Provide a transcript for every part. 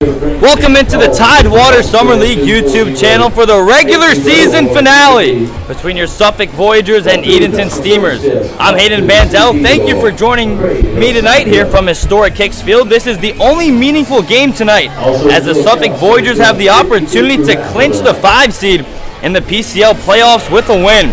Welcome into the Tidewater Summer League YouTube channel for the regular season finale between your Suffolk Voyagers and Edenton Steamers. I'm Hayden Bandel. Thank you for joining me tonight here from historic Hicks Field. This is the only meaningful game tonight as the Suffolk Voyagers have the opportunity to clinch the 5 seed in the PCL playoffs with a win.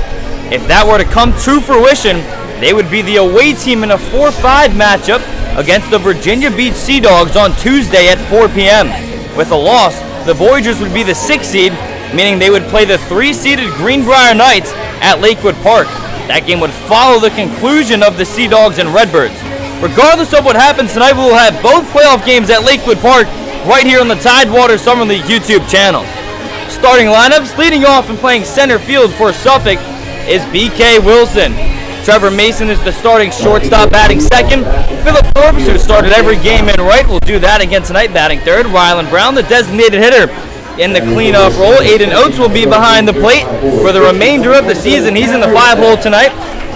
If that were to come to fruition, they would be the away team in a 4-5 matchup against the Virginia Beach Sea Dogs on Tuesday at 4 p.m. With a loss, the Voyagers would be the 6th seed, meaning they would play the 3-seeded Greenbrier Knights at Lakewood Park. That game would follow the conclusion of the Sea Dogs and Redbirds. Regardless of what happens tonight, we will have both playoff games at Lakewood Park right here on the Tidewater Summer League YouTube channel. Starting lineups, leading off and playing center field for Suffolk is B.K. Wilson. Trevor Mason is the starting shortstop, batting second. Philip Forbes, who started every game in right, will do that again tonight, batting third. Rylan Brown, the designated hitter, in the cleanup role. Aiden Oates will be behind the plate for the remainder of the season. He's in the 5-hole tonight.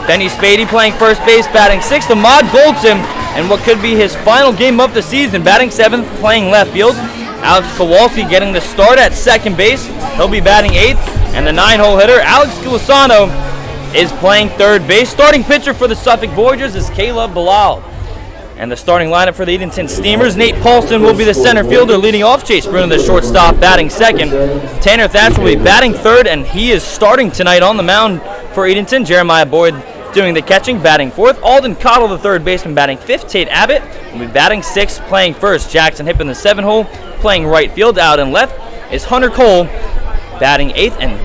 Benny Spady playing first base, batting sixth. Ahmad Goldson, and what could be his final game of the season, batting seventh, playing left field. Alex Kowalski getting the start at second base. He'll be batting eighth. And the 9-hole hitter, Alex Gilasano, is playing third base. Starting pitcher for the Suffolk Voyagers is Caleb Bilal. And the starting lineup for the Edenton Steamers, Nate Paulson will be the center fielder leading off. Chase Bruno, the shortstop, batting second. Tanner Thatch will be batting third, and he is starting tonight on the mound for Edenton. Jeremiah Boyd doing the catching, batting fourth. Alden Cottle, the third baseman, batting fifth. Tate Abbott will be batting sixth, playing first. Jackson Hipp in the 7-hole, playing right field. Out and left is Hunter Cole, batting eighth, and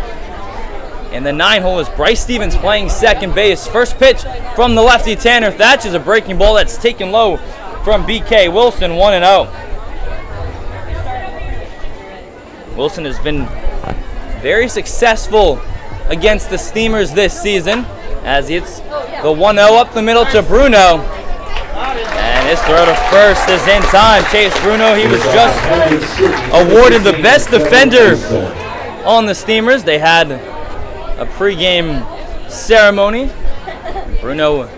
in the 9-hole is Bryce Stevens playing second base. First pitch from the lefty Tanner Thatch is a breaking ball that's taken low from B.K. Wilson, 1-0. Wilson has been very successful against the Steamers this season as it's the 1-0 up the middle to Bruno. And his throw to first is in time. Chase Bruno, he was just awarded the best defender on the Steamers. They had a pregame ceremony. Bruno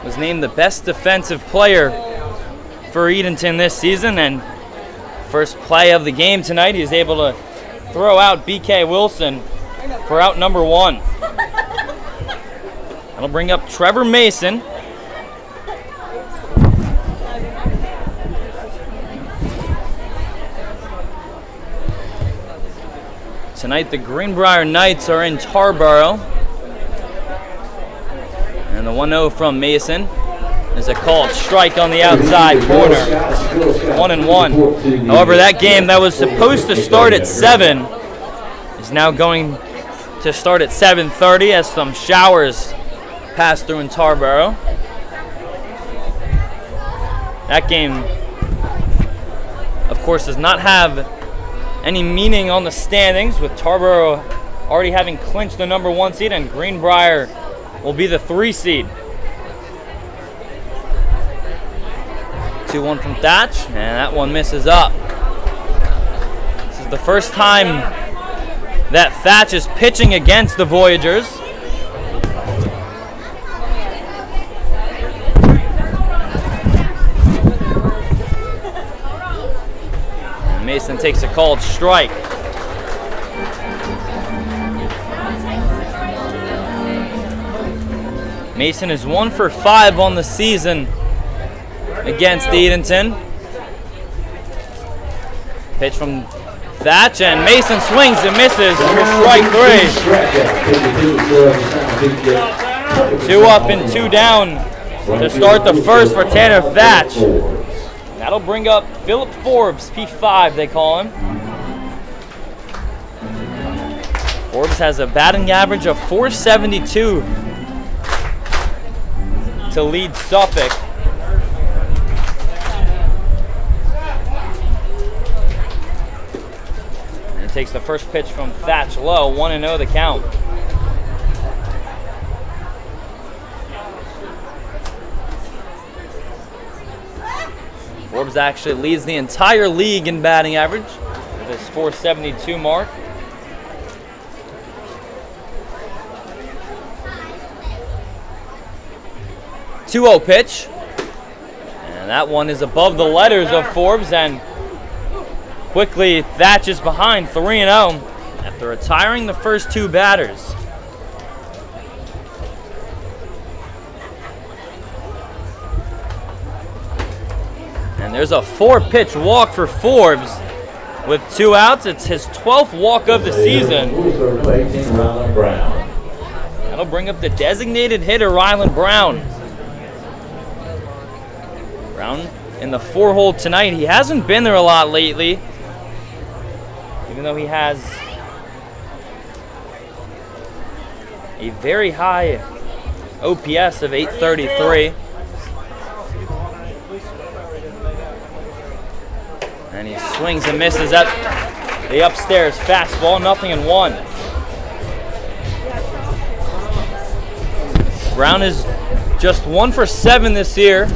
was named the best defensive player for Edenton this season, and first play of the game tonight, he was able to throw out B.K. Wilson for out number 1. That'll bring up Trevor Mason. Tonight, the Greenbrier Knights are in Tarboro. And the 1-0 from Mason is a called strike on the outside corner. 1-1. However, that game that was supposed to start at 7 is now going to start at 7:30 as some showers pass through in Tarboro. That game, of course, does not have any meaning on the standings, with Tarboro already having clinched the number 1 seed, and Greenbrier will be the 3 seed. 2-1 from Thatch, and that one misses up. This is the first time that Thatch is pitching against the Voyagers. Mason takes a called strike. Mason is 1 for 5 on the season against Edenton. Pitch from Thatch, and Mason swings and misses for strike 3. 2 up and 2 down to start the first for Tanner Thatch. That'll bring up Philip Forbes, P5 they call him. Forbes has a batting average of .472 to lead Suffolk. And he takes the first pitch from Thatch low, 1-0 the count. Forbes actually leads the entire league in batting average with his .472 mark. .20 pitch. And that one is above the letters of Forbes, and Quickly, Thatch is behind 3-0 after retiring the first two batters. And there's a 4-pitch walk for Forbes. With 2 outs, it's his 12th walk of the season. That'll bring up the designated hitter, Ryland Brown. Brown in the 4-hole tonight. He hasn't been there a lot lately, even though he has a very high OPS of 833. And he swings and misses at the upstairs fastball, 0-1. Brown is just 1 for 7 this year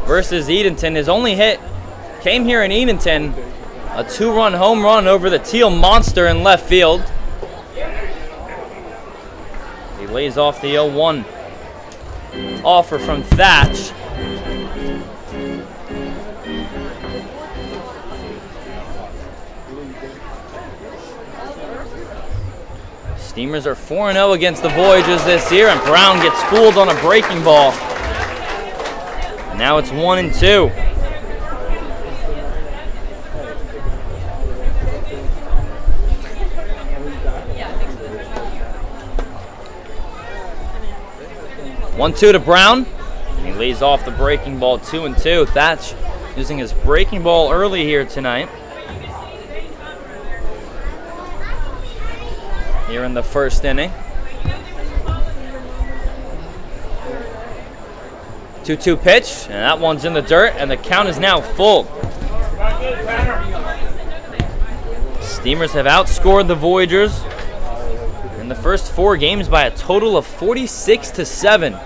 versus Edenton. His only hit came here in Edenton, a 2-run home run over the Teal Monster in left field. He lays off the 0-1 offer from Thatch. Steamers are 4-0 against the Voyagers this year, and Brown gets fooled on a breaking ball. And now it's 1-2. One, 2 to Brown. He lays off the breaking ball, 2-2. Thatch using his breaking ball early here tonight. Here in the first inning. 2-2 pitch, and that one's in the dirt, and the count is now full. Steamers have outscored the Voyagers in the first 4 games by a total of 46-7.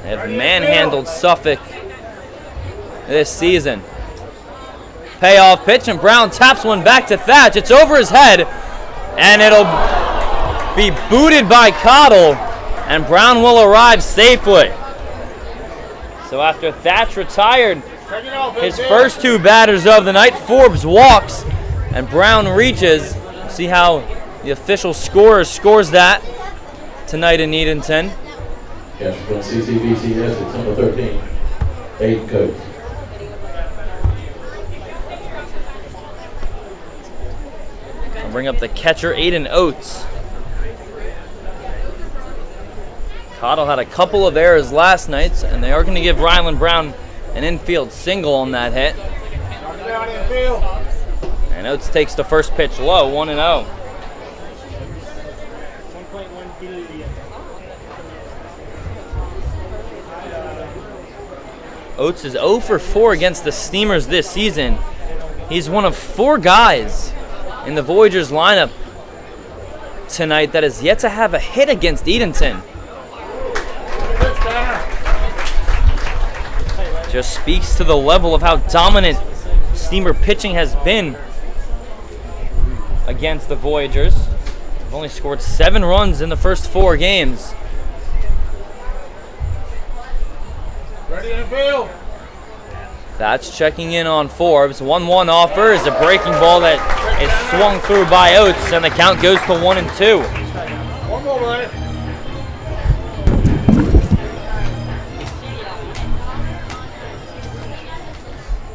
They have manhandled Suffolk this season. Payoff pitch, and Brown taps one back to Thatch. It's over his head, and it'll be booted by Cottle, and Brown will arrive safely. So after Thatch retired his first 2 batters of the night, Forbes walks, and Brown reaches. See how the official scorer scores that tonight in Edenton. Yes, from CCBCS, it's number 13, Aiden Coates. I'll bring up the catcher, Aiden Oates. Cottle had a couple of errors last night, and they are going to give Ryland Brown an infield single on that hit. And Oates takes the first pitch low, 1-0. Oates is 0 for 4 against the Steamers this season. He's one of 4 guys in the Voyagers lineup tonight that has yet to have a hit against Edenton. Just speaks to the level of how dominant Steamer pitching has been against the Voyagers. They've only scored 7 runs in the first 4 games. Ready in the field. Thatch checking in on Forbes. 1-1 offer is a breaking ball that is swung through by Oates, and the count goes to 1-2. One more, buddy.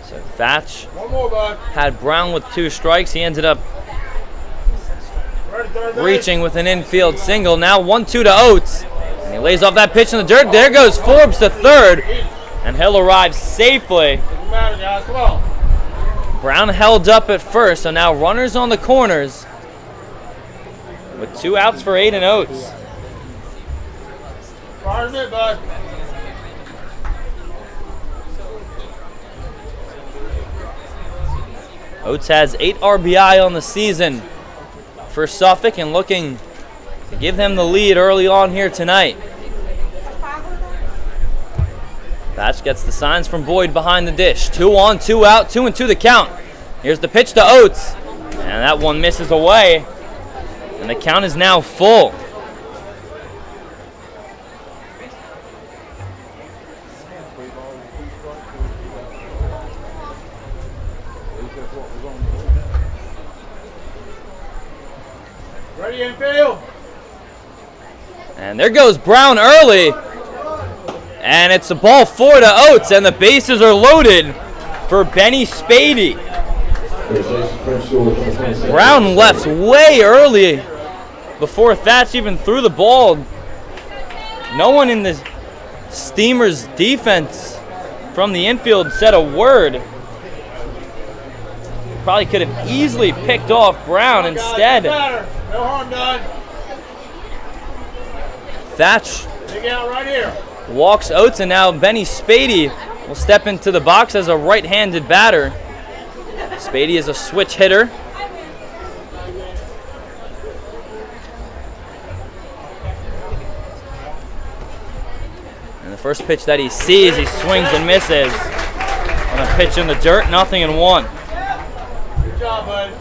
So Thatch One more, bud. had Brown with 2 strikes. He ended up reaching with an infield single. Now 1-2 to Oates. And he lays off that pitch in the dirt. There goes Forbes to third, and he'll arrive safely. Doesn't matter, guys. Come on. Brown held up at first, so now runners on the corners with 2 outs for Aiden Oates. Fire it, bud. Oates has 8 RBI on the season for Suffolk and looking to give them the lead early on here tonight. Thatch gets the signs from Boyd behind the dish. 2 on, 2 out, 2-2 the count. Here's the pitch to Oates, and that one misses away, and the count is now full. Ready and field. And there goes Brown early. And it's a ball 4 to Oates, and the bases are loaded for Benny Spady. Brown left way early before Thatch even threw the ball. No one in the Steamers defense from the infield said a word. Probably could have easily picked off Brown instead. No harm done. Thatch Dig out right here. walks Oates, and now Benny Spady will step into the box as a right-handed batter. Spady is a switch hitter. And the first pitch that he sees, he swings and misses. On a pitch in the dirt, 0-1. Good job, bud.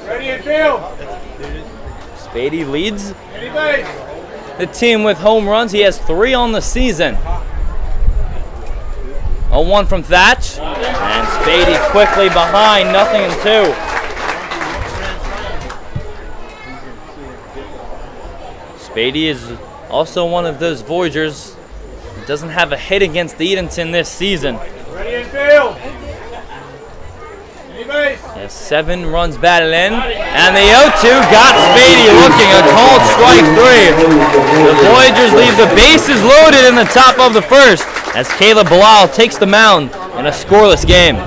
Ready and field. Spady leads Any base. the team with home runs. He has 3 on the season. 0-1 from Thatch. And Spady quickly behind, 0-2. Spady is also one of those Voyagers that doesn't have a hit against Edenton this season. Ready and field. Any base. He has 7 runs batted in. And the 0-2 got Spady looking, a called strike 3. The Voyagers leave the bases loaded in the top of the first as Caleb Bilal takes the mound in a scoreless game.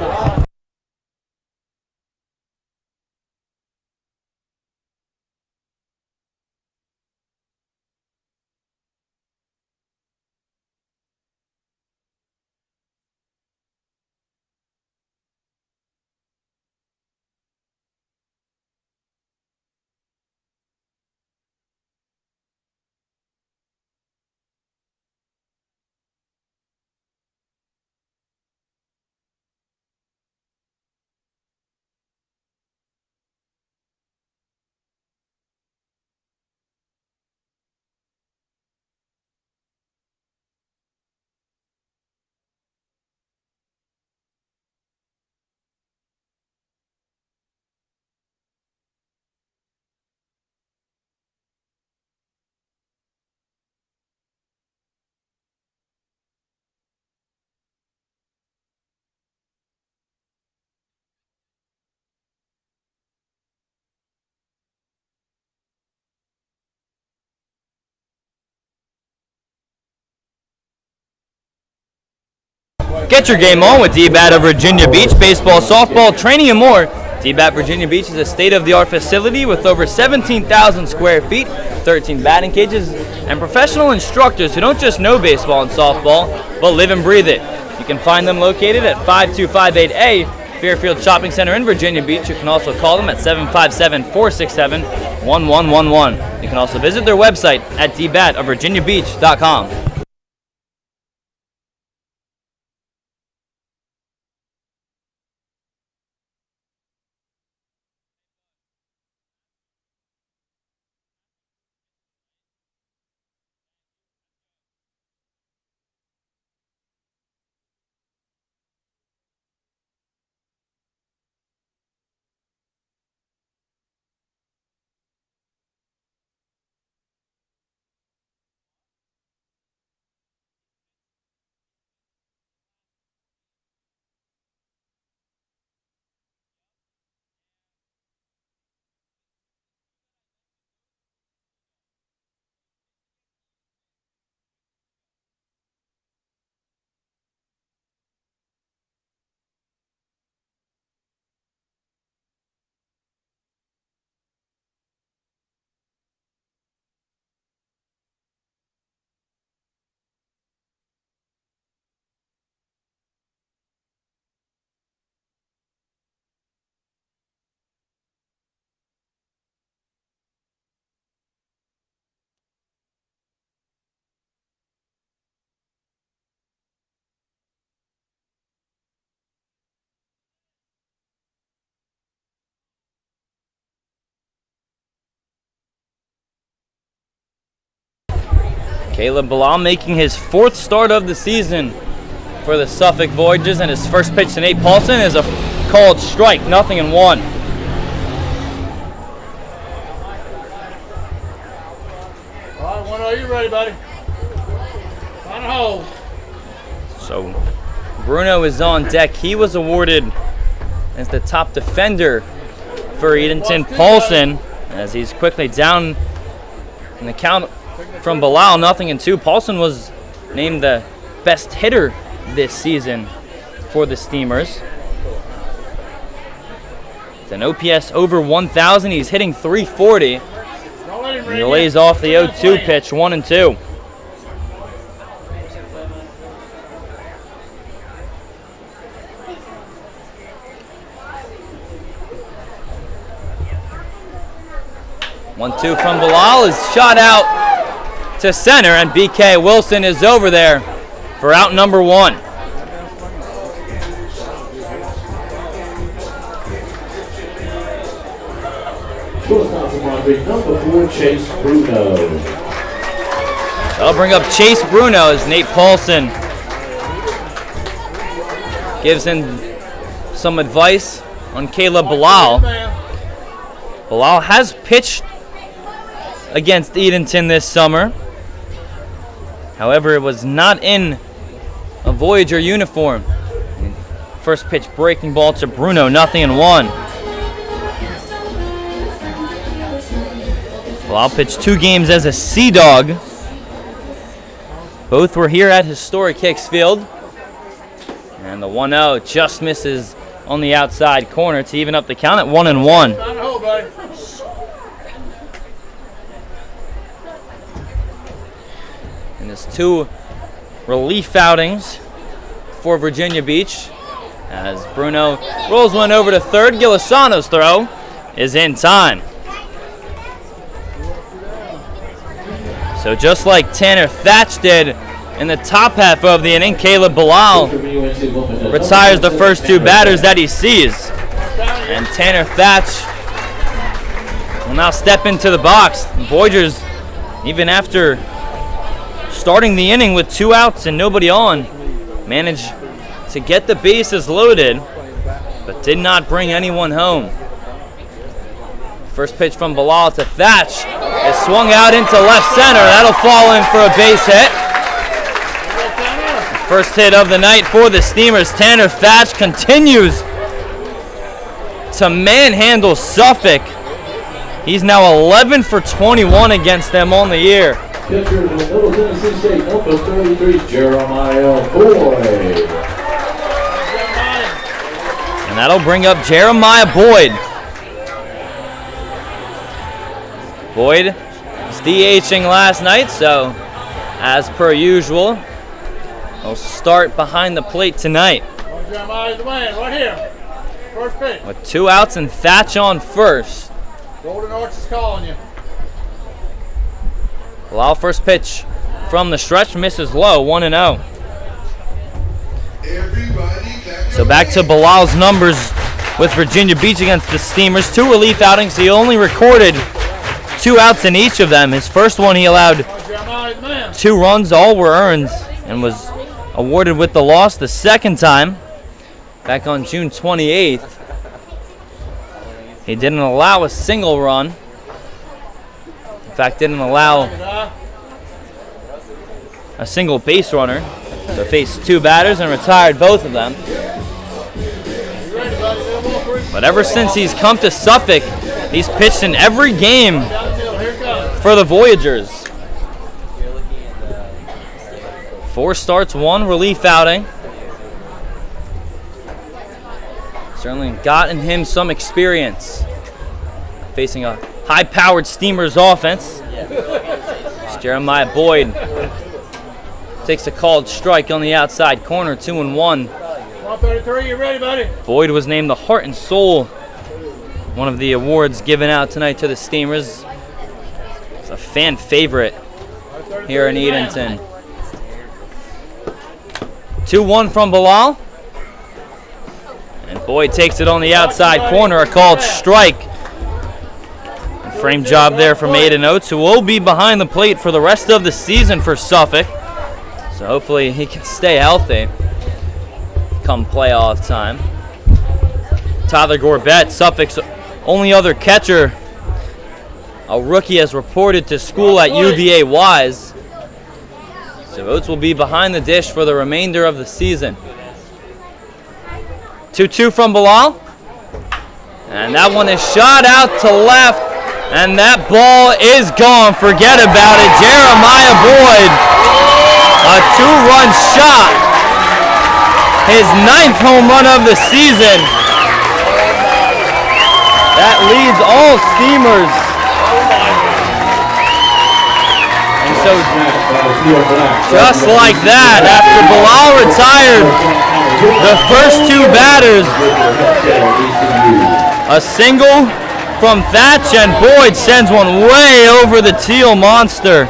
Get your game on with D-Bat of Virginia Beach. Baseball, softball, training, and more. D-Bat Virginia Beach is a state-of-the-art facility with over 17,000 square feet, 13 batting cages, and professional instructors who don't just know baseball and softball, but live and breathe it. You can find them located at 5258A Fairfield Shopping Center in Virginia Beach. You can also call them at 757-467-1111. You can also visit their website at dbatofvirginiabeach.com. Caleb Bilal making his 4th start of the season for the Suffolk Voyagers, and his first pitch to Nate Paulson is a called strike, 0-1. 1-0, you ready, buddy? On hold. So Bruno is on deck. He was awarded as the top defender for Edenton. Paulson, as he's quickly down in the count from Bilal, 0-2. Paulson was named the best hitter this season for the Steamers. With an OPS over 1,000, he's hitting .340. And he lays off the 0-2 pitch, 1-2. One-two from Bilal is shot out to center, and BK Wilson is over there for out number 1. Shortstop from Monterey, number 4, Chase Bruno. That'll bring up Chase Bruno as Nate Paulson gives him some advice on Caleb Bilal. Bilal has pitched against Edenton this summer. However, it was not in a Voyager uniform. First pitch breaking ball to Bruno, 0-1. Bilal pitched 2 games as a Sea Dog. Both were here at historic Hicks Field. And the 1-0 just misses on the outside corner to even up the count at 1-1. And there's 2 relief outings for Virginia Beach as Bruno rolls one over to third. Gilasano's throw is in time. So just like Tanner Thatch did in the top half of the inning, Caleb Bilal retires the first 2 batters that he sees. And Tanner Thatch will now step into the box. The Voyagers, even after starting the inning with 2 outs and nobody on, managed to get the bases loaded, but did not bring anyone home. First pitch from Bilal to Thatch is swung out into left center. That'll fall in for a base hit. First hit of the night for the Steamers. Tanner Thatch continues to manhandle Suffolk. He's now 11 for 21 against them on the year. Pitcher from Middle Tennessee State, number 33, Jeremiah Boyd. And that'll bring up Jeremiah Boyd. Boyd is DHing last night, so as per usual, he'll start behind the plate tonight. Jeremiah's the man, right here. First pitch. With 2 outs and Thatch on first. Golden Arch is calling you. Bilal first pitch from the stretch misses low, 1-0. So back to Bilal's numbers with Virginia Beach against the Steamers. 2 relief outings. He only recorded 2 outs in each of them. His first one he allowed 2 runs, all were earned, and was awarded with the loss. The second time, back on June 28th, he didn't allow a single run. In fact, didn't allow a single base runner. So faced 2 batters and retired both of them. But ever since he's come to Suffolk, he's pitched in every game for the Voyagers. 4 starts, 1 relief outing. Certainly gotten him some experience facing a high-powered Steamers offense. Jeremiah Boyd takes a called strike on the outside corner, 2-1. 133, you ready, buddy? Boyd was named the Heart and Soul, one of the awards given out tonight to the Steamers. It's a fan favorite here in Edenton. 2-1 from Bilal. And Boyd takes it on the outside corner, a called strike. And frame job there from Aiden Oates, who will be behind the plate for the rest of the season for Suffolk. So hopefully he can stay healthy come playoff time. Tyler Gorbett, Suffolk's only other catcher A rookie has reported to school at UVA Wise. So Oates will be behind the dish for the remainder of the season. 2-2 from Bilal. And that one is shot out to left. And that ball is gone. Forget about it. Jeremiah Boyd, a 2-run shot. His 9th home run of the season. That leads all Steamers. And so, just like that, after Bilal retired, the first 2 batters, a single from Thatch, and Boyd sends one way over the teal monster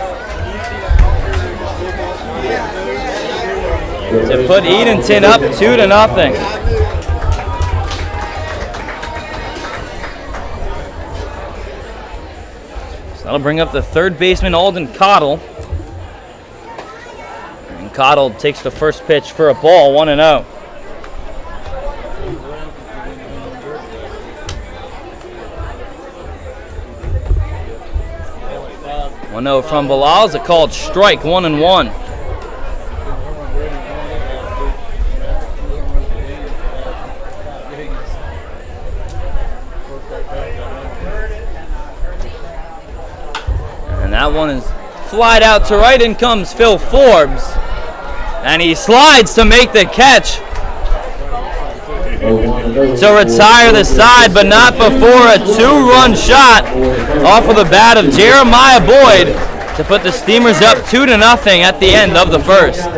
to put Edenton up 2-0. So that'll bring up the third baseman, Alden Cottle. And Cottle takes the first pitch for a ball, 1-0. 1-0 from Bilal is a called strike, 1-1. And that one is flied out to right. In comes Phil Forbes. And he slides to make the catch to retire the side, but not before a 2-run shot off of the bat of Jeremiah Boyd to put the Steamers up 2-0 at the end of the first.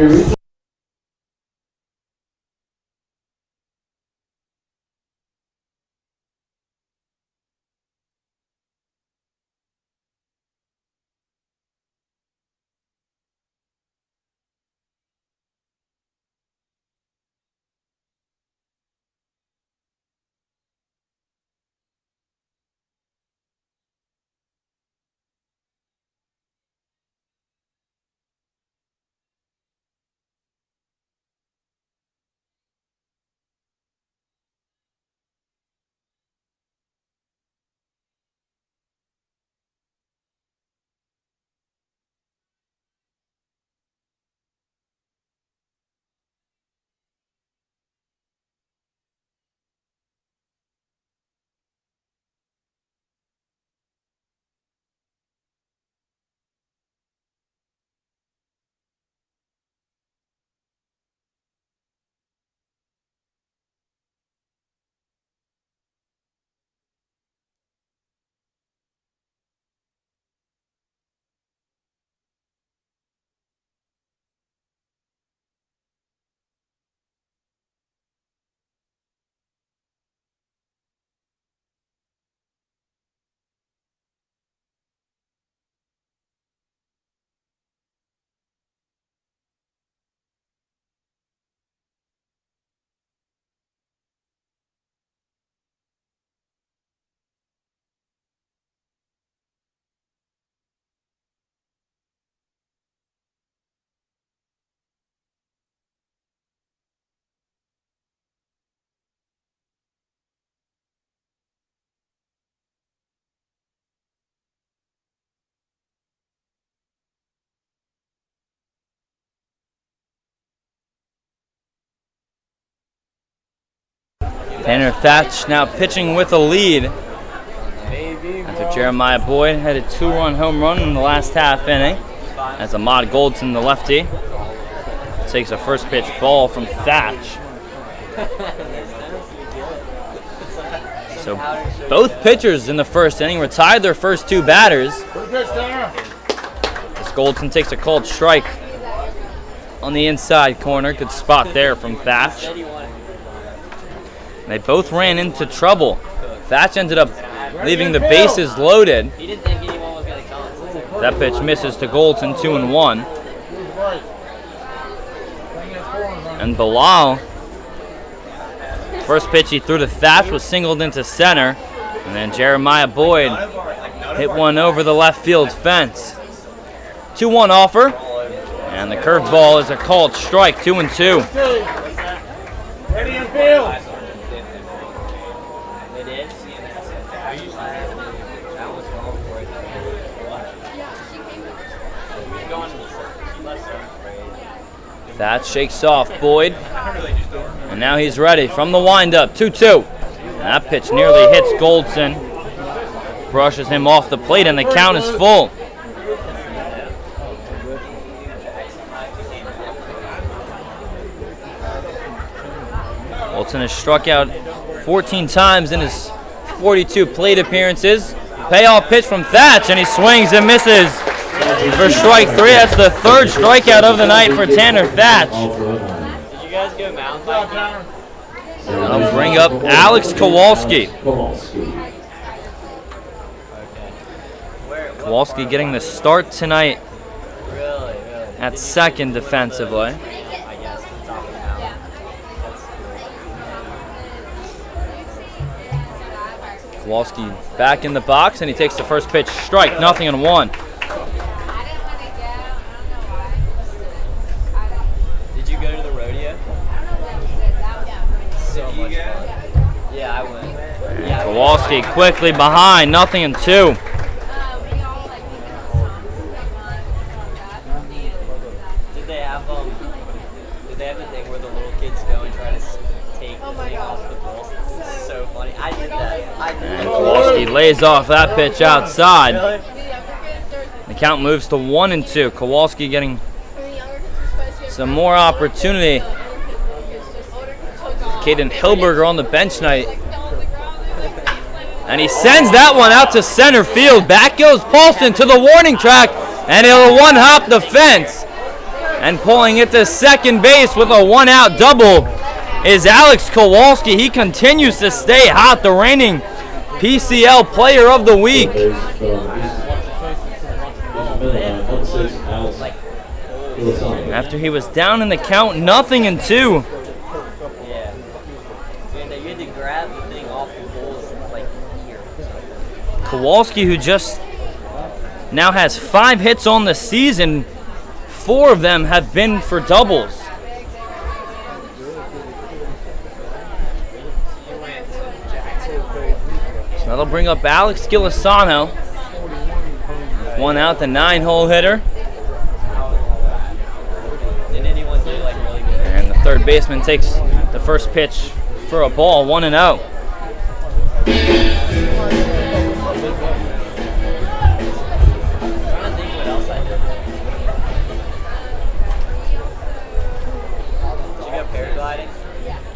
Tanner Thatch now pitching with a lead after Jeremiah Boyd had a 2-run home run in the last half inning as Ahmad Goldson, the lefty, takes a first pitch ball from Thatch. So both pitchers in the first inning retired their first 2 batters. As Goldson takes a called strike on the inside corner. Good spot there from Thatch. They both ran into trouble. Thatch ended up leaving the bases loaded. That pitch misses to Goldson, 2-1. And Bilal, first pitch he threw to Thatch was singled into center. And then Jeremiah Boyd hit one over the left field fence. 2-1 offer. And the curveball is a called strike, 2-2. Ready in field. That shakes off Boyd. And now he's ready from the windup. 2-2. And that pitch nearly hits Goldson. Brushes him off the plate, and the count is full. Goldson has struck out 14 times in his 42 plate appearances. Payoff pitch from Thatch, and he swings and misses for strike 3. That's the third strikeout of the night for Tanner Thatch. Did you guys go mountain biking? That'll bring up Alex Kowalski. Kowalski getting the start tonight at second defensively. I guess the top of the mountain. Kowalski back in the box, and he takes the first pitch. Strike, 0-1. Did you go to the rodeo? So much fun. Yeah, I went. Yeah, Kowalski quickly behind, 0-2. Did they have the thing where the little kids go and try to take the thing off the balls? It's so funny. I did that. And Kowalski lays off that pitch outside. The count moves to 1-2. Kowalski getting some more opportunity. Caden Hilberger on the bench tonight. And he sends that one out to center field. Back goes Paulson to the warning track, and he'll one-hop the fence. And pulling it to second base with a one-out double is Alex Kowalski. He continues to stay hot, the reigning PCL Player of the Week. After he was down in the count, 0-2. Yeah. And you had to grab the thing off the balls like here. Kowalski, who just now has 5 hits on the season, 4 of them have been for doubles. So that'll bring up Alex Gilasano. One out, the 9-hole hitter. Did anyone do like really good? And the third baseman takes the first pitch for a ball, 1-0.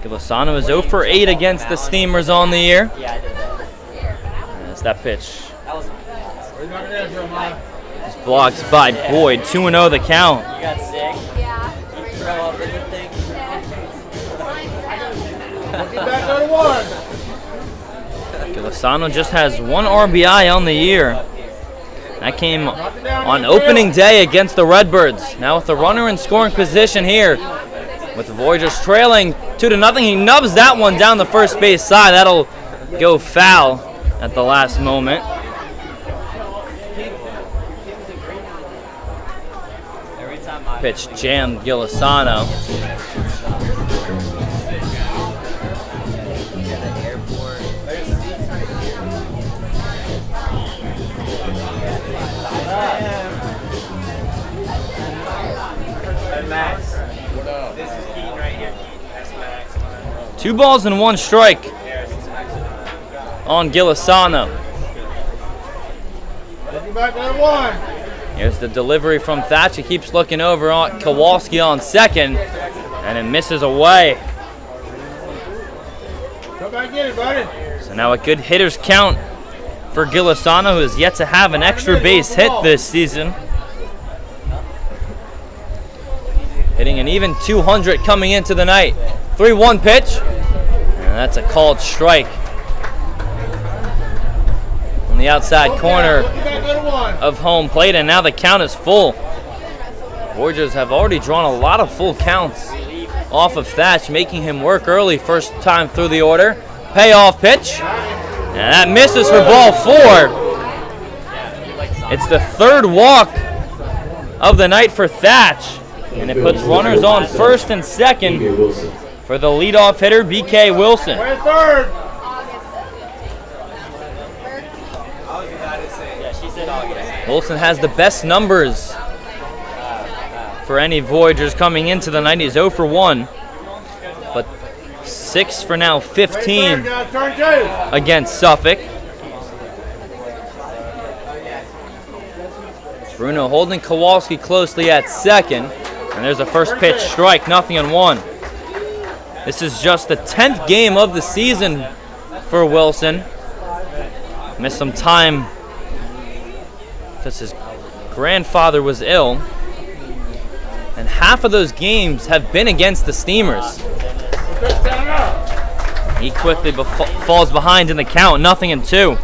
Gilasano is 0 for 8 against the Steamers on the year. Yeah, I did that. That's that pitch. That was It's blocked by Boyd. 2-0 the count. You got sick? Yeah. You throw up in the thing? Gilasano just has 1 RBI on the year. That came on opening day against the Redbirds. Now with the runner in scoring position here, with the Voyagers trailing 2-0, he nubs that one down the first base side. That'll go foul at the last moment. Pitch jammed Gilasano. Max. This is Keaton right here. That's Max. 2 balls and 1 strike on Gilasano. Back to 1. Here's the delivery from Thatch. He keeps looking over on Kowalski on second, and it misses away. Come back in it, buddy. So now a good hitter's count for Gilasano, who has yet to have an extra base hit this season. Hitting an even 200 coming into the night. 3-1 pitch, and that's a called strike. On the outside corner of home plate, and now the count is full. Voyagers have already drawn a lot of full counts off of Thatch, making him work early first time through the order. Payoff pitch, and that misses for ball 4. It's the 3rd walk of the night for Thatch, and it puts runners on first and second for the leadoff hitter, BK Wilson. Wilson has the best numbers for any Voyagers coming into the night. He's 0 for 1, but 6 for now 15 against Suffolk. Bruno holding Kowalski closely at second, and there's a first pitch strike, 0-1. This is just the 10th game of the season for Wilson. Missed some time because his grandfather was ill, and half of those games have been against the Steamers. He quickly falls behind in the count, 0-2.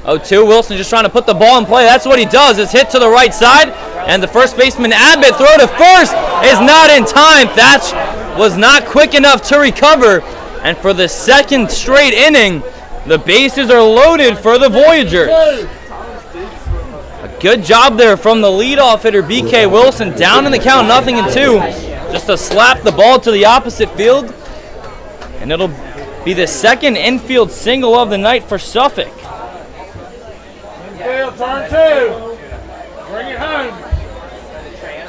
Oh, 2. Wilson just trying to put the ball in play. That's what he does. It's hit to the right side, and the first baseman Abbott throw to first is not in time. Thatch was not quick enough to recover, and for the second straight inning, the bases are loaded for the Voyagers. A good job there from the leadoff hitter BK Wilson, down in the count, 0-2, just to slap the ball to the opposite field, and it'll be the second infield single of the night for Suffolk. Turn 2. Bring it home.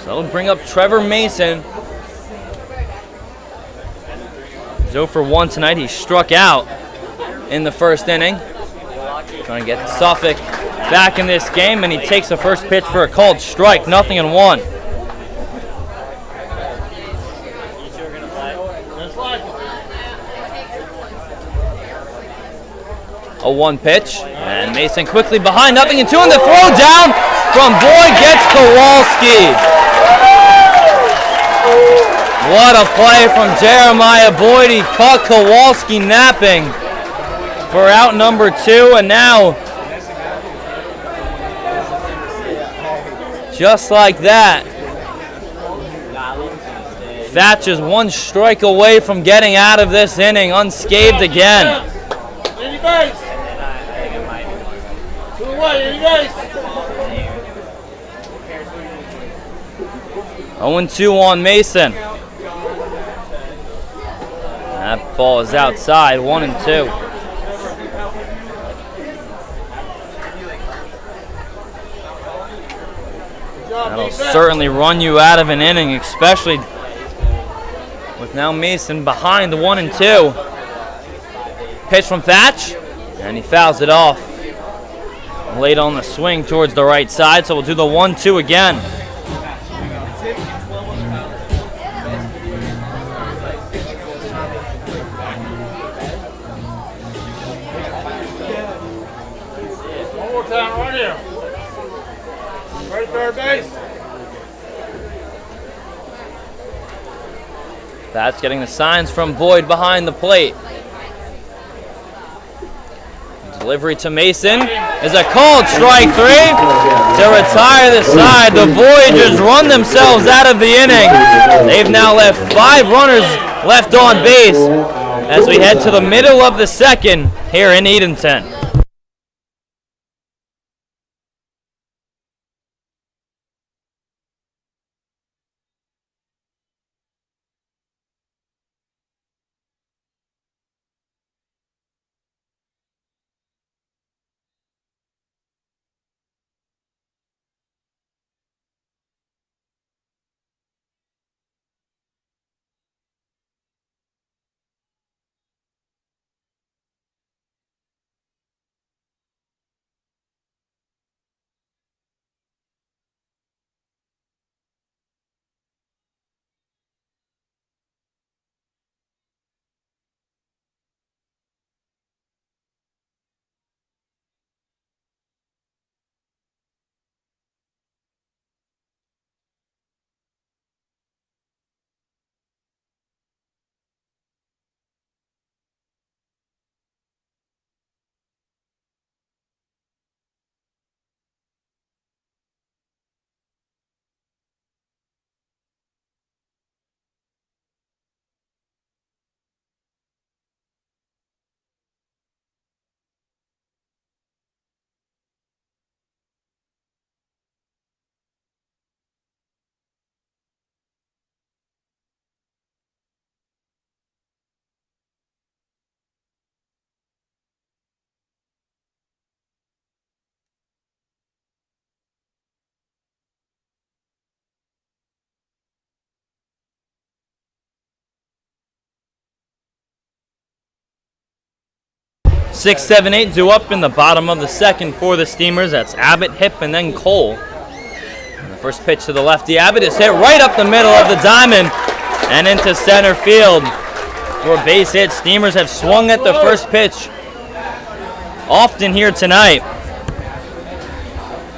So that'll bring up Trevor Mason. He's 0 for 1 tonight. He struck out in the first inning. Trying to get Suffolk back in this game, and he takes the first pitch for a called strike, 0-1. A 1 pitch, and Mason quickly behind, 0-2, and the throw down from Boyd gets Kowalski. What a play from Jeremiah Boyd. He caught Kowalski napping for out number 2, and now, just like that, Thatch is 1 strike away from getting out of this inning unscathed again. 0-2 on Mason. That ball is outside, 1-2. That'll certainly run you out of an inning, especially with now Mason behind the 1-2. Pitch from Thatch, and he fouls it off. Late on the swing towards the right side, so we'll do the 1-2 again. One more time right here. Ready, third base. That's getting the signs from Boyd behind the plate. Delivery to Mason is a called strike 3 to retire the side. The Voyagers run themselves out of the inning. They've now left 5 runners left on base as we head to the middle of the second here in Edenton. 6, 7, 8 due up in the bottom of the second for the Steamers. That's Abbott, Hip, and then Cole. And the first pitch to the lefty Abbott is hit right up the middle of the diamond and into center field for a base hit. Steamers have swung at the first pitch often here tonight.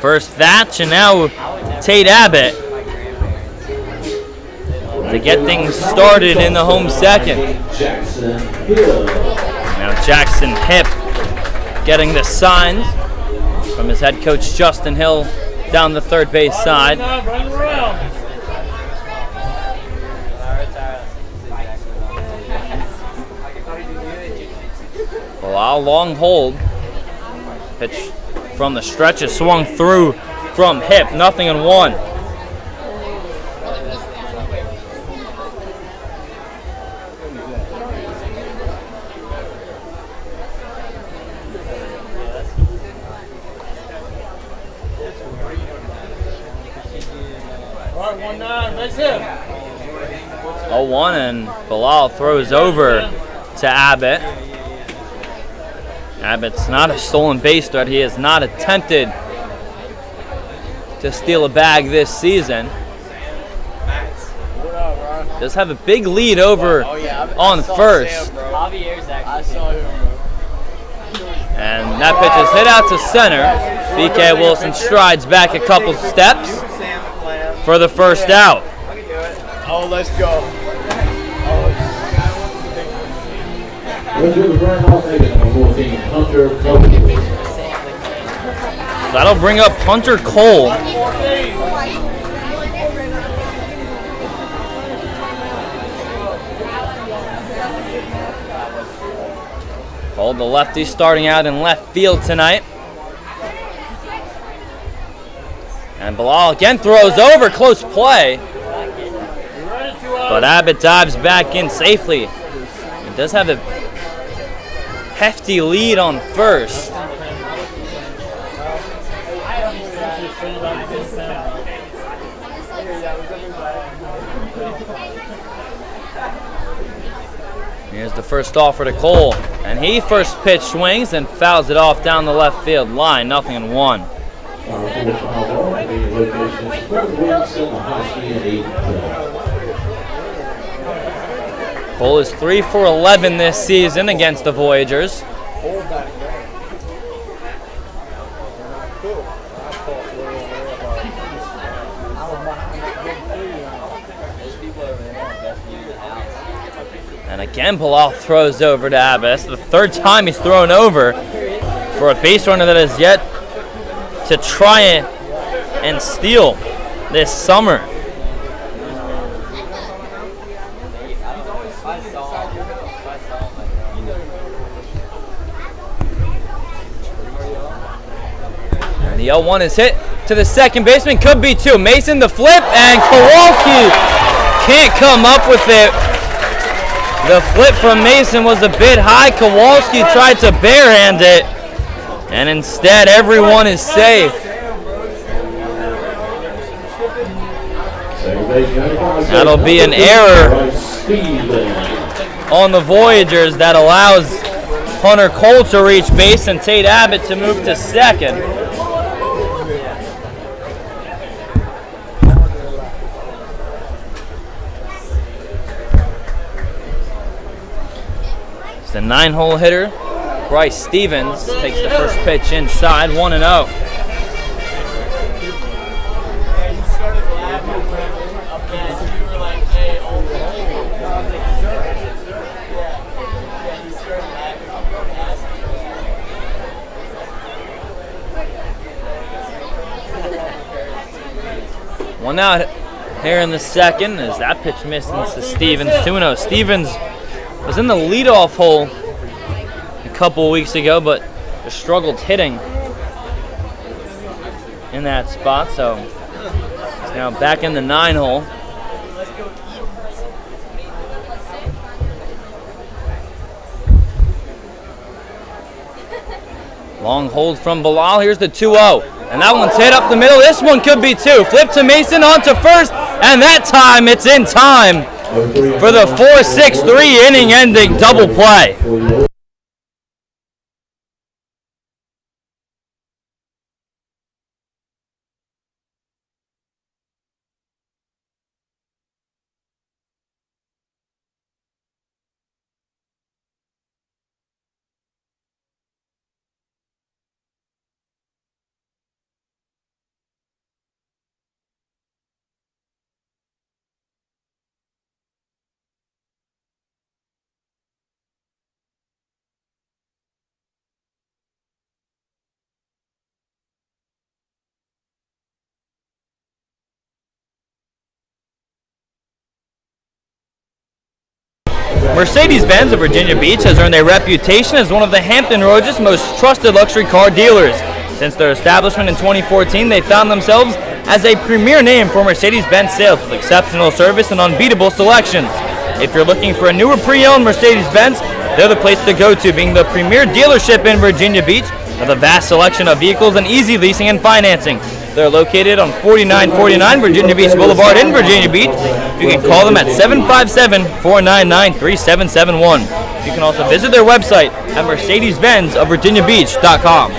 First Thatch and now Tate Abbott to get things started in the home second. Now Jackson Hip getting the signs from his head coach Justin Hill down the third base side. Well, long hold. Pitch from the stretch is swung through from Hip. 0-1. All right, 1-9, base hit. 0-1, and Bilal throws over to Abbott. Abbott's not a stolen base threat. He has not attempted to steal a bag this season. Does have a big lead over on first. And that pitch is hit out to center. BK Wilson strides back a couple steps for the first out. Oh, let's go. That'll bring up Hunter Cole. Cole, the lefty, starting out in left field tonight. And Bilal again throws over, close play. But Abbott dives back in safely. He does have a hefty lead on first. Here's the first offer to Cole, and he first pitch swings and fouls it off down the left field line. 0-1. Cole is 3 for 11 this season against the Voyagers. And again, Bilal throws over to Abbott. That's the third time he's thrown over for a base runner that has yet to try and steal this summer. And the 0-1 is hit to the second baseman. Could be two. Mason the flip, and Kowalski can't come up with it. The flip from Mason was a bit high. Kowalski tried to barehand it, and instead everyone is safe. That'll be an error on the Voyagers that allows Hunter Cole to reach base and Tate Abbott to move to second. The 9-hole hitter, Bryce Stevens, takes the first pitch inside, 1-0. One out here in the second as that pitch missed to Stevens, 2-0. Stevens was in the leadoff hole a couple weeks ago, but just struggled hitting in that spot, so he's now back in the 9-hole. Long hold from Bilal. Here's the 2-0, and that one's hit up the middle. This one could be two. Flip to Mason onto first, and that time it's in time for the 4-6-3 inning-ending double play. Mercedes-Benz of Virginia Beach has earned a reputation as one of the Hampton Roads' most trusted luxury car dealers. Since their establishment in 2014, they found themselves as a premier name for Mercedes-Benz sales with exceptional service and unbeatable selections. If you're looking for a new or pre-owned Mercedes-Benz, they're the place to go to, being the premier dealership in Virginia Beach with a vast selection of vehicles and easy leasing and financing. They're located on 4949 Virginia Beach Boulevard in Virginia Beach. You can call them at 757-499-3771. You can also visit their website at mercedes-benzofvirginiabeach.com.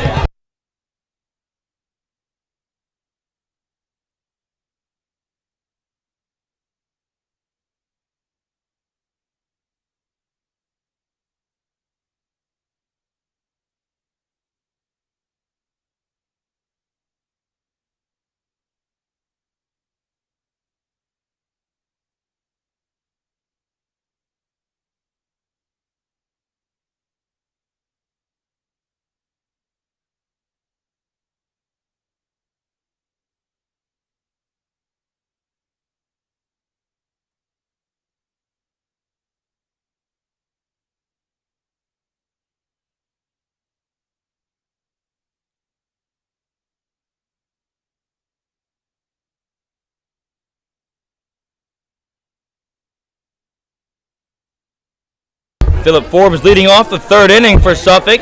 Philip Forbes leading off the third inning for Suffolk.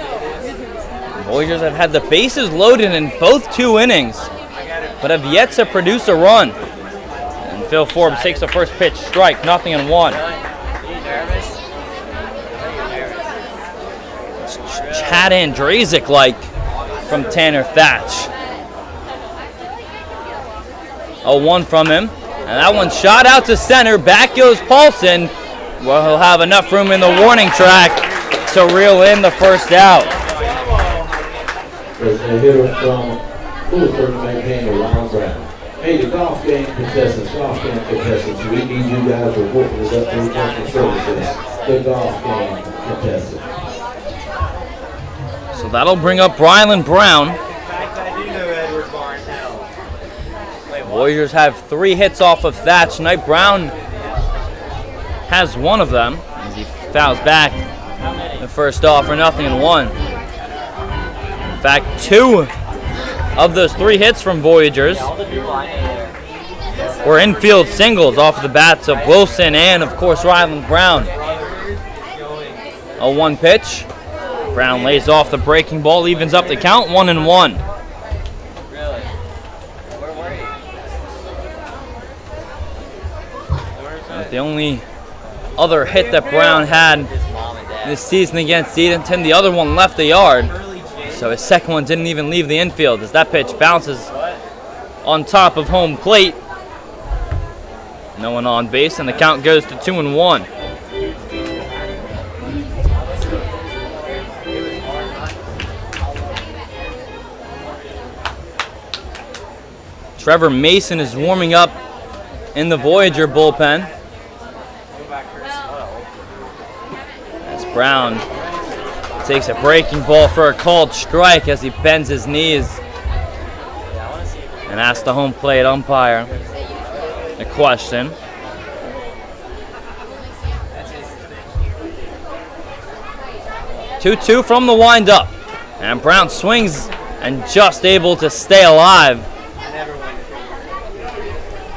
Voyagers have had the bases loaded in both 2 innings, but have yet to produce a run. And Phil Forbes takes the first pitch, strike, 0-1. It's Chad Andrazik-like from Tanner Thatch. 0-1 from him, and that one shot out to center. Back goes Paulson. Well, he'll have enough room in the warning track to reel in the first out. There's a hitter from Fulford, maintained Ron Brown. Hey, the golf game contestants, we need you guys reporting this up to customer services. The golf game contestants. So that'll bring up Rylan Brown. Warriors have 3 hits off of Thatch tonight. Brown has one of them as he fouls back the first off for 0-1. In fact, 2 of those 3 hits from Voyagers were infield singles off the bats of Wilson and, of course, Ryland Brown. A 1 pitch. Brown lays off the breaking ball, evens up the count, 1-1. The only other hit that Brown had this season against Edenton, the other one left the yard, so his second one didn't even leave the infield as that pitch bounces on top of home plate. No one on base, and the count goes to 2-1. Trevor Mason is warming up in the Voyager bullpen. Brown takes a breaking ball for a called strike as he bends his knees and asks the home plate umpire a question. Two from the windup, and Brown swings and just able to stay alive.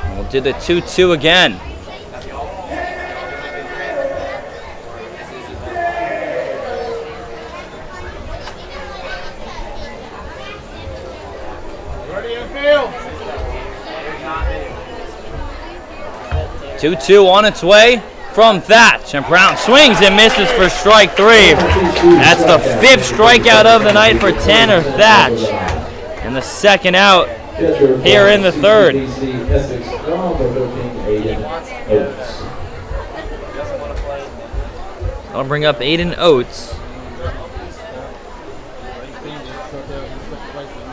And we'll do the 2-2 again. Ready and field. 2-2 on its way from Thatch, and Brown swings and misses for strike 3. That's the 5th strikeout of the night for Tanner Thatch, and the second out here in the third. I'll bring up Aiden Oates.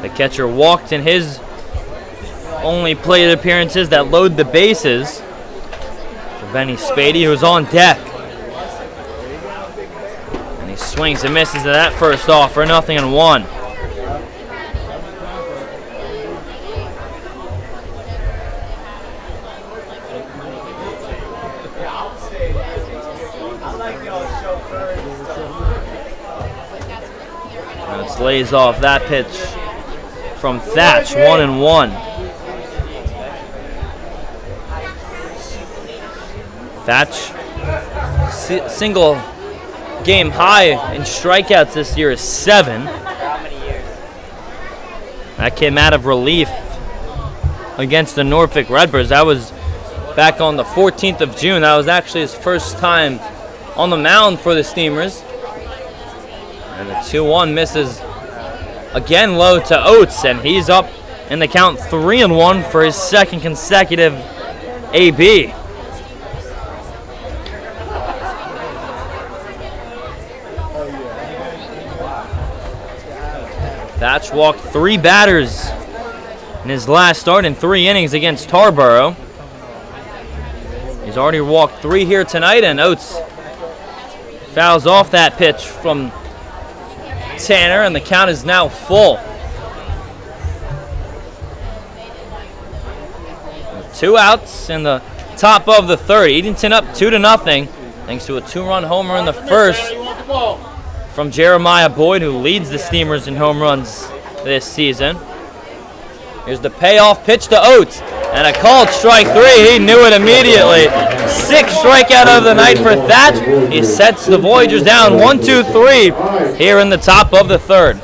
The catcher walked in his only plate appearances that load the bases for Benny Spady, who's on deck. And he swings and misses at that first off for 0-1. Let's lays off that pitch from Thatch, 1-1. Thatch, single game high in strikeouts this year is 7. That came out of relief against the Norfolk Redbirds. That was back on the 14th of June. That was actually his first time on the mound for the Steamers. And the 2-1 misses again low to Oates, and he's up in the count 3-1 for his second consecutive AB. Thatch walked 3 batters in his last start in 3 innings against Tarboro. He's already walked 3 here tonight, and Oates fouls off that pitch from Tanner, and the count is now full. 2 outs in the top of the third. Edenton up 2-0 thanks to a 2-run homer in the first from Jeremiah Boyd, who leads the Steamers in home runs this season. Here's the payoff pitch to Oates, and a called strike 3. He knew it immediately. 6th strikeout of the night for Thatch. He sets the Voyagers down 1-2-3 here in the top of the third.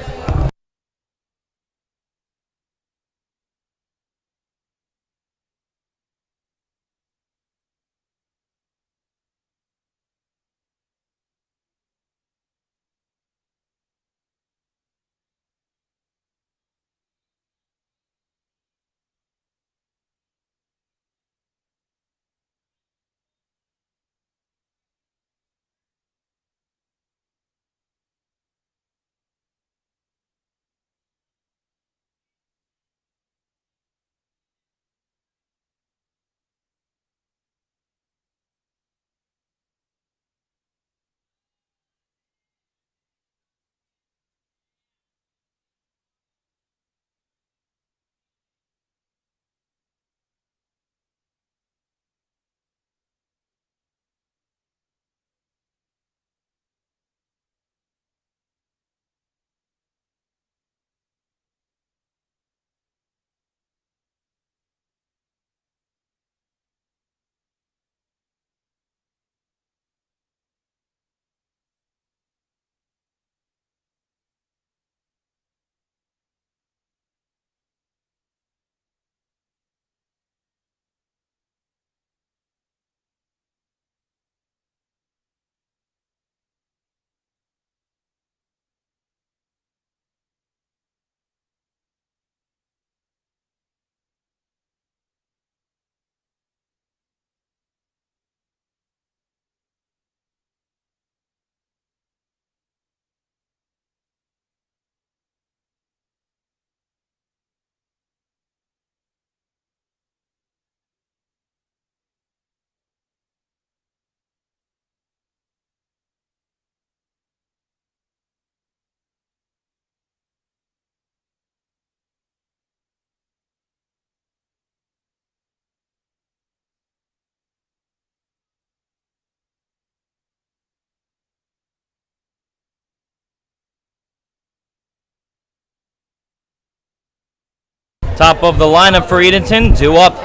Top of the lineup for Edenton, 2 up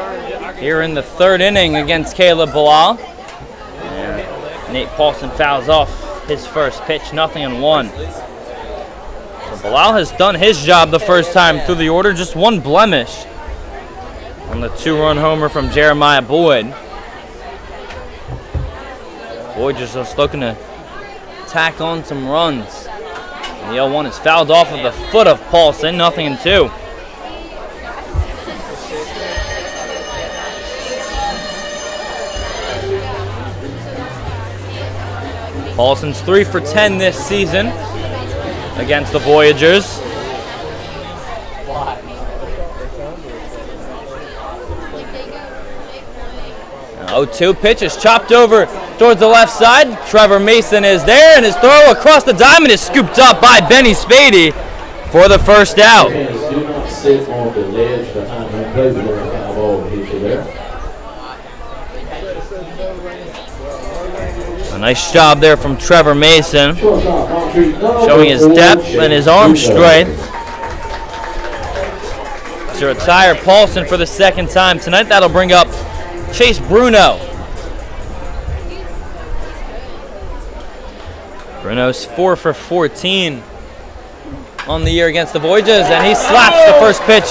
here in the 3rd inning against Caleb Bilal. And Nate Paulson fouls off his first pitch, 0-1. So Bilal has done his job the first time through the order, just 1 blemish on the 2-run homer from Jeremiah Boyd. Boyd just looking to tack on some runs. And the 0-1 is fouled off of the foot of Paulson, 0-2. Paulson's 3 for 10 this season against the Voyagers. 0-2 pitch is chopped over towards the left side. Trevor Mason is there, and his throw across the diamond is scooped up by Benny Spady for the first out. Do not sit on the ledge behind home plate. We're going to foul ball hit you there. Nice job there from Trevor Mason, showing his depth and his arm strength. To retire Paulson for the second time tonight, that'll bring up Chase Bruno. Bruno's 4 for 14 on the year against the Voyagers, and he slaps the first pitch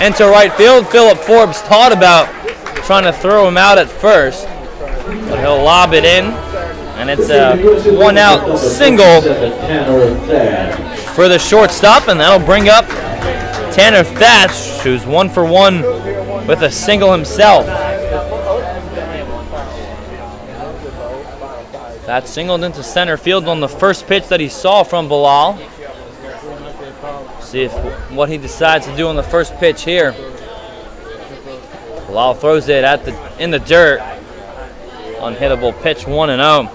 into right field. Philip Forbes thought about trying to throw him out at first, but he'll lob it in, and it's a one-out single for the shortstop, and that'll bring up Tanner Thatch, who's 1 for 1 with a single himself. Thatch singled into center field on the first pitch that he saw from Bilal. See what he decides to do on the first pitch here. Bilal throws it in the dirt. Unhittable pitch, 1-0.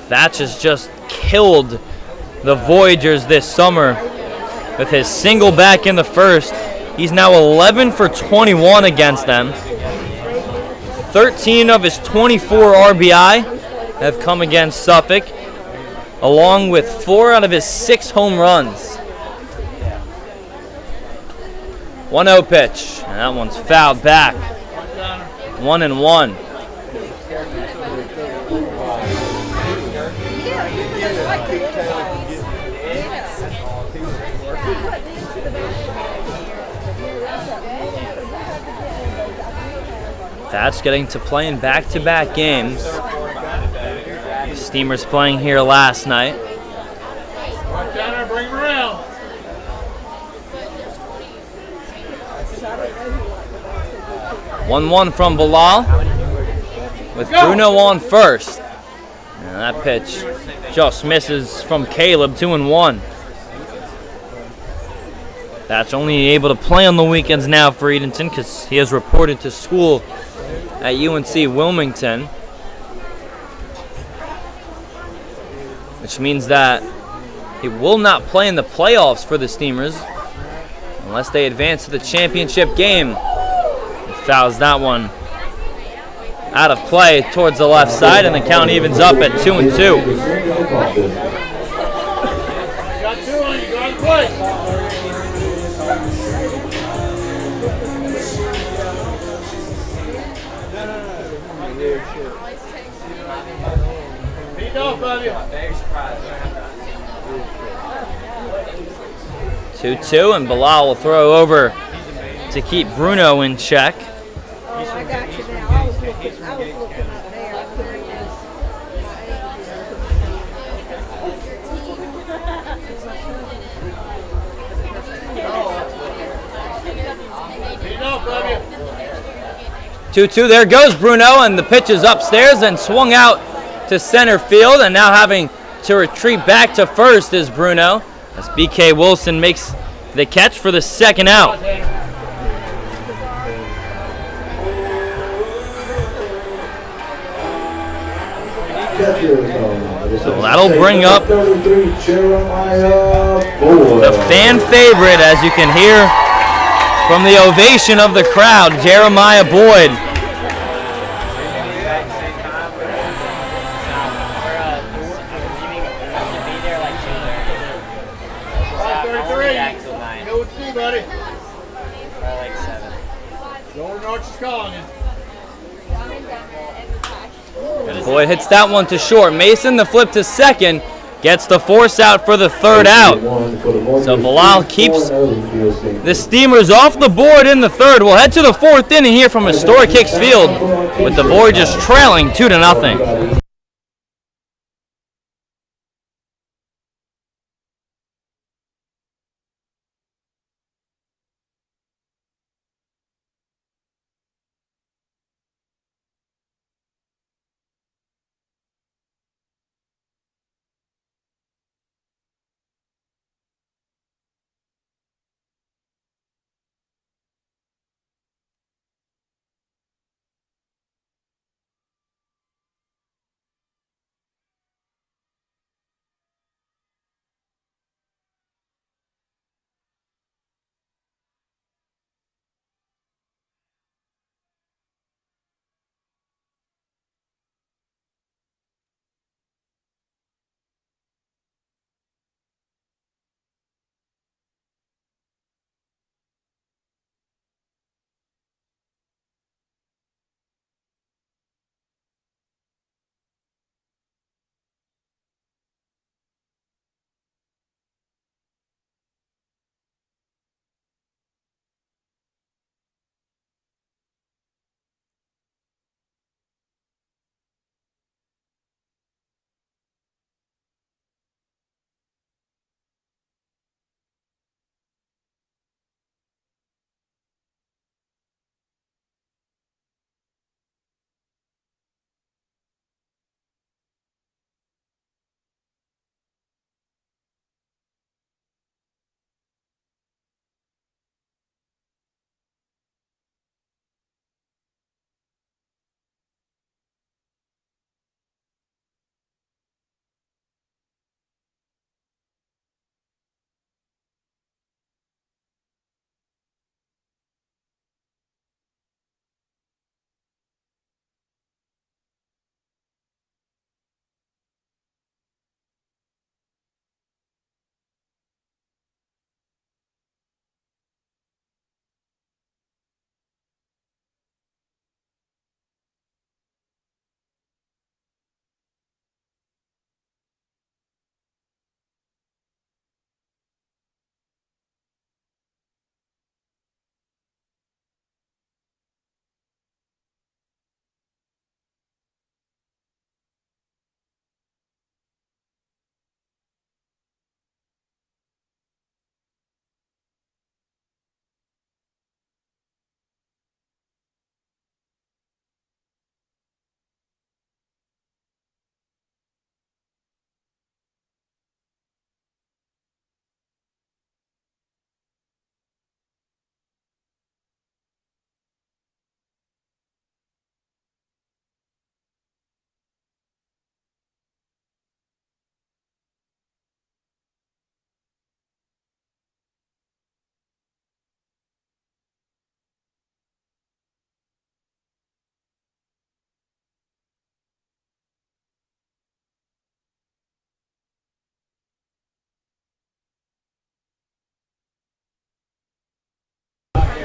Thatch has just killed the Voyagers this summer with his single back in the first. He's now 11 for 21 against them. 13 of his 24 RBI have come against Suffolk, along with 4 out of his 6 home runs. 1-0 pitch, and that one's fouled back. 1-1. That's getting to play in back-to-back games. Steamers playing here last night. Right down there, bring him around. 1-1 from Bilal, with Bruno on first. And that pitch just misses from Caleb, 2-1. That's only able to play on the weekends now for Edenton because he has reported to school at UNC Wilmington, which means that he will not play in the playoffs for the Steamers unless they advance to the championship game. He fouls that one out of play towards the left side, and the count evens up at 2-2. You got 2 on you, go on play. Beat off of you. 2-2, and Bilal will throw over to keep Bruno in check. I got you now. I was looking up there. I couldn't Beat off of you. 2-2, there goes Bruno, and the pitch is upstairs and swung out to center field, and now having to retreat back to first is Bruno, as BK Wilson makes the catch for the second out. So that'll bring up the fan favorite, as you can hear from the ovation of the crowd, Jeremiah Boyd. Go with me, buddy. Golden Arch is calling you. And Boyd hits that one to short. Mason, the flip to second, gets the force out for the third out. So Bilal keeps the Steamers off the board in the third. We'll head to the fourth inning here from historic Hicks Field, with the Voyagers trailing 2-0.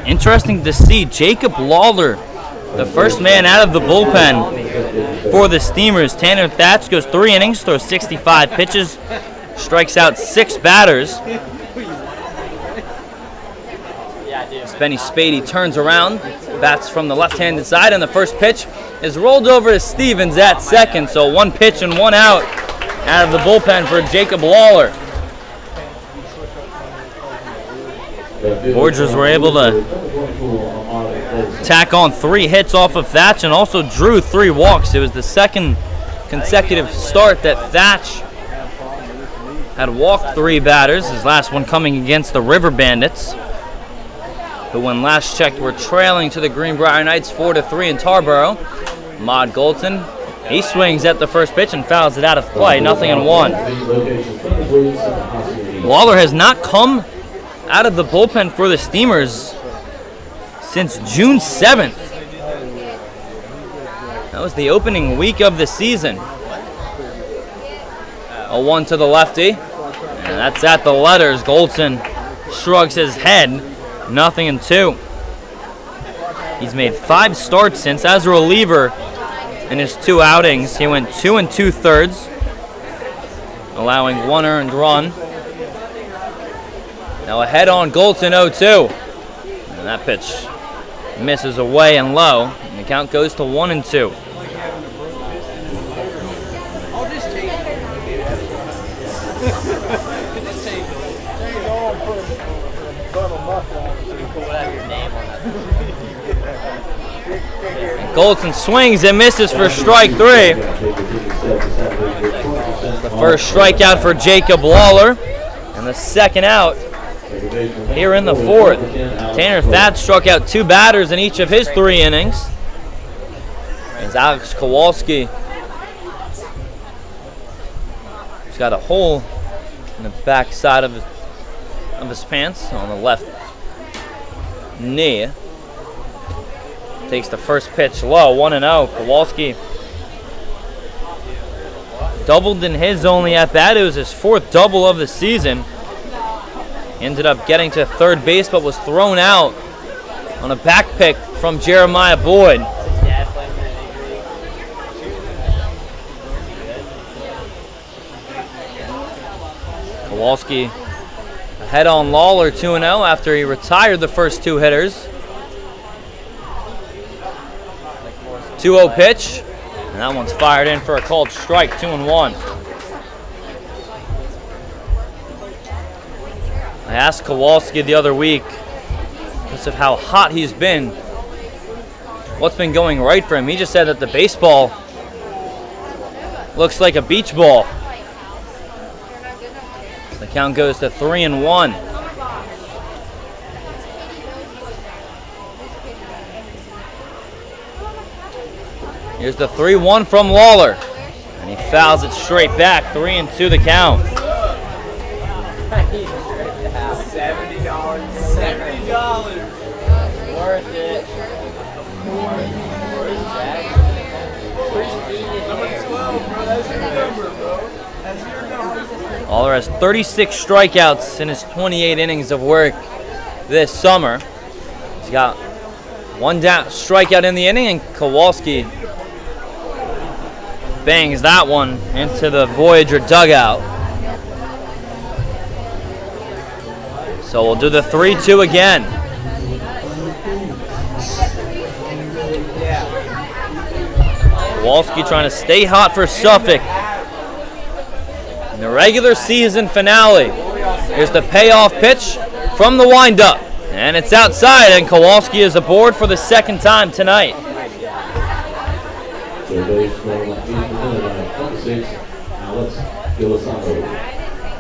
Interesting to see Jacob Lawler, the first man out of the bullpen for the Steamers. Tanner Thatch goes 3 innings, throws 65 pitches, strikes out 6 batters. Benny Spady turns around, bats from the left-handed side, and the first pitch is rolled over to Stevens at second. So 1 pitch and 1 out of the bullpen for Jacob Lawler. Voyagers were able to tack on 3 hits off of Thatch and also drew 3 walks. It was the second consecutive start that Thatch had walked 3 batters, his last one coming against the River Bandits, who when last checked were trailing to the Greenbrier Knights 4-3 in Tarboro. Mod Golton, he swings at the first pitch and fouls it out of play, 0-1. Lawler has not come out of the bullpen for the Steamers since June 7th. That was the opening week of the season. A 1 to the lefty, and that's at the letters. Golton shrugs his head. 0-2. He's made 5 starts since as a reliever in his 2 outings. He went 2 2/3, allowing 1 earned run. Now ahead on Golton, 0-2. And that pitch misses away and low. And the count goes to 1-2. Golton swings and misses for strike 3. The first strikeout for Jacob Lawler, and the second out here in the 4th. Tanner Thatch struck out 2 batters in each of his 3 innings. As Alex Kowalski, he's got a hole in the back side of his pants on the left knee. Takes the first pitch low, 1-0. Kowalski doubled in his only at bat. It was his 4th double of the season. Ended up getting to third base, but was thrown out on a back pick from Jeremiah Boyd. Kowalski ahead on Lawler, 2-0 after he retired the first 2 hitters. 2-0 pitch, and that one's fired in for a called strike, 2-1. I asked Kowalski the other week, because of how hot he's been, what's been going right for him. He just said that the baseball looks like a beach ball. The count goes to 3-1. Here's the 3-1 from Lawler, and he fouls it straight back. 3-2 the count. $70. Worth it. Lawler has 36 strikeouts in his 28 innings of work this summer. He's got 1 strikeout in the inning, and Kowalski bangs that one into the Voyager dugout. So we'll do the 3-2 again. Kowalski trying to stay hot for Suffolk in the regular season finale. Here's the payoff pitch from the windup, and it's outside, and Kowalski is aboard for the 2nd time tonight.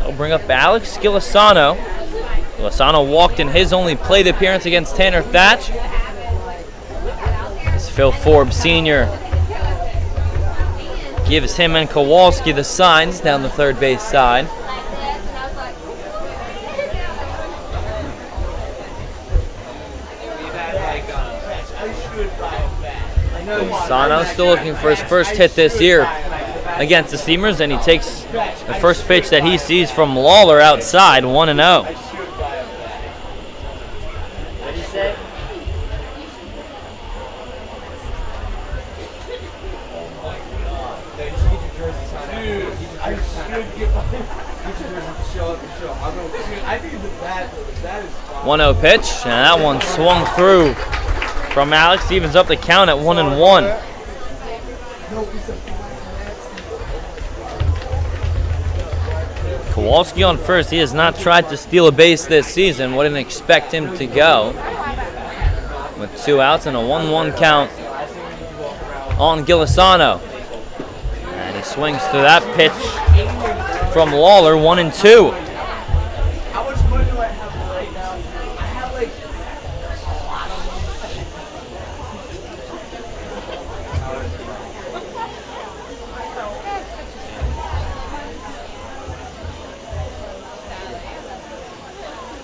I'll bring up Alex Gilasano. Gilasano walked in his only plate appearance against Tanner Thatch. As Phil Forbes Sr. gives him and Kowalski the signs down the third base side. Gilasano still looking for his first hit this year against the Steamers, and he takes the first pitch that he sees from Lawler outside, 1-0. 1-0 pitch, and that one swung through from Alex. Evens up the count at 1-1. Kowalski on first. He has not tried to steal a base this season. Wouldn't expect him to go. With 2 outs and a 1-1 count on Gilasano. And he swings through that pitch from Lawler, 1-2.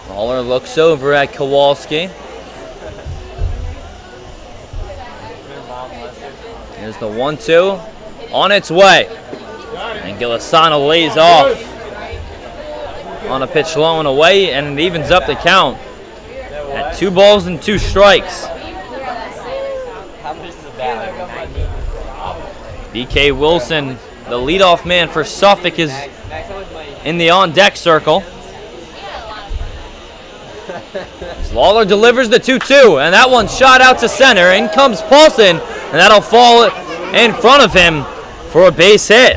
Lawler looks over at Kowalski. Here's the 1-2 on its way. And Gilasano lays off on a pitch low and away, and it evens up the count at 2 balls and 2 strikes. BK Wilson, the leadoff man for Suffolk, is in the on-deck circle. Lawler delivers the 2-2, and that one shot out to center. In comes Paulson, and that'll fall in front of him for a base hit.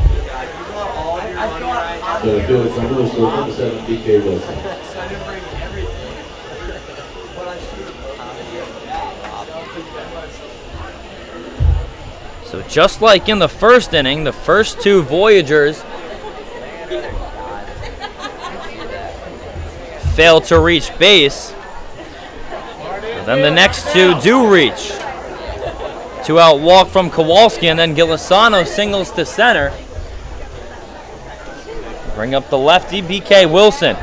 So just like in the first inning, the first 2 Voyagers fail to reach base. And then the next 2 do reach. 2-out walk from Kowalski, and then Gilasano singles to center. Bring up the lefty, BK Wilson.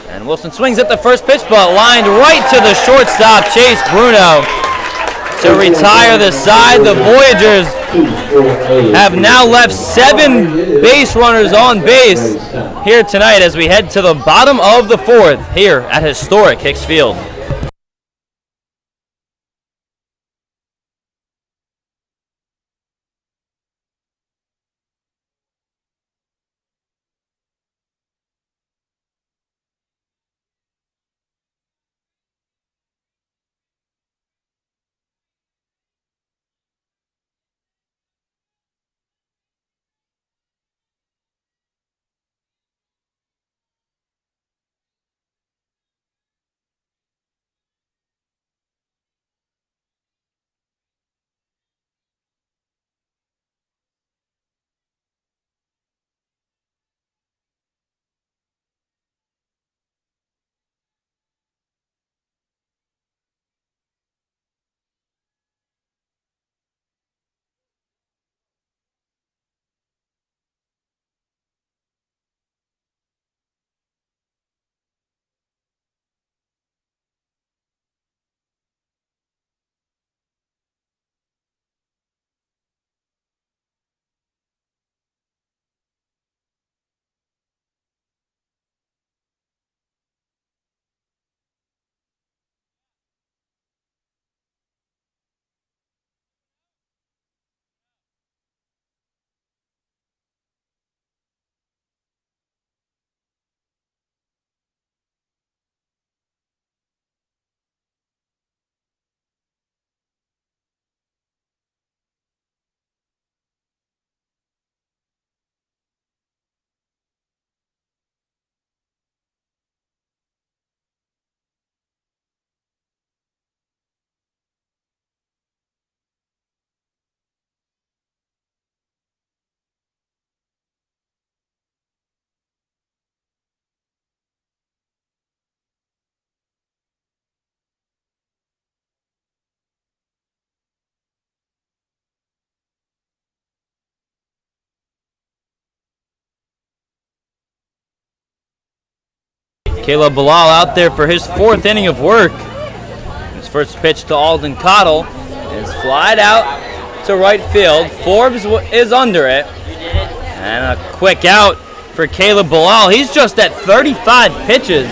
And Wilson swings at the first pitch, but lined right to the shortstop, Chase Bruno, to retire the side. The Voyagers have now left 7 base runners on base here tonight as we head to the bottom of the 4th here at historic Hicks Field. Caleb Bilal out there for his 4th inning of work. His first pitch to Alden Cottle is flied out to right field. Forbes is under it. And a quick out for Caleb Bilal. He's just at 35 pitches.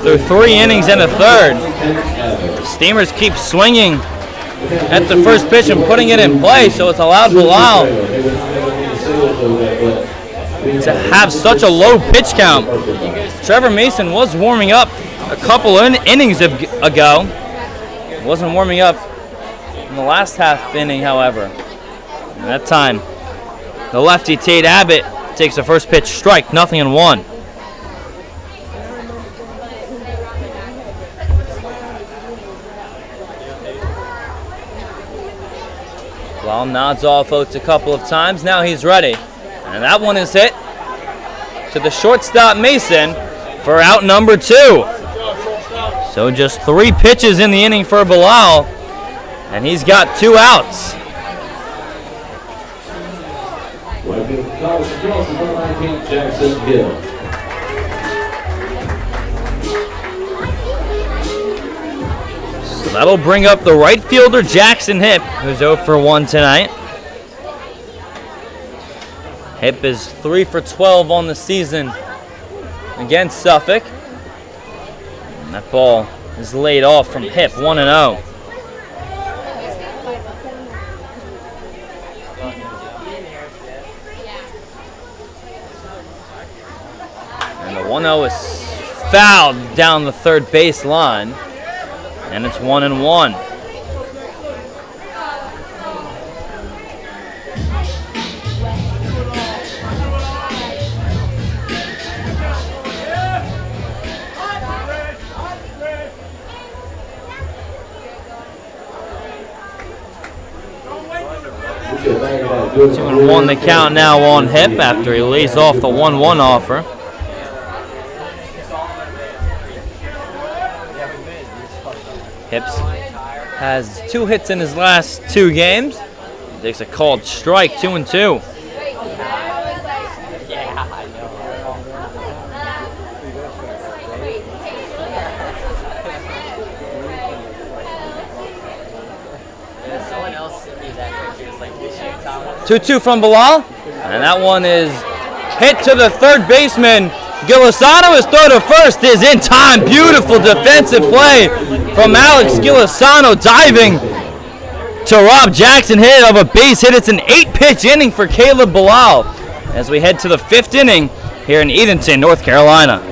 Through 3 innings and a third. The Steamers keep swinging at the first pitch and putting it in play, so it's allowed Bilal to have such a low pitch count. Trevor Mason was warming up a couple innings ago. Wasn't warming up in the last half inning, however. And that time, the lefty Tate Abbott takes the first pitch strike, 0-1. Well, nods off Oates a couple of times. Now he's ready. And that one is hit to the shortstop Mason for out number 2. So just 3 pitches in the inning for Bilal, and he's got 2 outs. So that'll bring up the right fielder Jackson Hipp, who's 0 for 1 tonight. Hipp is 3 for 12 on the season against Suffolk. And that ball is laid off from Hipp, 1-0. And the 1-0 is fouled down the third base line. And it's 1-1. Two and 1 the count now on Hipp after he lays off the 1-1 offer. Hipps has 2 hits in his last 2 games. He takes a called strike, 2-2. Someone else in that picture is like, we shoot Tom. 2-2 from Bilal, and that one is hit to the third baseman. Gilasano, his throw to first is in time. Beautiful defensive play from Alex Gilasano, diving to rob Jackson Hipp of a base hit. It's an 8-pitch inning for Caleb Bilal as we head to the 5th inning here in Edenton, North Carolina.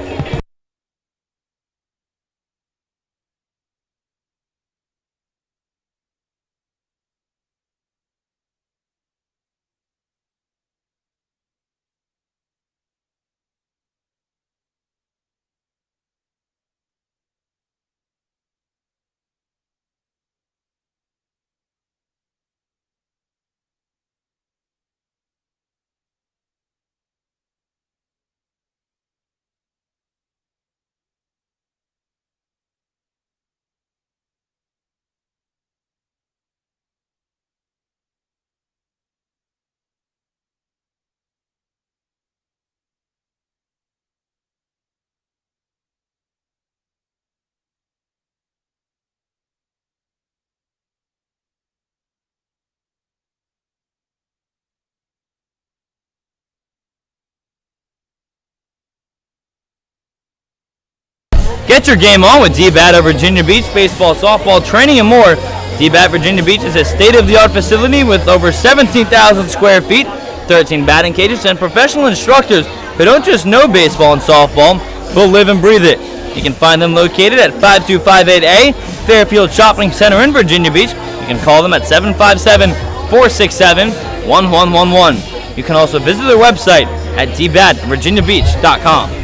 Get your game on with D-Bat of Virginia Beach. Baseball, softball, training, and more. D-Bat Virginia Beach is a state-of-the-art facility with over 17,000 square feet, 13 batting cages, and professional instructors who don't just know baseball and softball, but live and breathe it. You can find them located at 5258A Fairfield Shopping Center in Virginia Beach. You can call them at 757-467-1111. You can also visit their website at dbatvirginiabeach.com.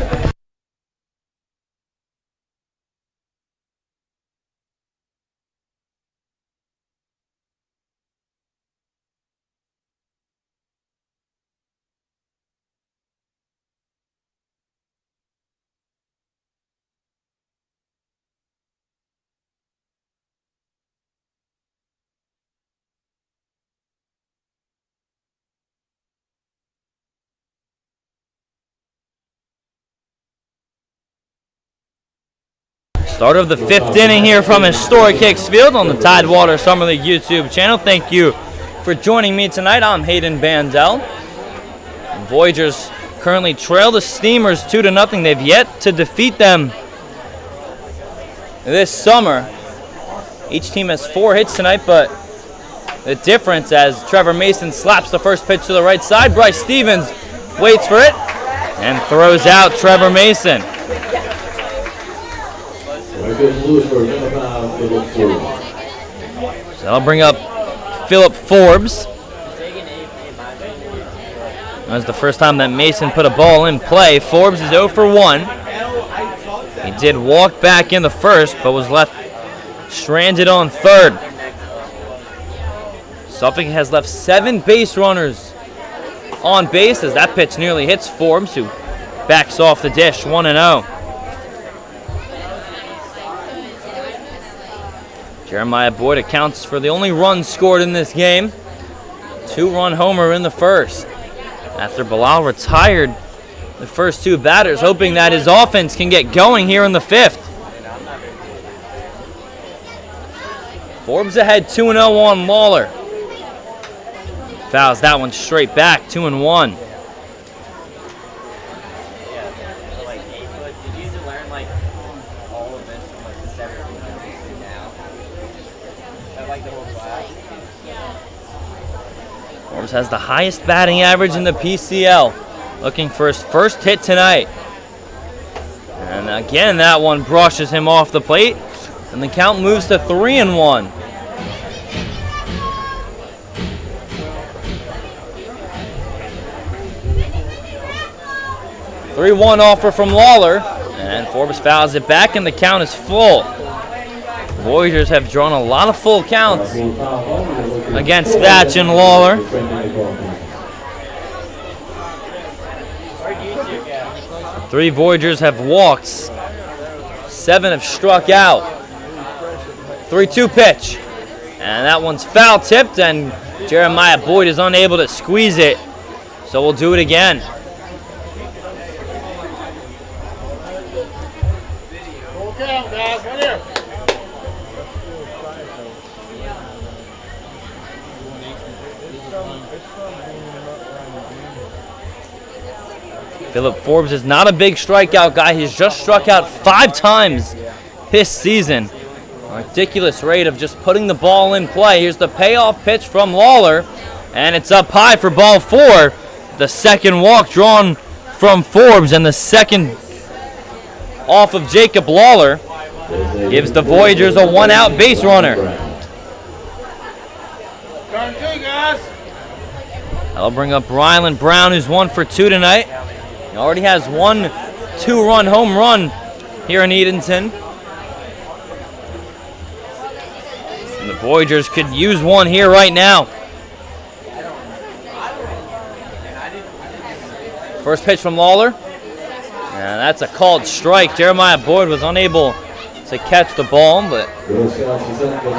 Start of the 5th inning here from historic Hicks Field on the Tidewater Summer League YouTube channel. Thank you for joining me tonight. I'm Hayden Bandel. Voyagers currently trail the Steamers 2-0. They've yet to defeat them this summer. Each team has 4 hits tonight, but the difference as Trevor Mason slaps the first pitch to the right side. Bryce Stevens waits for it and throws out Trevor Mason. So that'll bring up Philip Forbes. That was the first time that Mason put a ball in play. Forbes is 0 for 1. He did walk back in the first, but was left stranded on third. Suffolk has left 7 base runners on base as that pitch nearly hits Forbes, who backs off the dish 1-0. Jeremiah Boyd accounts for the only run scored in this game. 2-run homer in the first. After Bilal retired the first 2 batters, hoping that his offense can get going here in the 5th. Forbes ahead 2-0 on Lawler. Fouls that one straight back, 2-1. Forbes has the highest batting average in the PCL. Looking for his first hit tonight. And again, that one brushes him off the plate. And the count moves to 3-1. Three 3-1 offer from Lawler. And Forbes fouls it back, and the count is full. Voyagers have drawn a lot of full counts against Thatch and Lawler. 3 Voyagers have walked. 7 have struck out. 3-2 pitch. And that one's foul tipped, and Jeremiah Boyd is unable to squeeze it. So we'll do it again. Full count, guys, right here. Philip Forbes is not a big strikeout guy. He's just struck out 5 times this season. A ridiculous rate of just putting the ball in play. Here's the payoff pitch from Lawler, and it's up high for ball 4. The second walk drawn from Forbes, and the second off of Jacob Lawler gives the Voyagers a 1-out base runner. Turn 2, guys. That'll bring up Ryland Brown, who's 1 for 2 tonight. He already has 1 2-run home run here in Edenton. And the Voyagers could use one here right now. First pitch from Lawler. And that's a called strike. Jeremiah Boyd was unable to catch the ball, but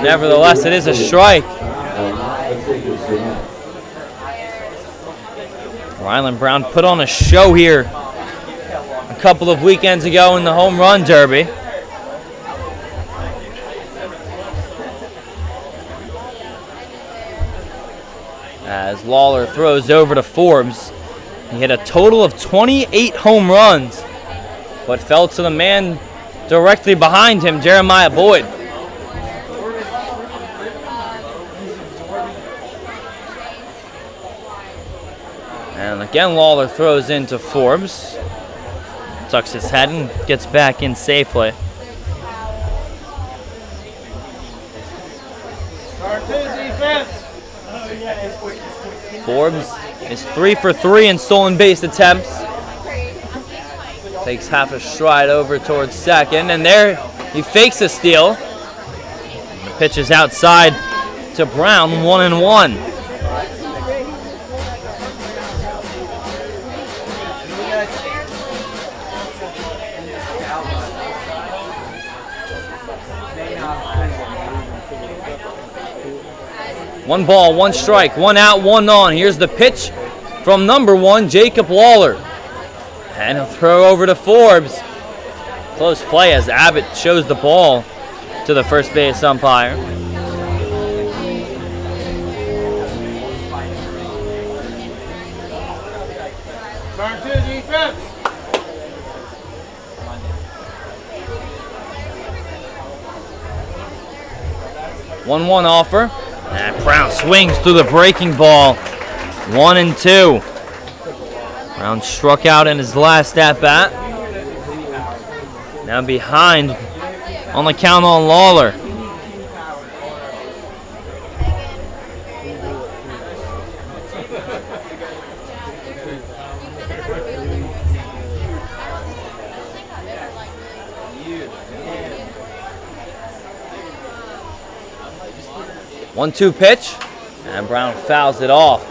nevertheless, it is a strike. Ryland Brown put on a show here a couple of weekends ago in the home run derby. As Lawler throws over to Forbes, he hit a total of 28 home runs, but fell to the man directly behind him, Jeremiah Boyd. And again, Lawler throws into Forbes. Tucks his head and gets back in safely. Turn 2, defense. Forbes is 3 for 3 in stolen base attempts. Takes half a stride over towards second, and there he fakes a steal. The pitch is outside to Brown, 1-1. One ball, 1 strike, 1 out, 1 on. Here's the pitch from number 1, Jacob Lawler. And he'll throw over to Forbes. Close play as Abbott shows the ball to the first base umpire. Turn 2, defense. 1-1 offer. And Brown swings through the breaking ball. 1-2. Brown struck out in his last at-bat. Now behind on the count on Lawler. One-two pitch, and Brown fouls it off.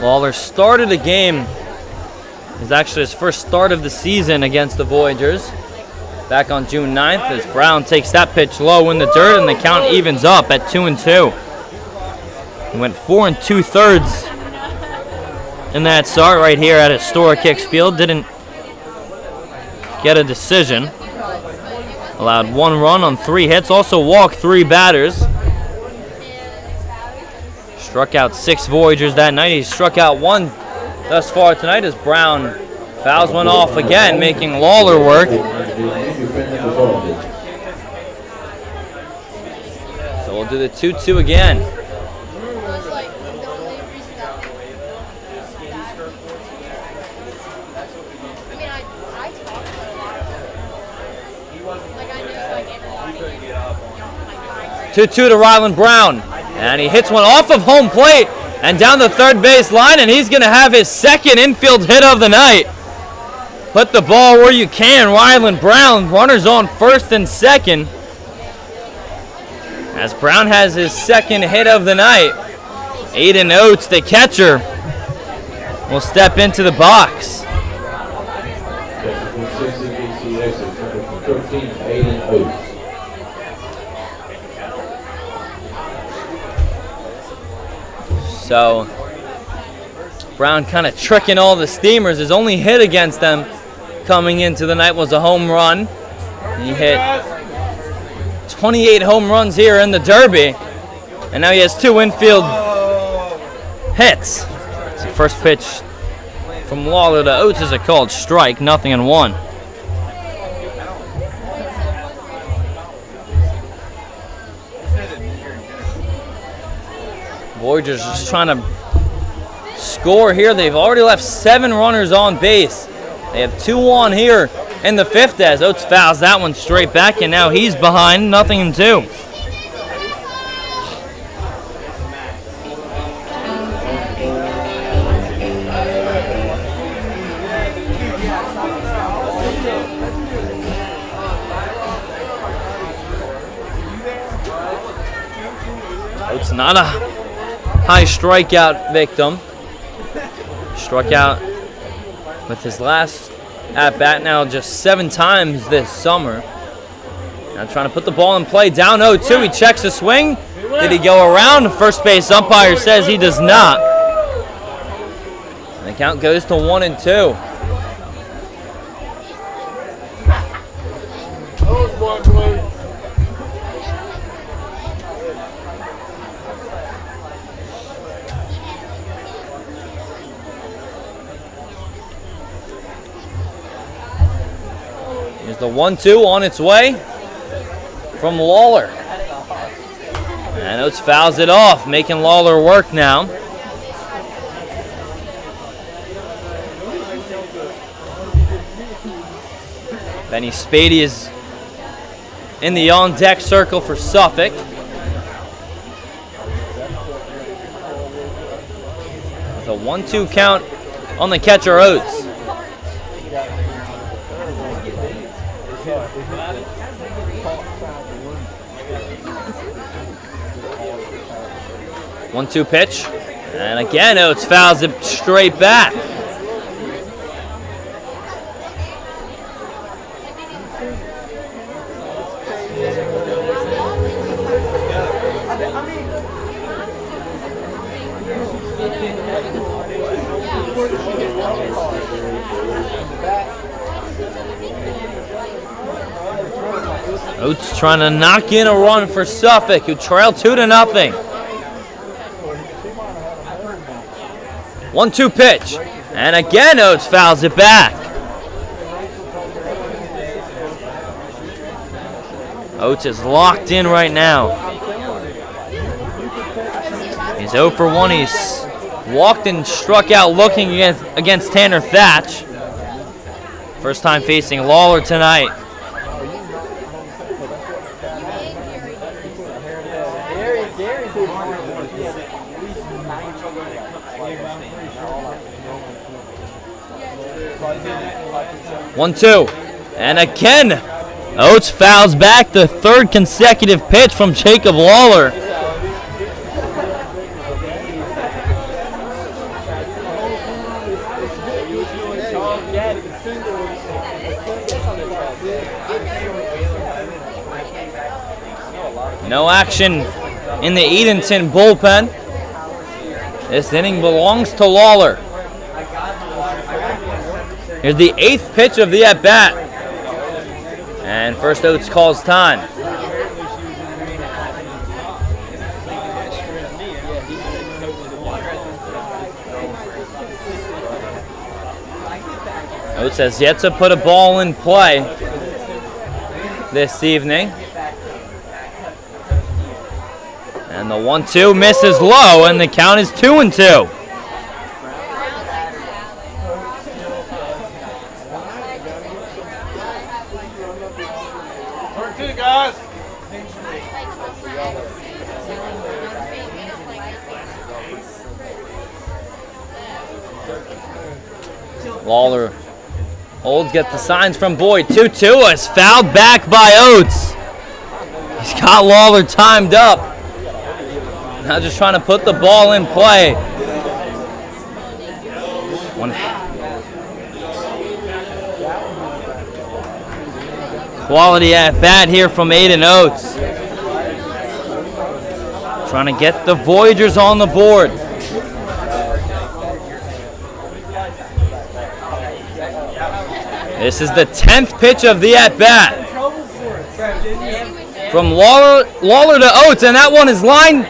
Lawler started a game. It's actually his first start of the season against the Voyagers. Back on June 9th as Brown takes that pitch low in the dirt and the count evens up at 2-2. He went 4 2/3 in that start right here at historic Hicks Field. Didn't get a decision. Allowed 1 run on 3 hits. Also walked 3 batters. Struck out 6 Voyagers that night. He struck out 1 thus far tonight as Brown fouls one off again, making Lawler work. So we'll do the 2-2 again. Two to Ryland Brown, and he hits one off of home plate and down the third base line, and he's going to have his second infield hit of the night. Put the ball where you can, Ryland Brown. Runners on first and second. As Brown has his second hit of the night. Aiden Oates, the catcher, will step into the box. So Brown kind of tricking all the Steamers. His only hit against them coming into the night was a home run. He hit 28 home runs here in the Derby, and now he has 2 infield hits. So first pitch from Lawler to Oates is a called strike, 0-1. Voyagers just trying to score here. They've already left 7 runners on base. They have 2 on here in the 5th as Oates fouls that one straight back, and now he's behind 0-2. Oates not a high strikeout victim. Struck out with his last at-bat now just 7 times this summer. Now trying to put the ball in play. Down 0-2. He checks the swing. Did he go around? The first base umpire says he does not. And the count goes to 1-2. Here's the 1-2 on its way from Lawler. And Oates fouls it off, making Lawler work now. Benny Spady is in the on-deck circle for Suffolk. With a 1-2 count on the catcher, Oates. One-two pitch, and again Oates fouls it straight back. Oates trying to knock in a run for Suffolk, who trail 2-0. 1-2 pitch. And again, Oates fouls it back. Oates is locked in right now. He's 0 for 1. He's walked and struck out looking against Tanner Thatch. First time facing Lawler tonight. One, two. And again, Oates fouls back the third consecutive pitch from Jacob Lawler. No action in the Edenton bullpen. This inning belongs to Lawler. Here's the 8th pitch of the at-bat. And first Oates calls time. Oates has yet to put a ball in play this evening. And the 1-2 misses low, and the count is 2-2. Guys. Lawler. Olds get the signs from Boyd. 2-2 is fouled back by Oates. He's got Lawler timed up. Now just trying to put the ball in play. Quality at bat here from Aiden Oates. Trying to get the Voyagers on the board. This is the 10th pitch of the at-bat. From Lawler to Oates, and that one is lined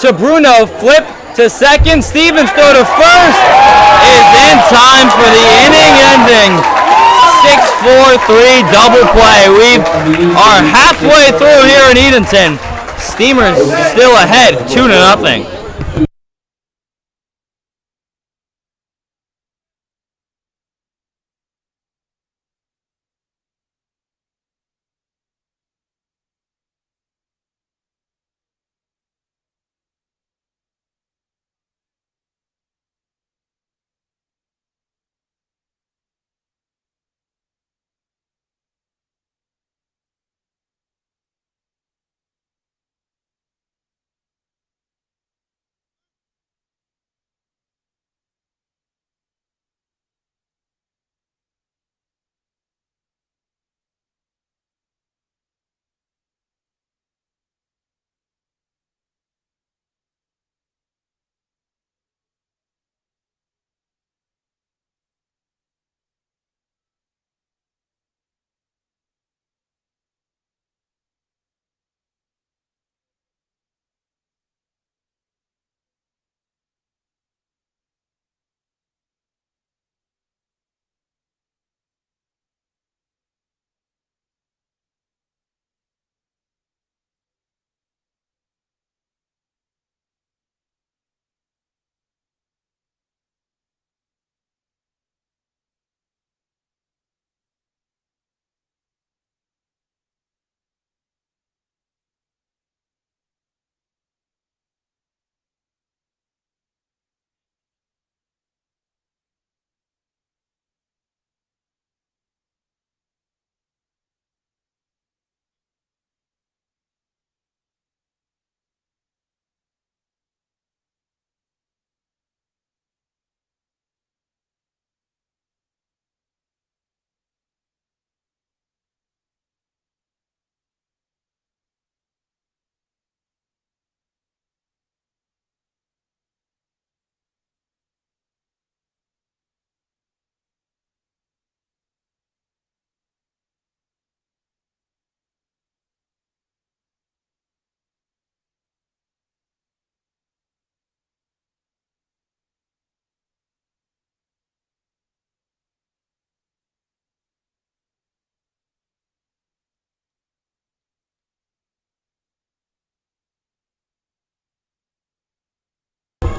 to Bruno. Flip to second. Stevens throw to first is in time for the inning ending. 6-4-3 double play. We are halfway through here in Edenton. Steamers still ahead, 2-0.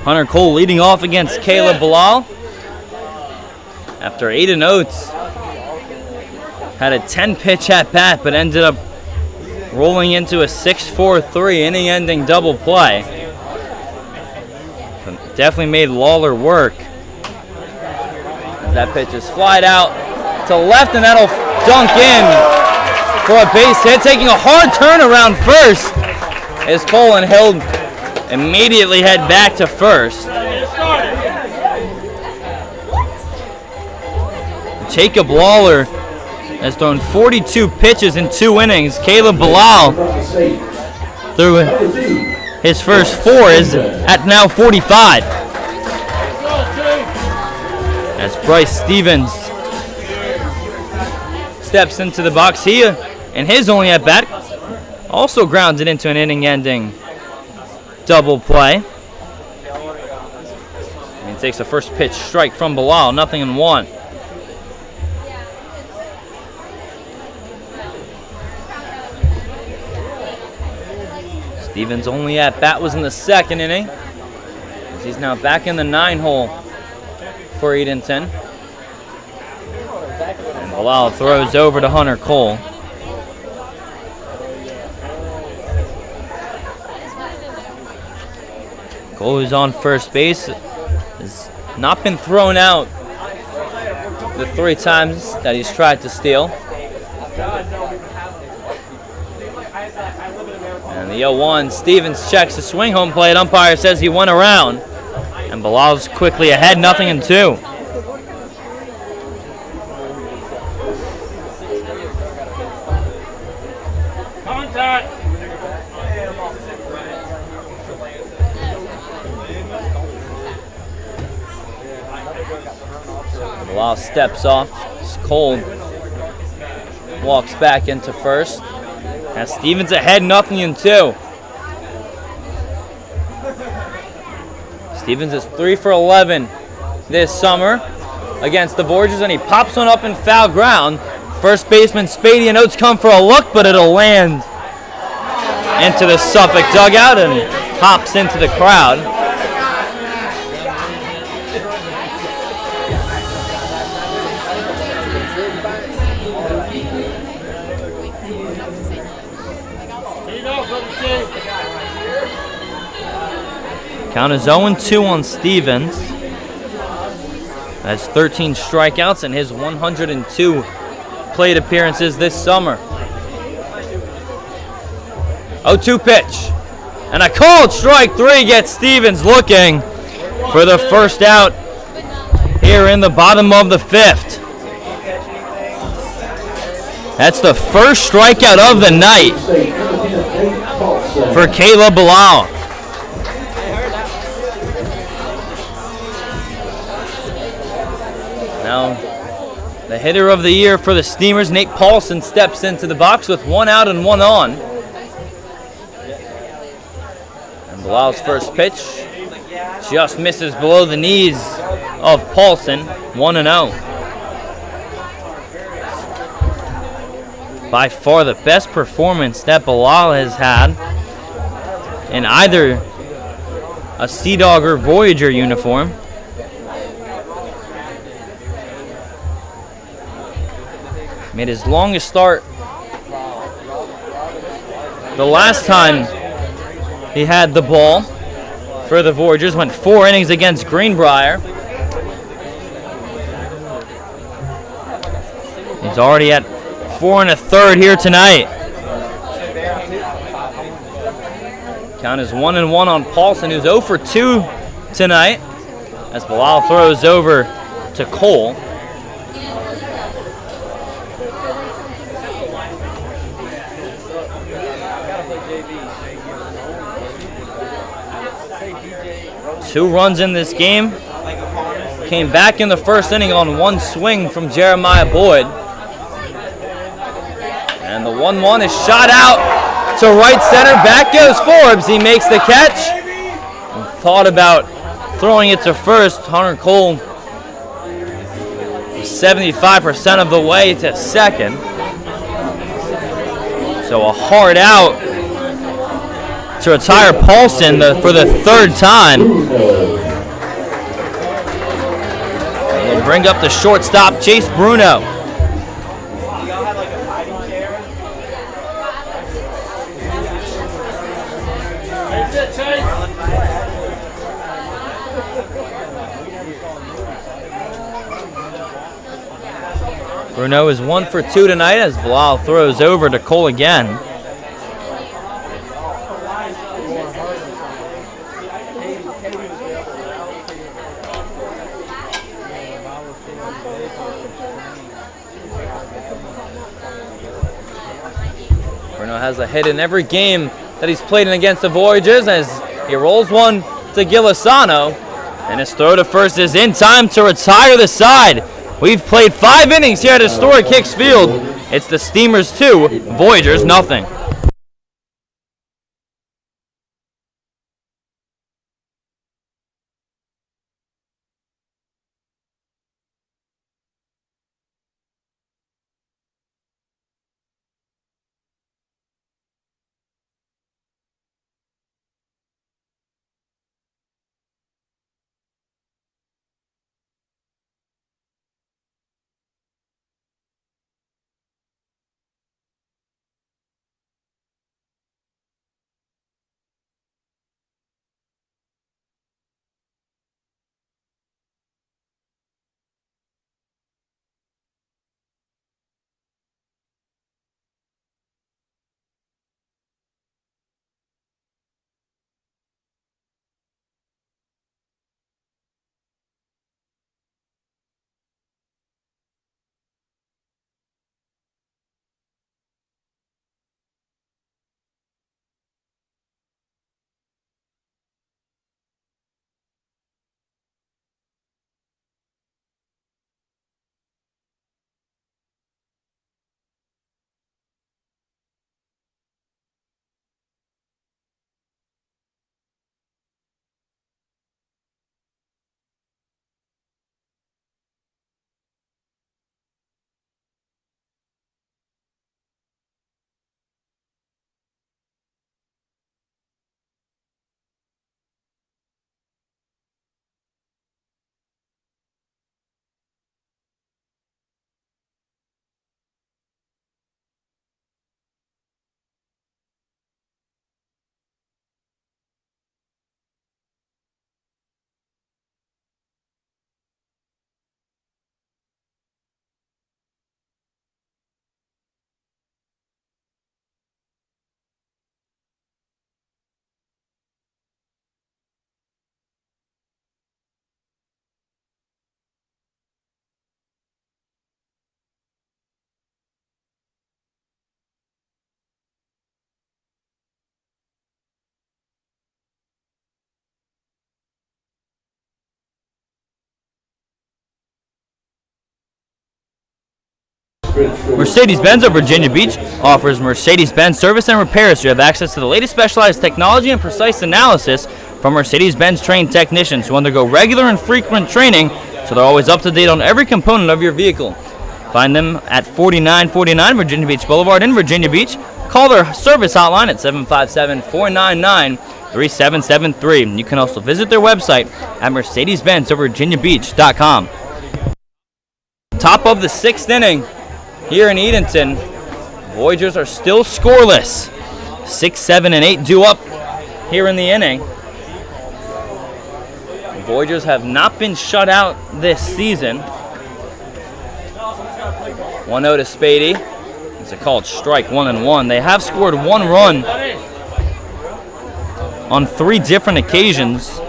Hunter Cole leading off against Caleb Bilal. After Aiden Oates had a 10-pitch at bat, but ended up rolling into a 6-4-3 inning-ending double play. Definitely made Lawler work. That pitch is flied out to left, and that'll dunk in for a base hit. Taking a hard turn around first as Cole and Hill immediately head back to first. Jacob Lawler has thrown 42 pitches in 2 innings. Caleb Bilal threw his first 4 is at now 45. As Bryce Stevens steps into the box, he and his only at bat also grounded into an inning-ending double play. And he takes the first pitch strike from Bilal, 0-1. Stevens' only at bat was in the 2nd inning. He's now back in the 9-hole for Edenton. And Bilal throws over to Hunter Cole. Cole, who's on first base, has not been thrown out the 3 times that he's tried to steal. And the 0-1, Stevens checks the swing, home plate. Umpire says he went around. And Bilal's quickly ahead, 0-2. Contact. Bilal steps off. Cole walks back into first. Has Stevens ahead, 0-2. Stevens is 3 for 11 this summer against the Voyagers, and he pops one up in foul ground. First baseman Spady and Oates come for a look, but it'll land into the Suffolk dugout and hops into the crowd. Count is 0-2 on Stevens. Has 13 strikeouts in his 102 plate appearances this summer. 0-2 pitch. And a called strike 3 gets Stevens looking for the first out here in the bottom of the 5th. That's the first strikeout of the night for Caleb Bilal. Now, the hitter of the year for the Steamers, Nate Paulson, steps into the box with 1 out and 1 on. And Bilal's first pitch just misses below the knees of Paulson, 1-0. By far the best performance that Bilal has had in either a Sea Dog or Voyager uniform. Made his longest start the last time he had the ball for the Voyagers. Went 4 innings against Greenbrier. He's already at 4 1/3 here tonight. Count is 1-1 on Paulson, who's 0 for 2 tonight, as Bilal throws over to Cole. Two runs in this game. Came back in the first inning on 1 swing from Jeremiah Boyd. And the 1-1 is shot out to right center. Back goes Forbes. He makes the catch. And thought about throwing it to first. Hunter Cole 75% of the way to second. So a hard out to retire Paulson for the 3rd time. bring up the shortstop, Chase Bruno. Bruno is 1 for 2 tonight as Bilal throws over to Cole again. Bruno has a hit in every game that he's played in against the Voyagers as he rolls one to Gilasano, and his throw to first is in time to retire the side. We've played 5 innings here at historic Hicks Field. It's the Steamers 2, Voyagers nothing. Mercedes-Benz of Virginia Beach offers Mercedes-Benz service and repairs, so you have access to the latest specialized technology and precise analysis from Mercedes-Benz trained technicians who undergo regular and frequent training, so they're always up to date on every component of your vehicle. Find them at 4949 Virginia Beach Boulevard in Virginia Beach. Call their service hotline at 757-499-3773. You can also visit their website at mercedes-benzofvirginiabeach.com. Top of the 6th inning here in Edenton. Voyagers are still scoreless. 6, 7, and 8 due up here in the inning. The Voyagers have not been shut out this season. 1-0 to Spady. It's a called strike, 1-1. They have scored 1 run on 3 different occasions.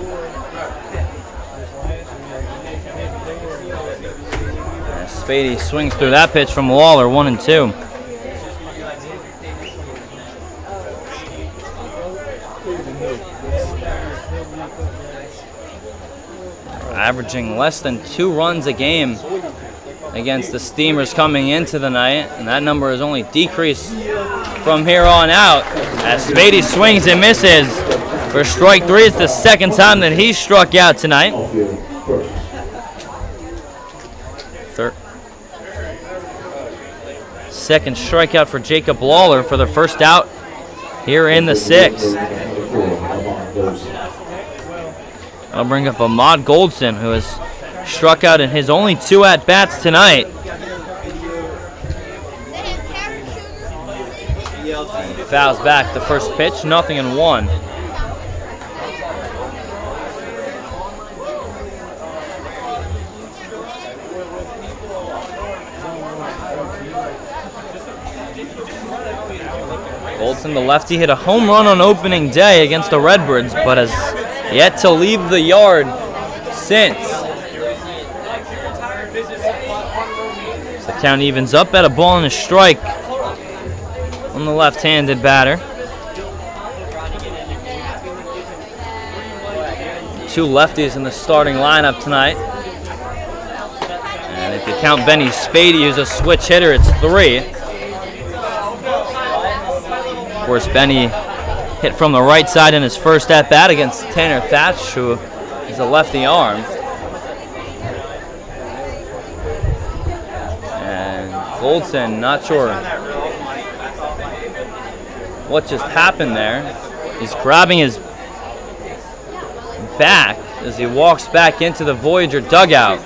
Spady swings through that pitch from Waller, 1-2. Averaging less than 2 runs a game against the Steamers coming into the night, and that number has only decreased from here on out as Spady swings and misses for strike 3. It's the second time that he's struck out tonight. Second strikeout for Jacob Lawler for the first out here in the 6th. I'll bring up Ahmad Goldson, who has struck out in his only 2 at-bats tonight. He fouls back the first pitch, 0-1. Goldson, the lefty, hit a home run on opening day against the Redbirds, but has yet to leave the yard since. The count evens up at a ball and a strike on the left-handed batter. 2 lefties in the starting lineup tonight. And if you count Benny Spady as a switch hitter, it's 3. Of course, Benny hit from the right side in his first at-bat against Tanner Thatch, who is a lefty arm. And Goldson, not sure what just happened there. He's grabbing his back as he walks back into the Voyager dugout.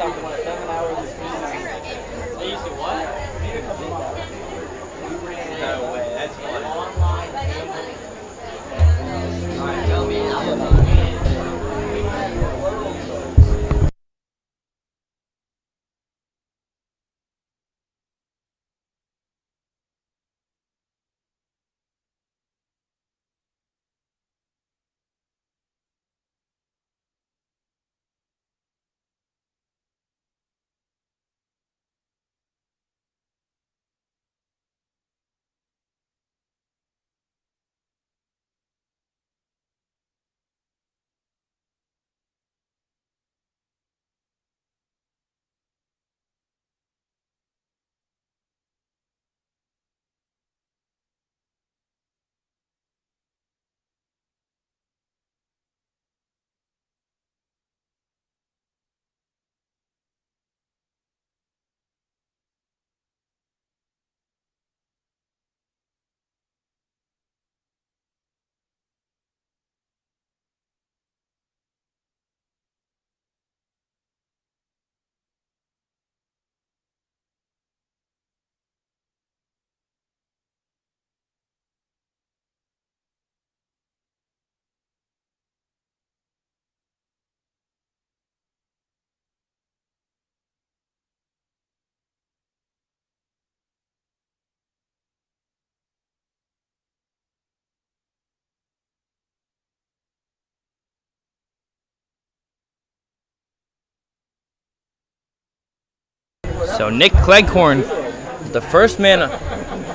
So Nick Cleghorn is the first man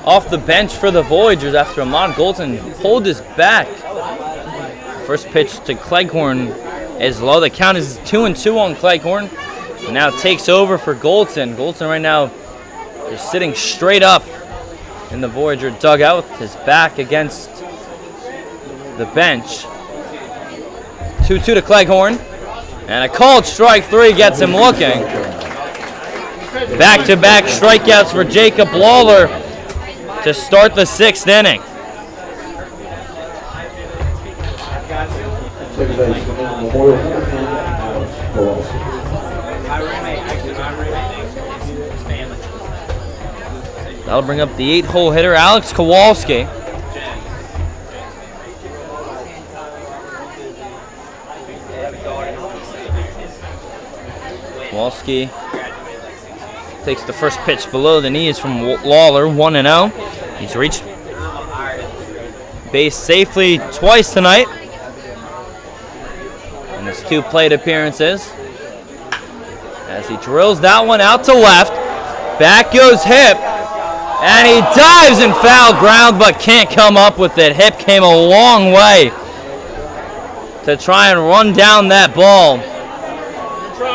off the bench for the Voyagers after Ahmad Goldson pulled his back. First pitch to Cleghorn is low. The count is 2-2 on Cleghorn. And now takes over for Goldson. Goldson right now is sitting straight up in the Voyager dugout with his back against the bench. 2-2 to Cleghorn. And a called strike 3 gets him looking. Back-to-back strikeouts for Jacob Lawler to start the 6th inning. That'll bring up the 8-hole hitter, Alex Kowalski. Kowalski takes the first pitch below the knees from Lawler, 1-0. He's reached base safely twice tonight in his 2 plate appearances. As he drills that one out to left, back goes Hip, and he dives in foul ground but can't come up with it. Hip came a long way to try and run down that ball,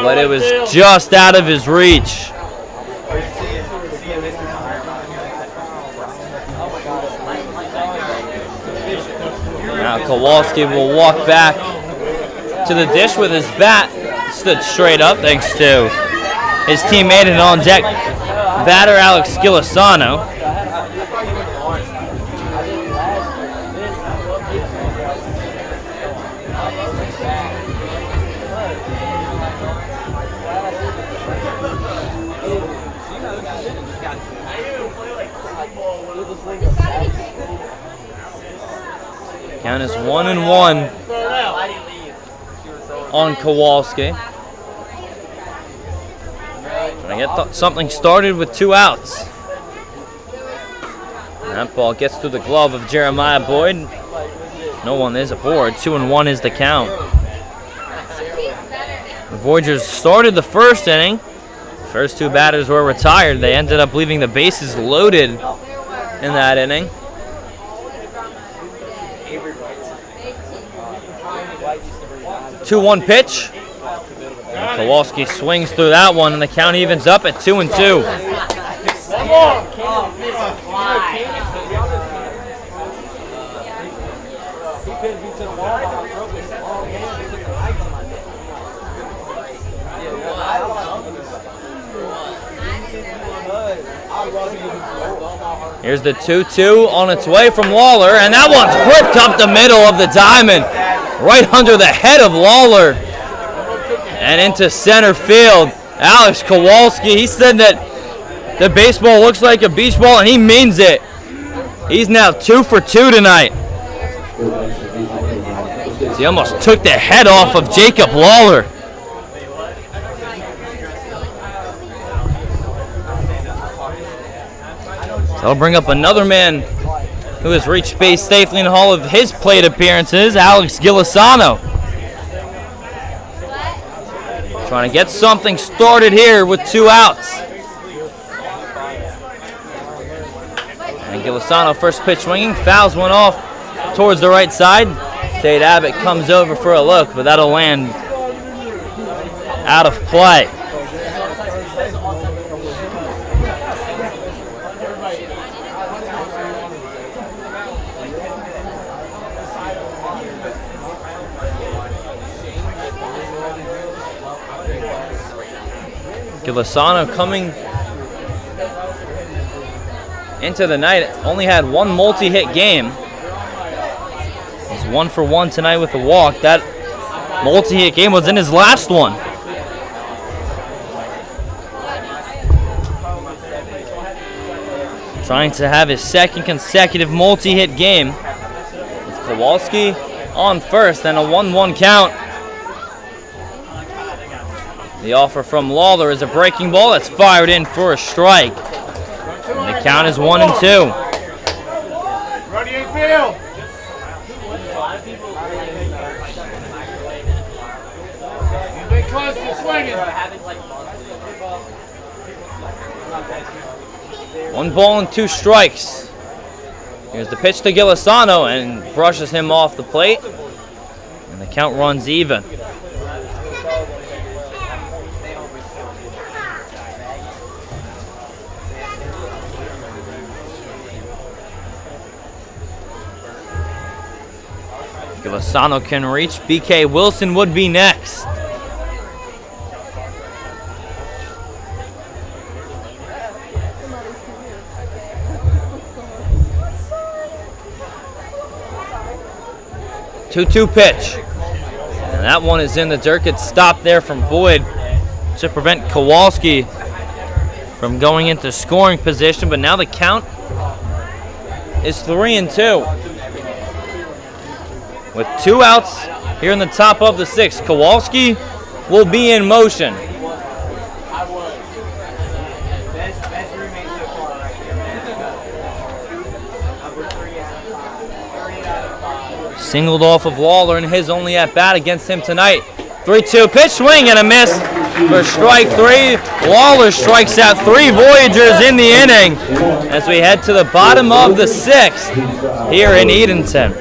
but it was just out of his reach. Now Kowalski will walk back to the dish with his bat stood straight up thanks to his teammate and on-deck batter Alex Gilasano. Count is 1-1 on Kowalski. Trying to get something started with 2 outs. And that ball gets through the glove of Jeremiah Boyd. No one is aboard. 2-1 is the count. The Voyagers started the first inning. First 2 batters were retired. They ended up leaving the bases loaded in that inning. 2-1 pitch. And Kowalski swings through that one, and the count evens up at 2-2. Here's the 2-2 on its way from Lawler, and that one's whipped up the middle of the diamond, right under the head of Lawler, and into center field. Alex Kowalski, he said that the baseball looks like a beach ball, and he means it. He's now 2 for 2 tonight. He almost took the head off of Jacob Lawler. That'll bring up another man who has reached base safely in all of his plate appearances, Alex Gilasano. Trying to get something started here with 2 outs. And Gilasano, first pitch swinging, fouls one off towards the right side. Tate Abbott comes over for a look, but that'll land out of play. Gilasano coming into the night only had 1 multi-hit game. He's 1 for 1 tonight with a walk. That multi-hit game was in his last one. Trying to have his second consecutive multi-hit game. With Kowalski on first and a 1-1 count. The offer from Lawler is a breaking ball that's fired in for a strike. And the count is 1-2. Ready and field. You've been close to swinging. 1 ball and 2 strikes. Here's the pitch to Gilasano and brushes him off the plate. And the count runs even. Gilasano can reach. BK Wilson would be next. Two-two pitch. And that one is in the dirt. Gets stopped there from Boyd to prevent Kowalski from going into scoring position. But now the count is 3-2. With 2 outs here in the top of the 6th, Kowalski will be in motion. Singled off of Lawler in his only at-bat against him tonight. 3-2 pitch, swing and a miss for strike 3. Lawler strikes out 3 Voyagers in the inning as we head to the bottom of the 6th here in Edenton.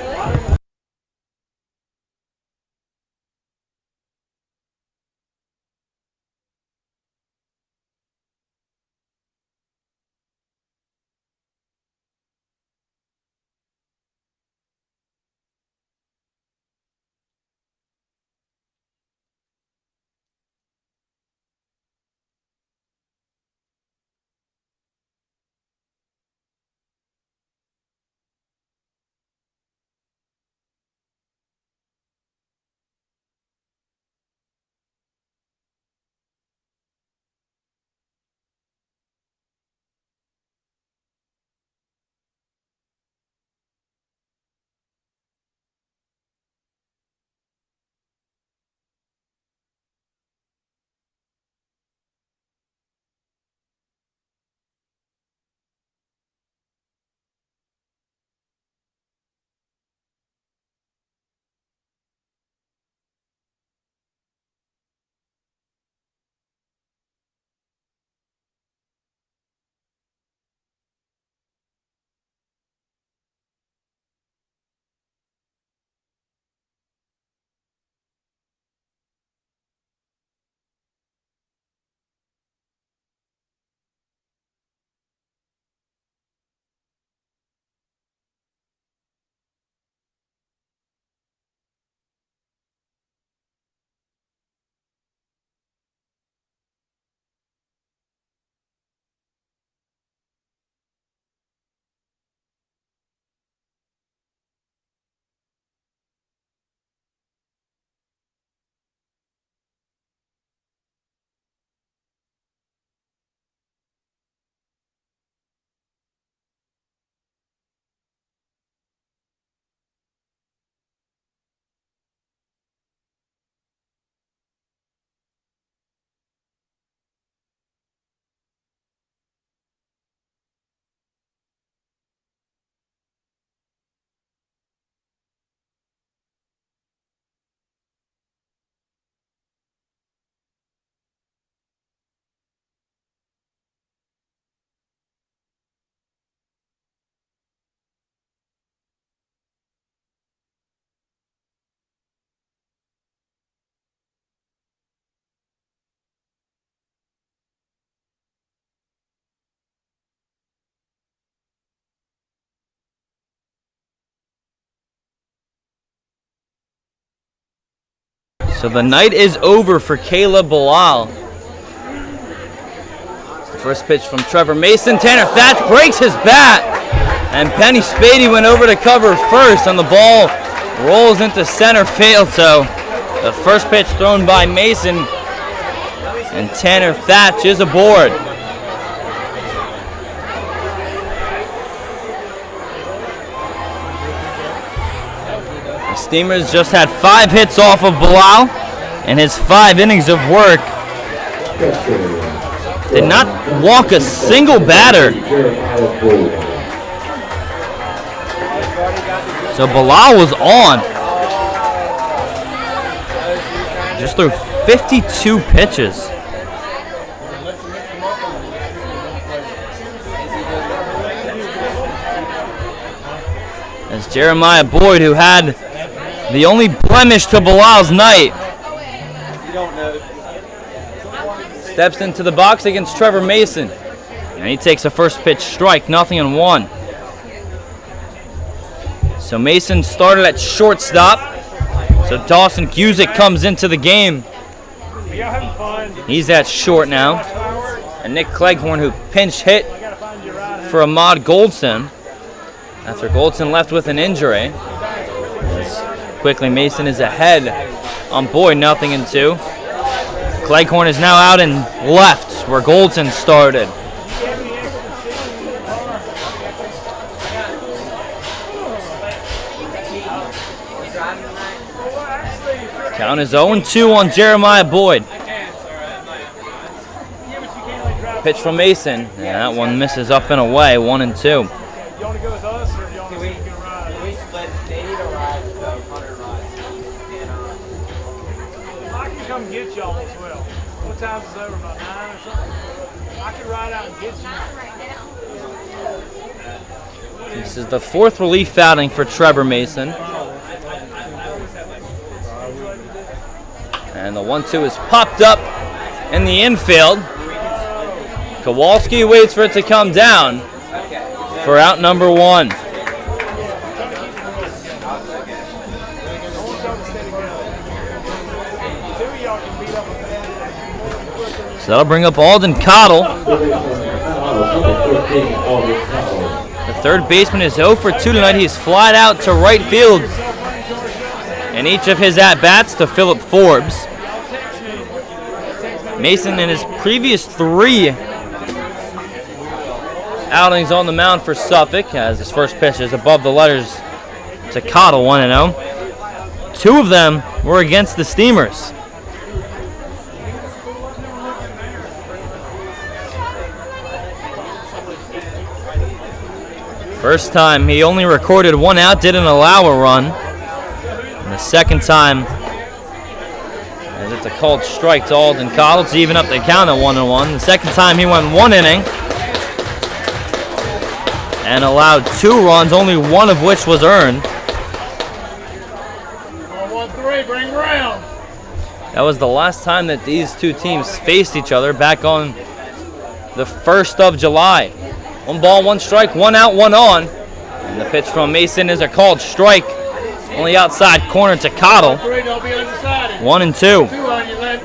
So the night is over for Caleb Bilal. The first pitch from Trevor Mason. Tanner Thatch breaks his bat. And Penny Spady went over to cover first, and the ball rolls into center field. So the first pitch thrown by Mason, and Tanner Thatch is aboard. The Steamers just had 5 hits off of Bilal, and his 5 innings of work did not walk a single batter. So Bilal was on. Just threw 52 pitches. As Jeremiah Boyd, who had the only blemish to Bilal's night, steps into the box against Trevor Mason. And he takes a first pitch strike, 0-1. So Mason started at shortstop. So Dawson Cusick comes into the game. He's at short now. And Nick Cleghorn, who pinch hit for Ahmad Goldson after Goldson left with an injury. Quickly, Mason is ahead on Boyd, 0-2. Cleghorn is now out in left where Goldson started. Count is 0-2 on Jeremiah Boyd. Pitch from Mason, and that one misses up and away, 1-2. You want to go with us, or you want to go ride? We split. They need a ride, so Hunter rides. I can come get y'all as well. What time is it over? About 9 or something? I can ride out and get you. This is the 4th relief outing for Trevor Mason. And the 1-2 is popped up in the infield. Kowalski waits for it to come down for out number 1. So that'll bring up Alden Cottle. The third baseman is 0 for 2 tonight. He's flied out to right field in each of his at-bats to Phillip Forbes. Mason, in his previous 3 outings on the mound for Suffolk, as his first pitch is above the letters to Cottle, 1-0. 2 of them were against the Steamers. First time he only recorded 1 out, didn't allow a run. And the second time, as it's a called strike to Alden Cottle to even up the count at 1-1. The second time he went 1 inning and allowed 2 runs, only 1 of which was earned. 1-3, bring around. That was the last time that these 2 teams faced each other, back on the 1st of July. 1 ball, 1 strike, 1 out, 1 on. And the pitch from Mason is a called strike, only outside corner to Cottle. 3, don't be undecided. 1-2. 2 on you, Len.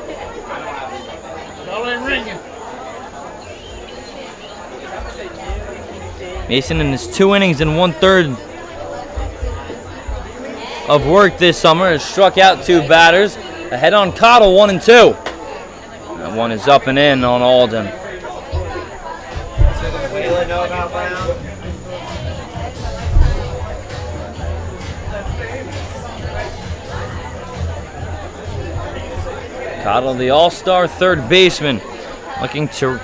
Y'all ain't ringing. Mason, in his 2 innings and 1/3 of work this summer, has struck out 2 batters. Ahead on Cottle, 1-2. That one is up and in on Alden. Cottle, the all-star third baseman, looking to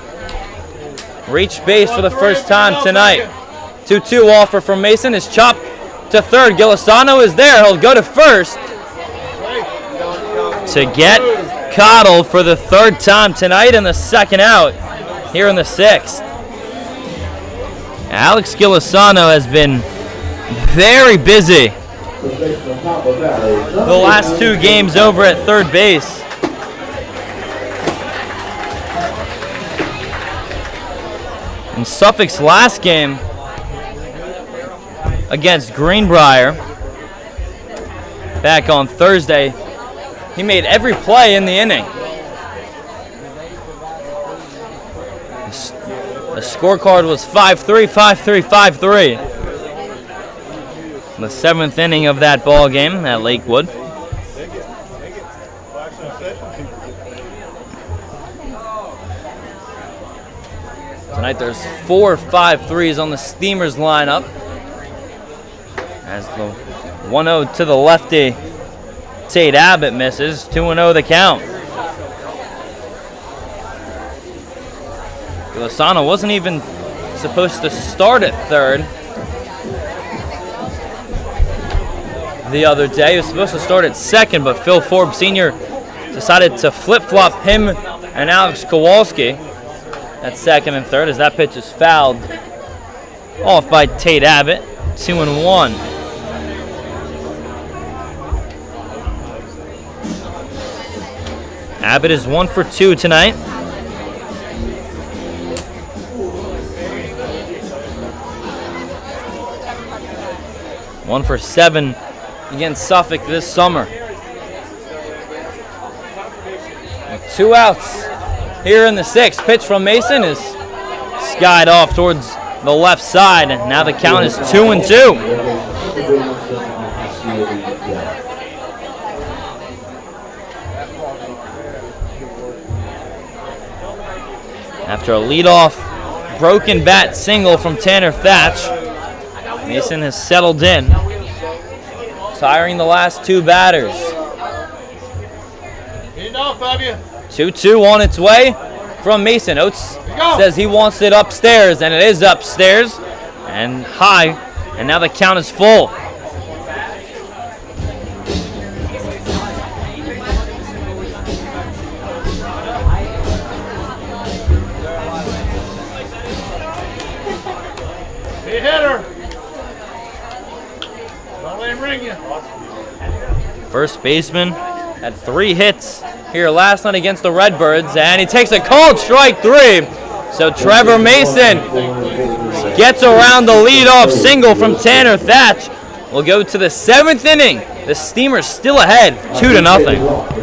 reach base for the first time tonight. 2-2 offer from Mason is chopped to third. Gilasano is there. He'll go to first to get Cottle for the 3rd time tonight and the 2nd out here in the 6th. Alex Gilasano has been very busy the last 2 games over at third base. In Suffolk's last game against Greenbrier back on Thursday, He made every play in the inning. The scorecard was 5-3, 5-3, 5-3. The 7th inning of that ball game at Lakewood. Tonight there's 4 5-3s on the Steamers lineup. As the 1-0 to the lefty, Tate Abbott misses. 2-0 the count. Gilasano wasn't even supposed to start at third the other day. He was supposed to start at second, but Phil Forbes Sr. decided to flip-flop him and Alex Kowalski at second and third as that pitch is fouled off by Tate Abbott. 2-1. Abbott is 1 for 2 tonight. One for 7 against Suffolk this summer. With 2 outs here in the 6th. Pitch from Mason is skied off towards the left side. And now the count is 2-2. After a leadoff broken bat single from Tanner Thatch, Mason has settled in, tiring the last 2 batters. 2-2 on its way from Mason. Oates says he wants it upstairs, and it is upstairs and high, and now the count is full. Hey, hitter. Don't let him ring you. First baseman had 3 hits here last night against the Redbirds, and he takes a called strike 3. So Trevor Mason gets around the leadoff single from Tanner Thatch. We'll go to the 7th inning. The Steamers still ahead, 2-0.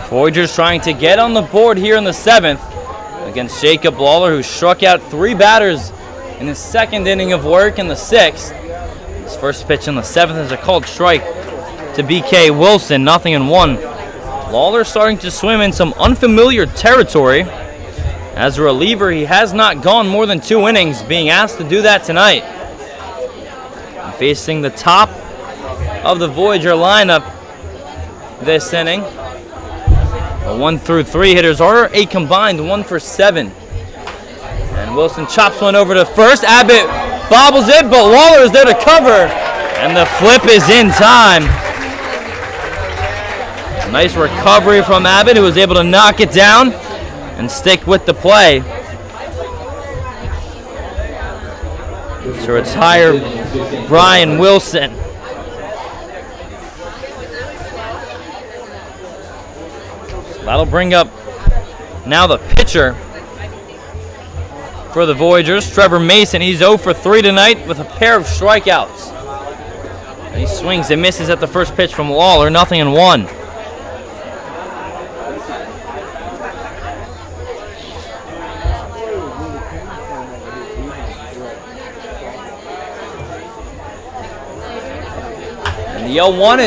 Voyagers trying to get on the board here in the 7th against Jacob Lawler, who struck out 3 batters in his 2nd inning of work in the 6th. His first pitch in the 7th is a called strike to BK Wilson, 0-1. Lawler starting to swim in some unfamiliar territory As a reliever, he has not gone more than 2 innings, being asked to do that tonight. And facing the top of the Voyager lineup this inning, the 1 through 3 hitters are a combined 1 for 7. And Wilson chops one over to first. Abbott bobbles it, but Lawler is there to cover, and the flip is in time. Nice recovery from Abbott, who was able to knock it down and stick with the play to retire Brian Wilson. So that'll bring up now the pitcher for the Voyagers, Trevor Mason. He's 0 for 3 tonight with a pair of strikeouts. And he swings and misses at the first pitch from Lawler, 0-1. And the 0-1,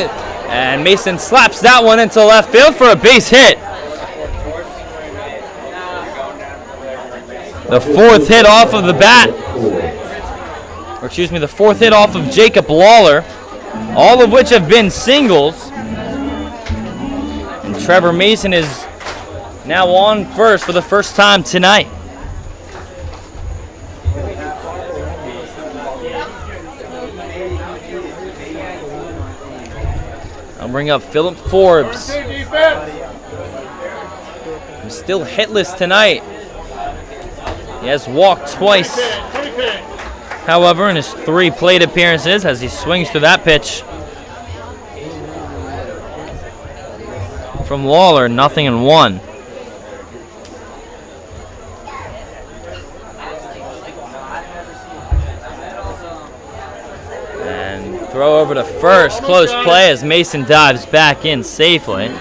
and Mason slaps that one into left field for a base hit. The 4th hit off of the bat, or excuse me, the 4th hit off of Jacob Lawler, all of which have been singles. And Trevor Mason is now on first for the first time tonight. I'll bring up Philip Forbes. He's still hitless tonight. He has walked twice, however, in his 3 plate appearances as he swings to that pitch from Lawler, 0-1. And throw over to first, close play as Mason dives back in safely.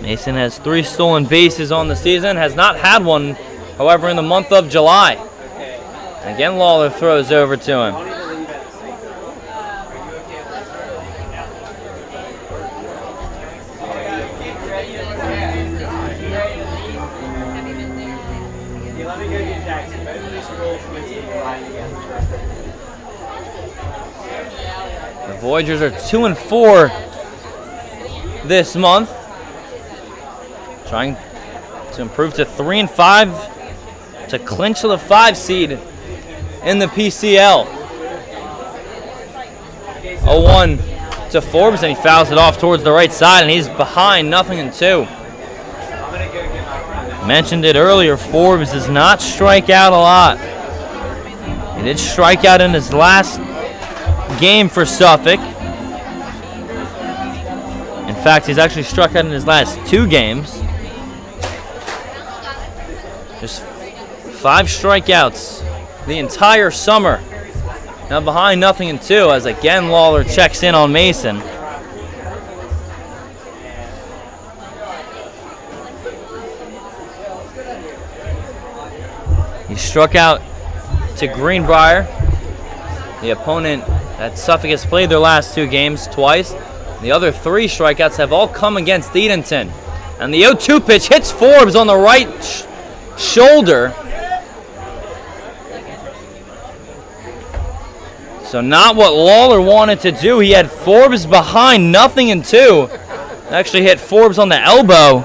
Mason has 3 stolen bases on the season, has not had one, however, in the month of July. And again, Lawler throws over to him. The Voyagers are 2-4 this month, trying to improve to 3-5 to clinch the 5 seed in the PCL. 0-1 to Forbes, and he fouls it off towards the right side, and he's behind 0-2. Mentioned it earlier, Forbes does not strike out a lot. He did strike out in his last game for Suffolk. In fact, he's actually struck out in his last 2 games. Just 5 strikeouts the entire summer. Now behind 0-2 as again Lawler checks in on Mason. He struck out to Greenbrier, the opponent that Suffolk has played their last 2 games twice. The other 3 strikeouts have all come against Edenton. And the 0-2 pitch hits Forbes on the right shoulder. So not what Lawler wanted to do. He had Forbes behind 0-2. Actually hit Forbes on the elbow.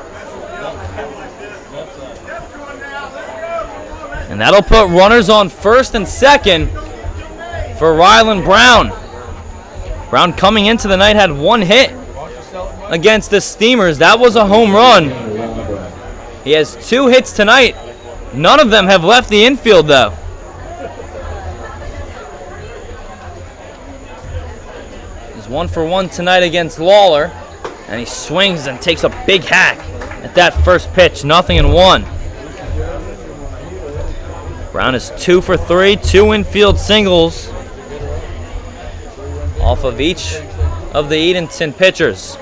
And that'll put runners on first and second for Ryland Brown. Brown coming into the night had 1 hit against the Steamers. That was a home run. He has 2 hits tonight. None of them have left the infield, though. He's 1 for 1 tonight against Lawler, and he swings and takes a big hack at that first pitch, 0-1. Brown is 2 for 3, 2 infield singles off of each of the Edenton pitchers.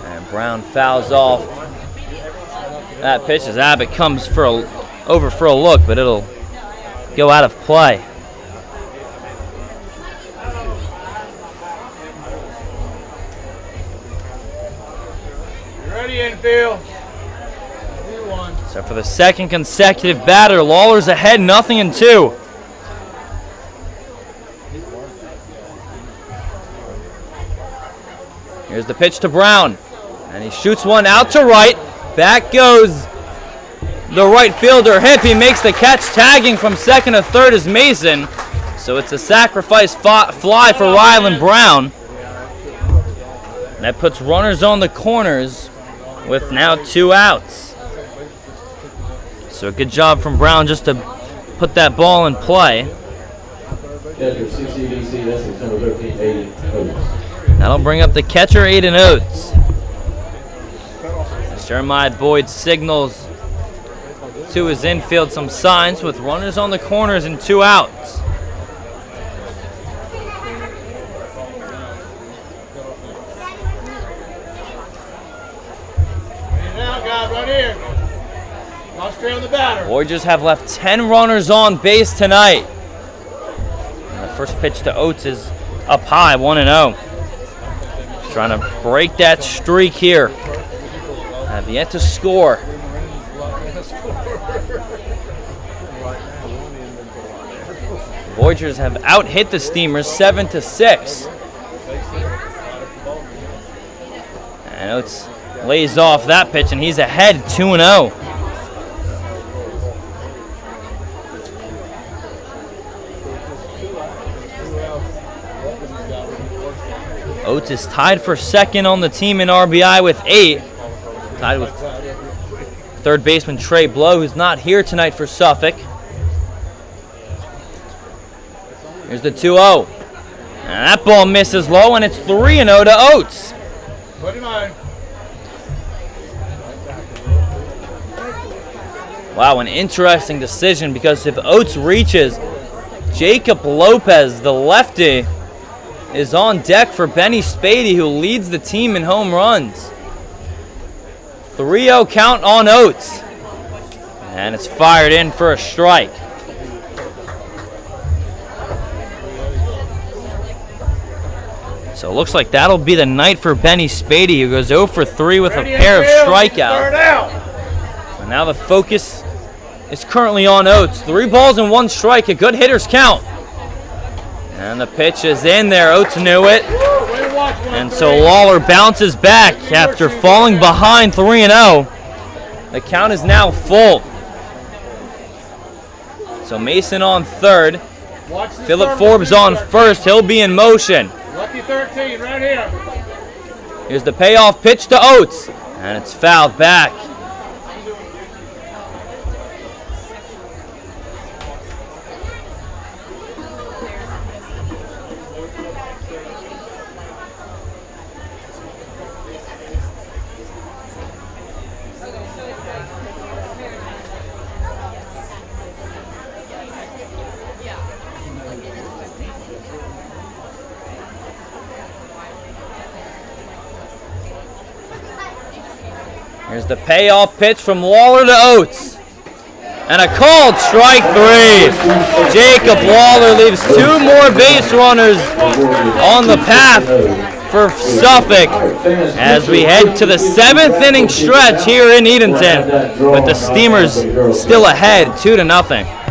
And Brown fouls off That pitch as Abbott comes over for a look, but it'll go out of play. Ready, infield. So for the second consecutive batter, Lawler's ahead 0-2. Here's the pitch to Brown, and he shoots one out to right. Back goes the right fielder, Hip. He makes the catch. Tagging from second to third is Mason. So it's a sacrifice fly for Ryland Brown. And that puts runners on the corners with now 2 outs. So a good job from Brown just to put that ball in play. Catcher CCBC, that's number 1380. That'll bring up the catcher, Aiden Oates. As Jeremiah Boyd signals to his infield some signs with runners on the corners and 2 outs. Now, guys, right here. Not straight on the batter. Voyagers have left 10 runners on base tonight. And the first pitch to Oates is up high, 1-0. Trying to break that streak here. Have yet to score. Voyagers have out-hit the Steamers 7-6. And Oates lays off that pitch, and he's ahead 2-0. Oates is tied for second on the team in RBI with 8. Tied with third baseman Trey Blow, who's not here tonight for Suffolk. Here's the 2-0. And that ball misses low, and it's 3-0 to Oates. Put him on. Wow, an interesting decision, because if Oates reaches, Jacob Lopez, the lefty, is on deck for Benny Spady, who leads the team in home runs. 3-0 count on Oates. And it's fired in for a strike. So it looks like that'll be the night for Benny Spady, who goes 0 for 3 with a pair of strikeouts. And now the focus is currently on Oates. 3 balls and 1 strike, a good hitter's count. And the pitch is in there. Oates knew it. And so Lawler bounces back after falling behind 3-0. The count is now full. So Mason on third. Philip Forbes on first. He'll be in motion. Lucky 13 right here. Here's the payoff pitch to Oates. And it's fouled back. Here's the payoff pitch from Lawler to Oates. And a called strike 3. Jacob Lawler leaves 2 more base runners on the path for Suffolk as we head to the 7th inning stretch here in Edenton, with the Steamers still ahead 2-0.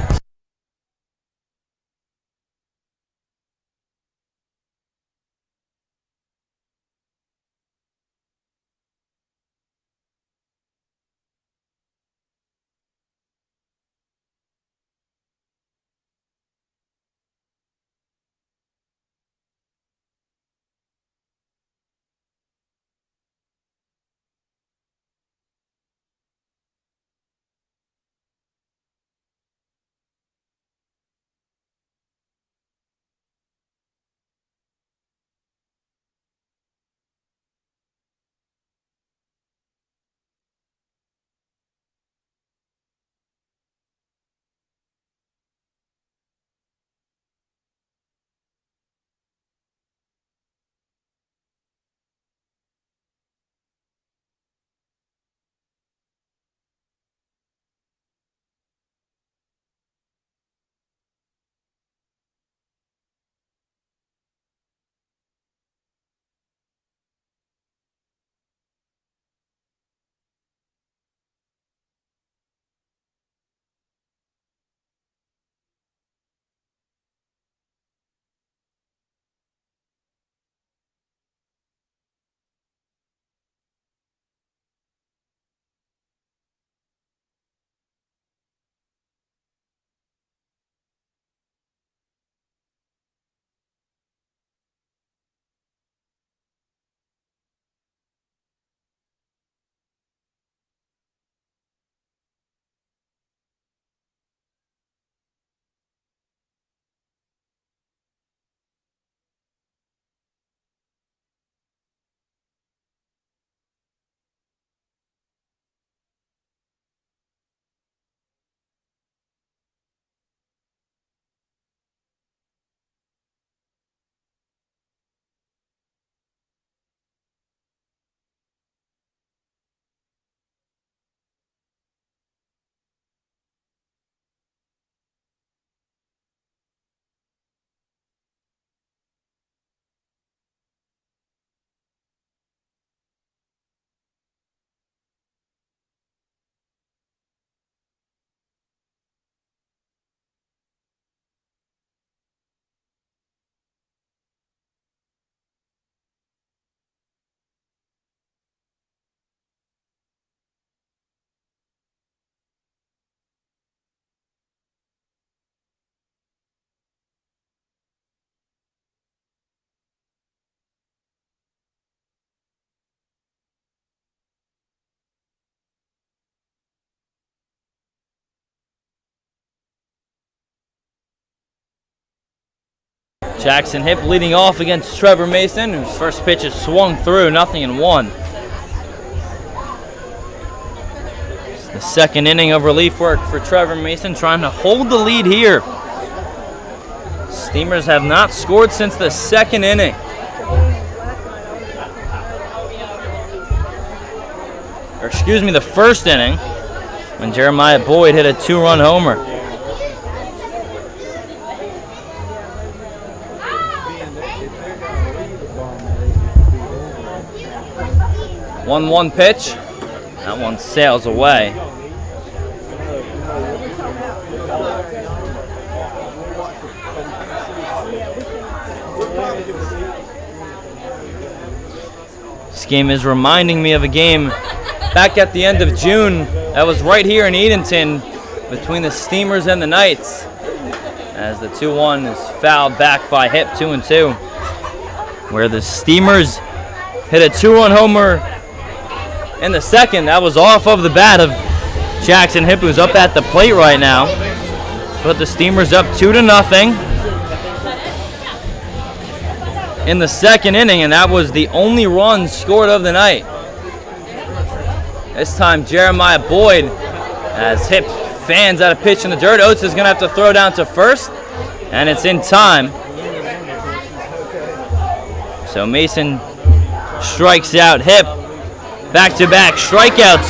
Jackson Hipp leading off against Trevor Mason, whose first pitch is swung through, 0-1. It's the second inning of relief work for Trevor Mason, trying to hold the lead here. Steamers have not scored since the second inning. Or excuse me, the first inning, when Jeremiah Boyd hit a 2-run homer. 1-1 pitch. That one sails away. This game is reminding me of a game back at the end of June that was right here in Edenton between the Steamers and the Knights, as the 2-1 is fouled back by Hipp, 2-2, where the Steamers hit a 2-run homer in the second. That was off of the bat of Jackson Hipp, who's up at the plate right now. Put the Steamers up 2-0 in the second inning, and that was the only run scored of the night. This time Jeremiah Boyd, as Hipp fans out a pitch in the dirt. Oates is going to have to throw down to first, and it's in time. So Mason strikes out Hipp. Back-to-back strikeouts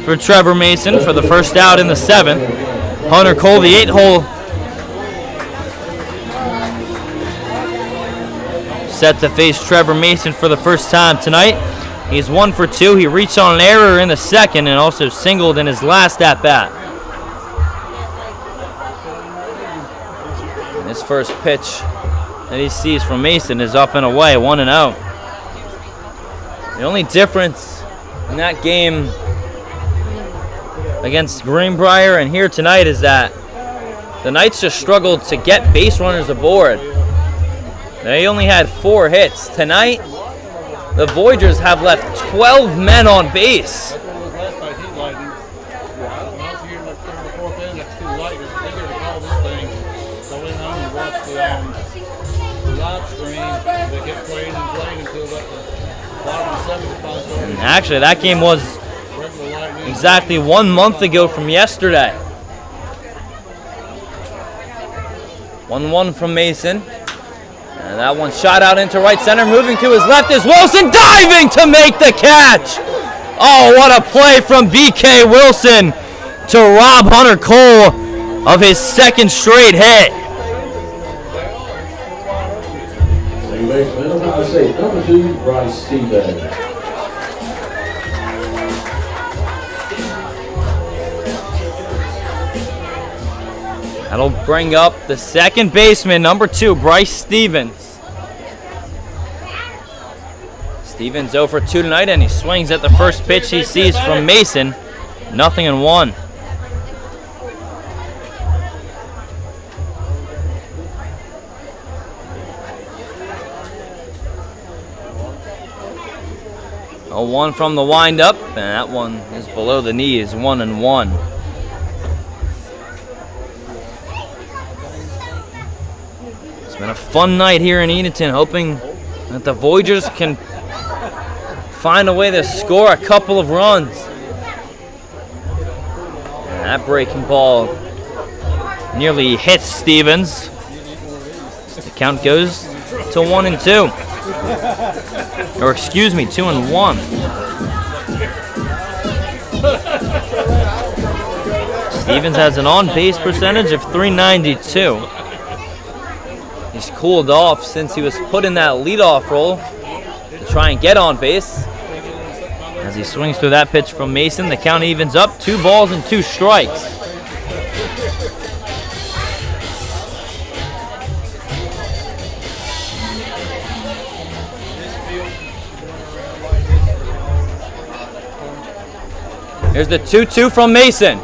for Trevor Mason for the first out in the seventh. Hunter Cole, the 8-hole, set to face Trevor Mason for the first time tonight. He's 1 for 2. He reached on an error in the second and also singled in his last at-bat. And his first pitch that he sees from Mason is up and away, 1-0. The only difference in that game against Greenbrier and here tonight is that the Knights just struggled to get base runners aboard. They only had 4 hits. Tonight, the Voyagers have left 12 men on base. And actually, that game was exactly 1 month ago from yesterday. 1-1 from Mason. And that one shot out into right center. Moving to his left is Wilson, diving to make the catch. Oh, what a play from B.K. Wilson to rob Hunter Cole of his second straight hit. Second baseman, I'm about to say, number 2, Bryce Stevens. That'll bring up the second baseman, number 2, Bryce Stevens. Stevens 0 for 2 tonight, and he swings at the first pitch he sees from Mason. 0-1. A 1 from the windup, and that one is below the knees, 1-1. It's been a fun night here in Edenton, hoping that the Voyagers can find a way to score a couple of runs. And that breaking ball nearly hits Stevens. The count goes to 1-2. Or excuse me, 2-1. Stevens has an on-base percentage of .392. He's cooled off since he was put in that leadoff role to try and get on base. As he swings through that pitch from Mason, the count evens up, 2 balls and 2 strikes. Here's the 2-2 from Mason.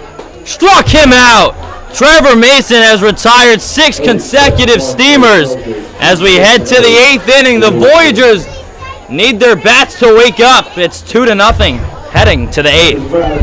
Struck him out! Trevor Mason has retired 6 consecutive Steamers. As we head to the 8th inning, the Voyagers need their bats to wake up. It's 2-0 heading to the 8th.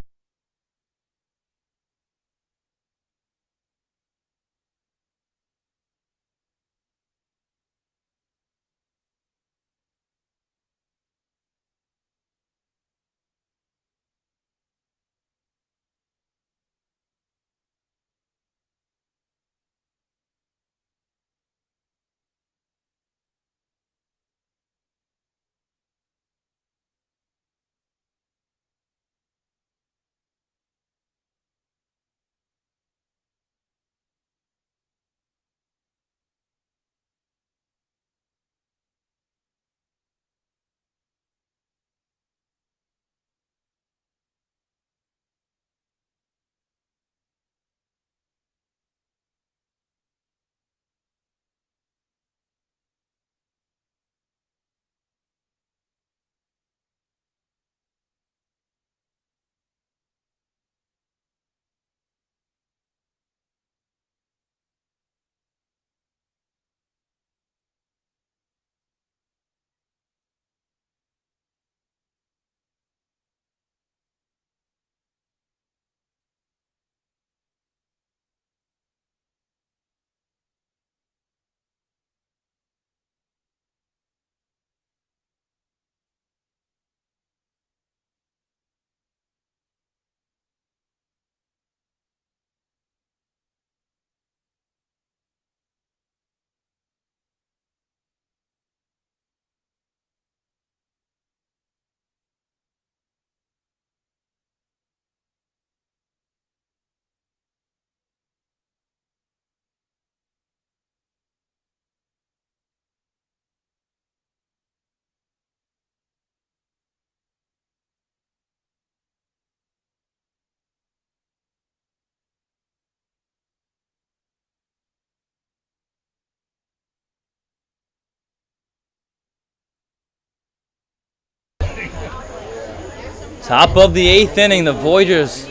Top of the 8th inning, the Voyagers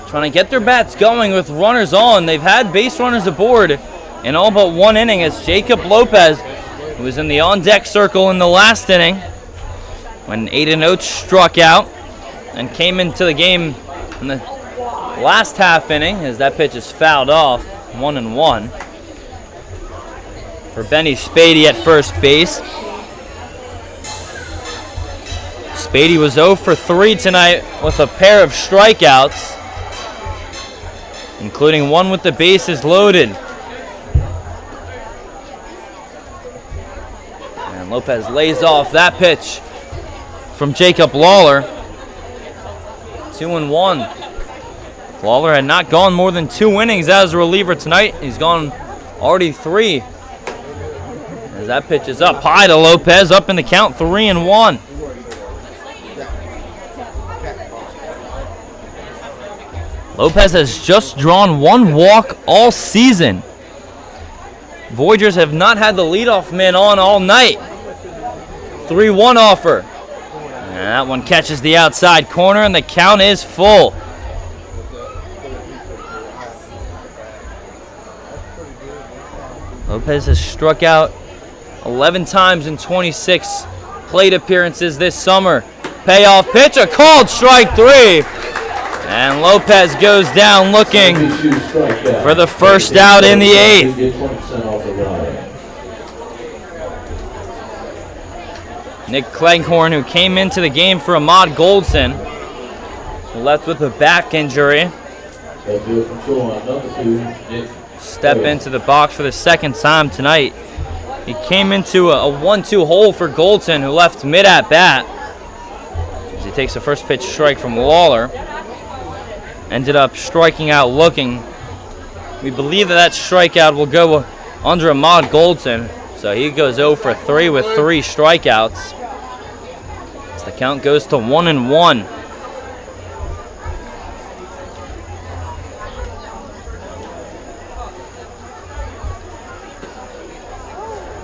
trying to get their bats going with runners on. They've had base runners aboard in all but one inning as Jacob Lopez, who was in the on-deck circle in the last inning when Aiden Oates struck out and came into the game in the last half inning as that pitch is fouled off, 1-1. For Benny Spady at first base. Spady was 0 for 3 tonight with a pair of strikeouts, including one with the bases loaded. And Lopez lays off that pitch from Jacob Lawler. 2-1. Lawler had not gone more than 2 innings as a reliever tonight. He's gone already 3. As that pitch is up high to Lopez, up in the count, 3-1. Lopez has just drawn 1 walk all season. Voyagers have not had the leadoff man on all night. 3-1 offer. And that one catches the outside corner, and the count is full. Lopez has struck out 11 times in 26 plate appearances this summer. Payoff pitch, a called strike 3. And Lopez goes down looking for the first out in the 8th. Nick Cleghorn, who came into the game for Ahmad Goldson, left with a back injury. Step into the box for the second time tonight. He came into a 1-2 hole for Goldson, who left mid at bat. As he takes the first pitch strike from Lawler. Ended up striking out looking. We believe that strikeout will go under Ahmad Goldson. So he goes 0 for 3 with 3 strikeouts. As the count goes to 1-1.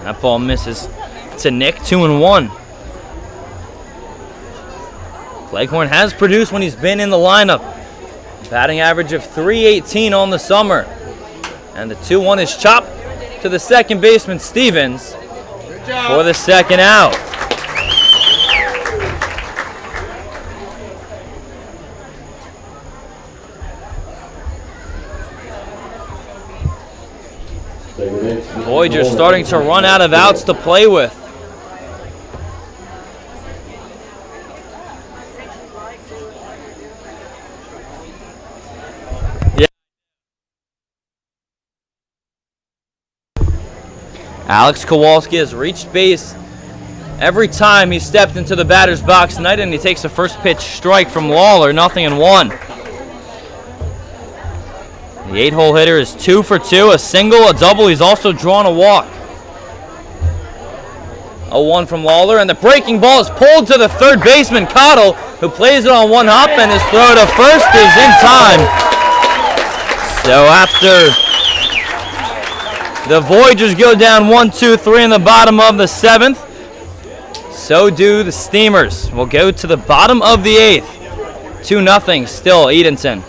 That ball misses to Nick, 2-1. Cleghorn has produced when he's been in the lineup. Batting average of .318 on the summer. And the 2-1 is chopped to the second baseman, Stevens, for the second out. Voyagers starting to run out of outs to play with. Alex Kowalski has reached base every time he stepped into the batter's box tonight, and he takes the first pitch strike from Lawler, 0-1. The 8-hole hitter is 2 for 2, a single, a double. He's also drawn a walk. 0-1 from Lawler, and the breaking ball is pulled to the third baseman, Cottle, who plays it on one hop, and his throw to first is in time. So after the Voyagers go down 1-2-3 in the bottom of the 7th, so do the Steamers. We'll go to the bottom of the 8th. 2-0 still Edenton.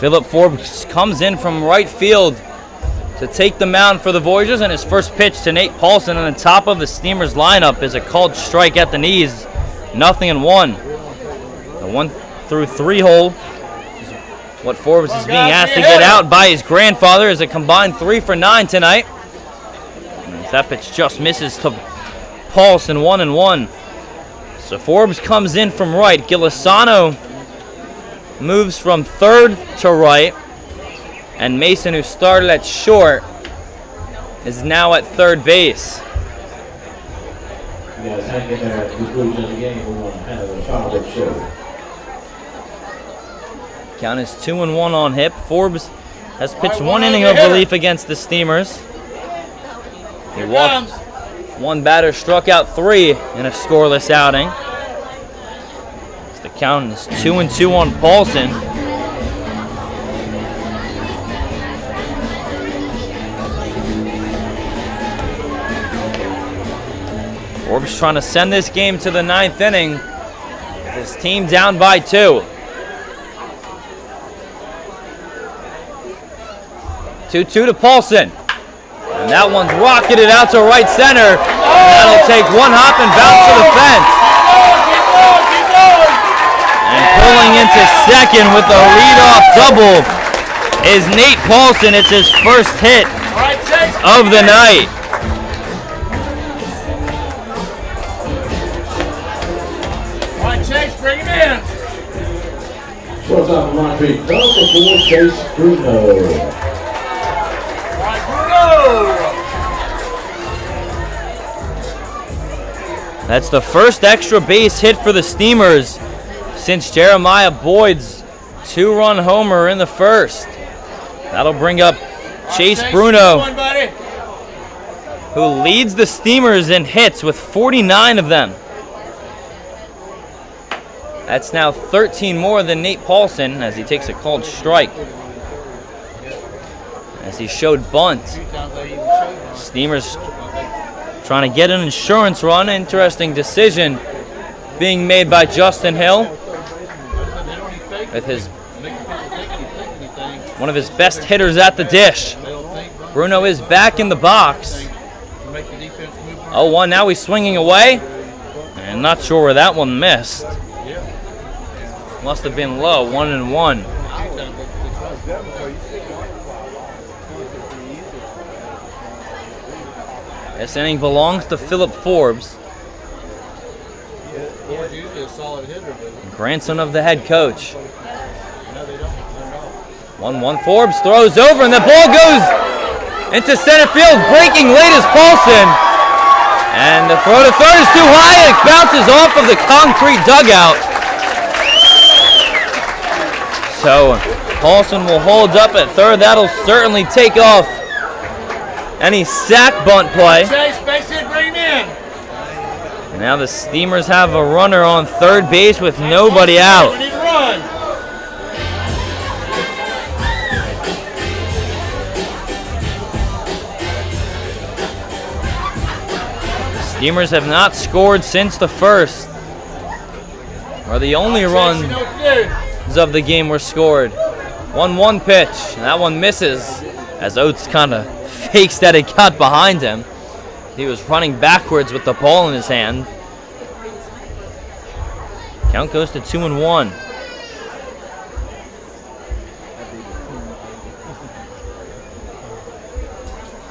Philip Forbes comes in from right field to take the mound for the Voyagers, and his first pitch to Nate Paulson on the top of the Steamers lineup is a called strike at the knees. 0-1. The 1-3 hole is what Forbes is being asked to get out by his grandfather, is a combined 3 for 9 tonight. And that pitch just misses to Paulson. 1-1. So Forbes comes in from right. Gilasano moves from third to right. And Mason, who started at short, is now at third base. You guys hang in there at the conclusion of the game. We want to have a fireworks show. Count is 2-1 on hip. Forbes has pitched 1 inning of relief against the Steamers. He walked 1 batter, struck out 3 in a scoreless outing. The count is 2-2 on Paulson. Forbes trying to send this game to the 9th inning. His team down by 2. 2-2 to Paulson. And that one's rocketed out to right center. That'll take 1 hop and bounce to the fence. And pulling into second with a leadoff double is Nate Paulson. It's his first hit of the night. Chase, bring him in. Shortstop from Rock Creek, double for Chase Bruno. That's the first extra base hit for the Steamers since Jeremiah Boyd's 2-run homer in the first. That'll bring up Chase Bruno, who leads the Steamers in hits with 49 of them. That's now 13 more than Nate Paulson as he takes a called strike. As he showed bunt. Steamers trying to get an insurance run. Interesting decision being made by Justin Hill with one of his best hitters at the dish. Bruno is back in the box. 0-1, now he's swinging away. And not sure where that one missed. Must have been low. 1-1. This inning belongs to Philip Forbes, grandson of the head coach. 1-1. Forbes throws over, and the ball goes into center field. Breaking late is Paulson. And the throw to third is too high. It bounces off of the concrete dugout. So Paulson will hold up at third. That'll certainly take off any sack bunt play. Chase, base hit, bring him in. And now the Steamers have a runner on third base with nobody out. We need to run. Steamers have not scored since the first, or the only runs of the game were scored. 1-1 pitch, and that one misses as Oates kind of fakes that it got behind him. He was running backwards with the ball in his hand. Count goes to 2-1.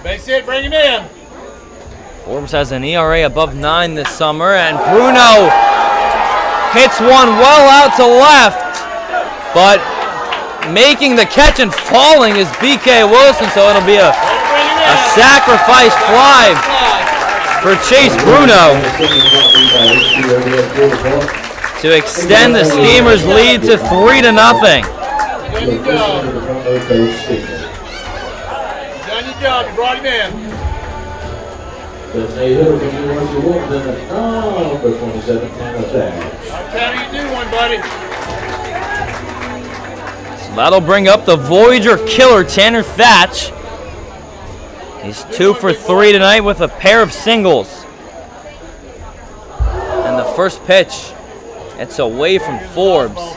Base hit, bring him in. Forbes has an ERA above 9 this summer, and Bruno hits one well out to left, but making the catch and falling is BK Wilson, so it'll be a sacrifice fly for Chase Bruno to extend the Steamers' lead to 3-0. Done your job, you brought him in. That's a hitter from University of Wolves in the number 27 Tampa Tag. How do you do one, buddy? So that'll bring up the Voyager killer, Tanner Thatch. He's 2 for 3 tonight with a pair of singles. And the first pitch, it's away from Forbes.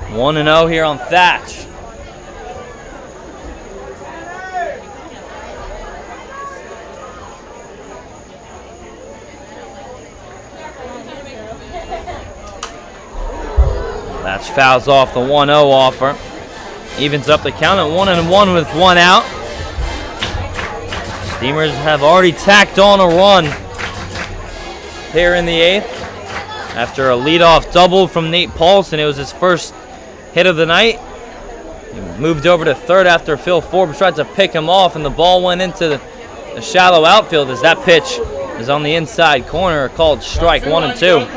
1-0 here on Thatch. Thatch fouls off the 1-0 offer. Evens up the count at 1-1 with 1 out. Steamers have already tacked on a run here in the 8th. After a leadoff double from Nate Paulson, it was his first hit of the night. He moved over to third after Phil Forbes tried to pick him off, and the ball went into the shallow outfield as that pitch is on the inside corner, called strike 1-2.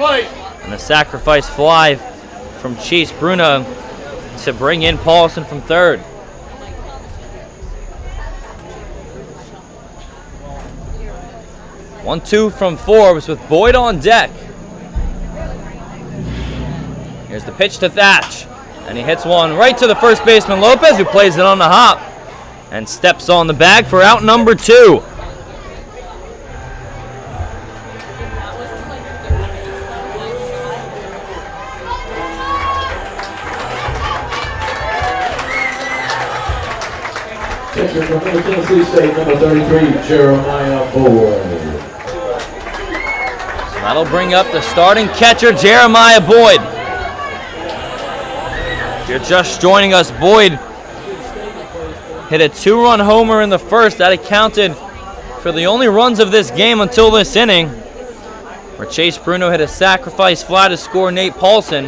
And the sacrifice fly from Chase Bruno to bring in Paulson from third. One-two from Forbes with Boyd on deck. Here's the pitch to Thatch, and he hits one right to the first baseman Lopez, who plays it on the hop and steps on the bag for out number 2. Catcher from Middle Tennessee State, number 33, Jeremiah Boyd. That'll bring up the starting catcher, Jeremiah Boyd. If you're just joining us, Boyd hit a 2-run homer in the first. That accounted for the only runs of this game until this inning, where Chase Bruno hit a sacrifice fly to score Nate Paulson.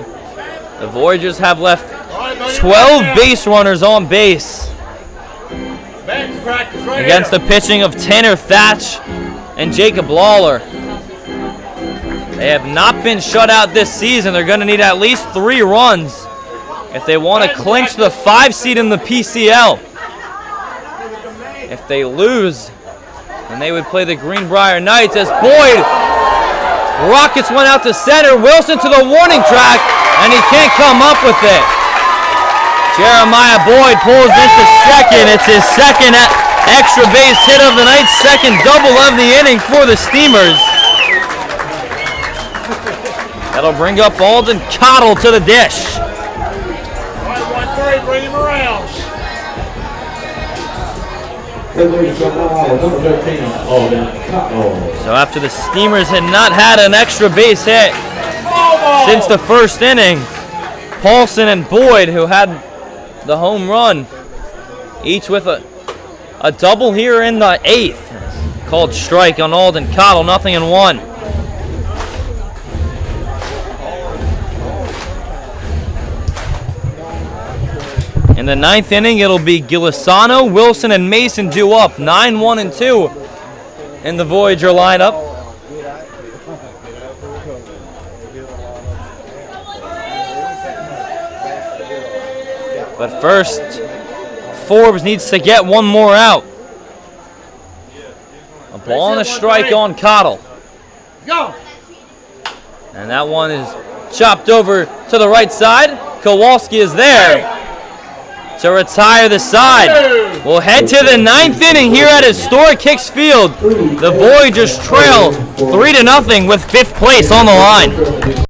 The Voyagers have left 12 base runners on base against the pitching of Tanner Thatch and Jacob Lawler. They have not been shut out this season. They're going to need at least 3 runs if they want to clinch the 5 seed in the PCL. If they lose, then they would play the Greenbrier Knights as Boyd rockets one out to center. Wilson to the warning track, and he can't come up with it. Jeremiah Boyd pulls into second. It's his second extra base hit of the night, second double of the inning for the Steamers. That'll bring up Alden Cottle to the dish. All right, 1-3, bring him around. So after the Steamers had not had an extra base hit since the first inning, Paulson and Boyd, who had the home run, each with a double here in the 8th, called strike on Alden Cottle, 0-1. In the 9th inning, it'll be Gilasano, Wilson, and Mason due up, 9-1-2 in the Voyager lineup. But first, Forbes needs to get one more out. A ball and a strike on Cottle. Go! And that one is chopped over to the right side. Kowalski is there to retire the side. We'll head to the 9th inning here at historic Hicks Field. The Voyagers trail 3-0 with 5th place on the line.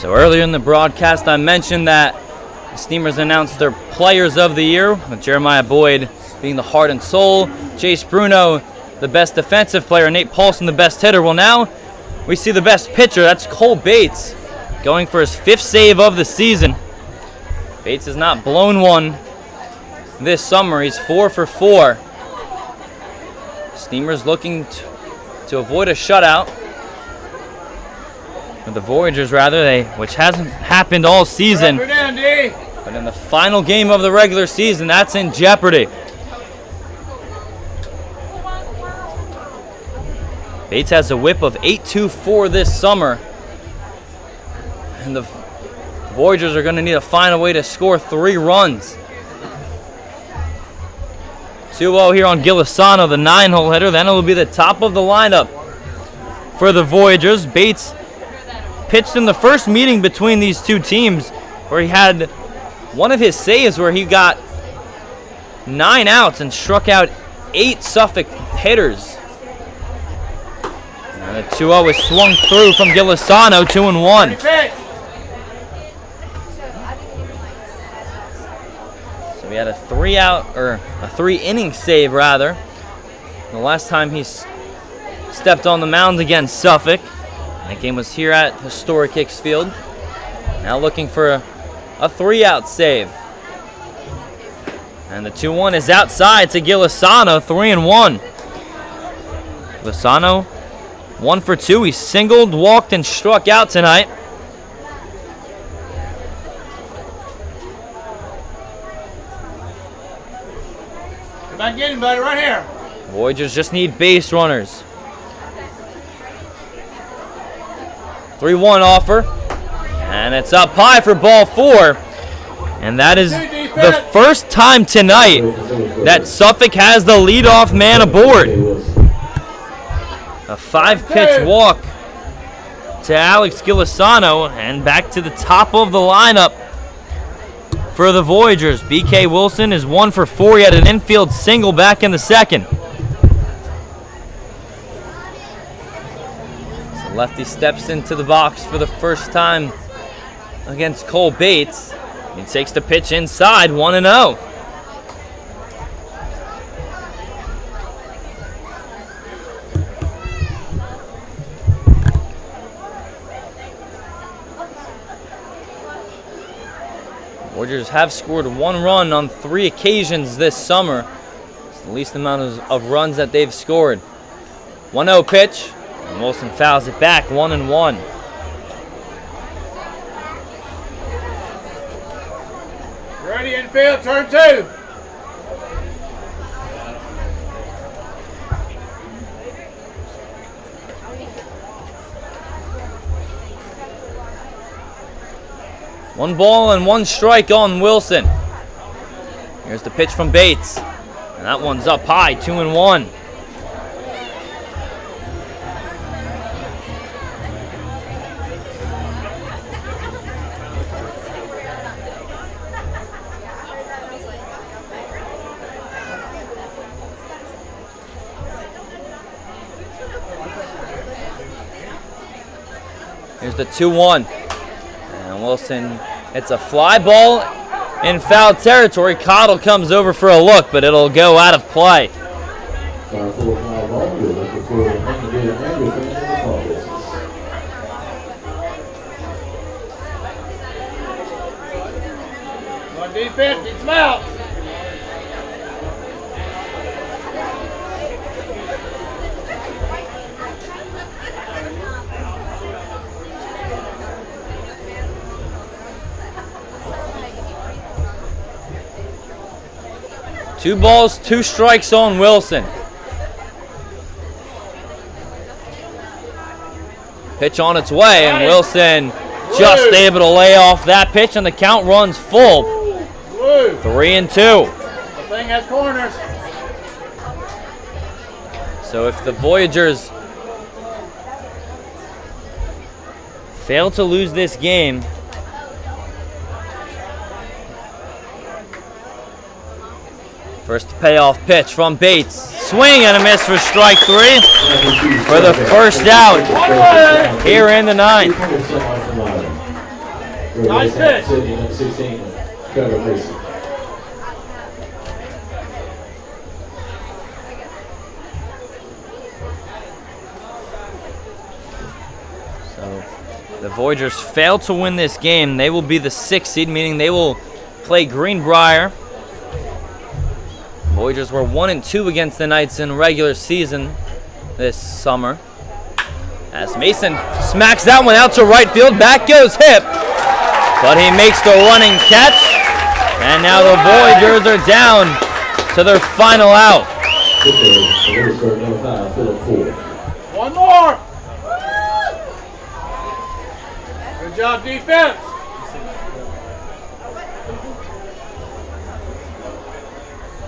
So earlier in the broadcast, I mentioned that the Steamers announced their Players of the Year, with Jeremiah Boyd being the heart and soul, Chase Bruno the best defensive player, Nate Paulson the best hitter. Well, now we see the best pitcher. That's Cole Bates going for his 5th save of the season. Bates has not blown one this summer. He's 4 for 4. Steamers looking to avoid a shutout. Or the Voyagers, rather, which hasn't happened all season. But in the final game of the regular season, that's in jeopardy. Bates has a whip of .824 this summer. And the Voyagers are going to need to find a way to score 3 runs. 2-0 here on Gilasano, the 9-hole hitter. Then it will be the top of the lineup for the Voyagers. Bates pitched in the first meeting between these two teams, where he had one of his saves where he got 9 outs and struck out 8 Suffolk hitters. And the 2-0 was swung through from Gilasano, 2-1. So we had a 3-inning save rather. The last time he stepped on the mound against Suffolk. That game was here at historic Hicks Field. Now looking for a 3-out save. And the 2-1 is outside to Gilasano, 3-1. Gilasano 1 for 2. He singled, walked, and struck out tonight. Come back in, buddy, right here. Voyagers just need base runners. 3-1 offer. And it's up high for ball 4. And that is the first time tonight that Suffolk has the leadoff man aboard. A 5-pitch walk to Alex Gilasano, and back to the top of the lineup for the Voyagers. BK Wilson is 1 for 4. He had an infield single back in the second. So lefty steps into the box for the first time against Cole Bates. He takes the pitch inside, 1-0. Voyagers have scored 1 run on 3 occasions this summer. It's the least amount of runs that they've scored. 1-0 pitch, and Wilson fouls it back, 1-1. Ready, infield, turn 2. One ball and 1 strike on Wilson. Here's the pitch from Bates. And that one's up high, 2-1. Here's the 2-1. And Wilson, it's a fly ball in foul territory. Cottle comes over for a look, but it'll go out of play. One defense, it's out. Two balls, 2 strikes on Wilson. Pitch on its way, and Wilson just able to lay off that pitch, and the count runs full. 3-2. The thing has corners. So if the Voyagers fail to lose this game, first payoff pitch from Bates. Swing and a miss for strike 3 for the first out here in the 9th. Nice pitch. Sydney, number 16, Trevor Mason. So the Voyagers fail to win this game. They will be the 6th seed, meaning they will play Greenbrier. Voyagers were 1-2 against the Knights in regular season this summer. As Mason smacks that one out to right field, back goes Hip, but he makes the running catch, and now the Voyagers are down to their final out. One more. Good job, defense.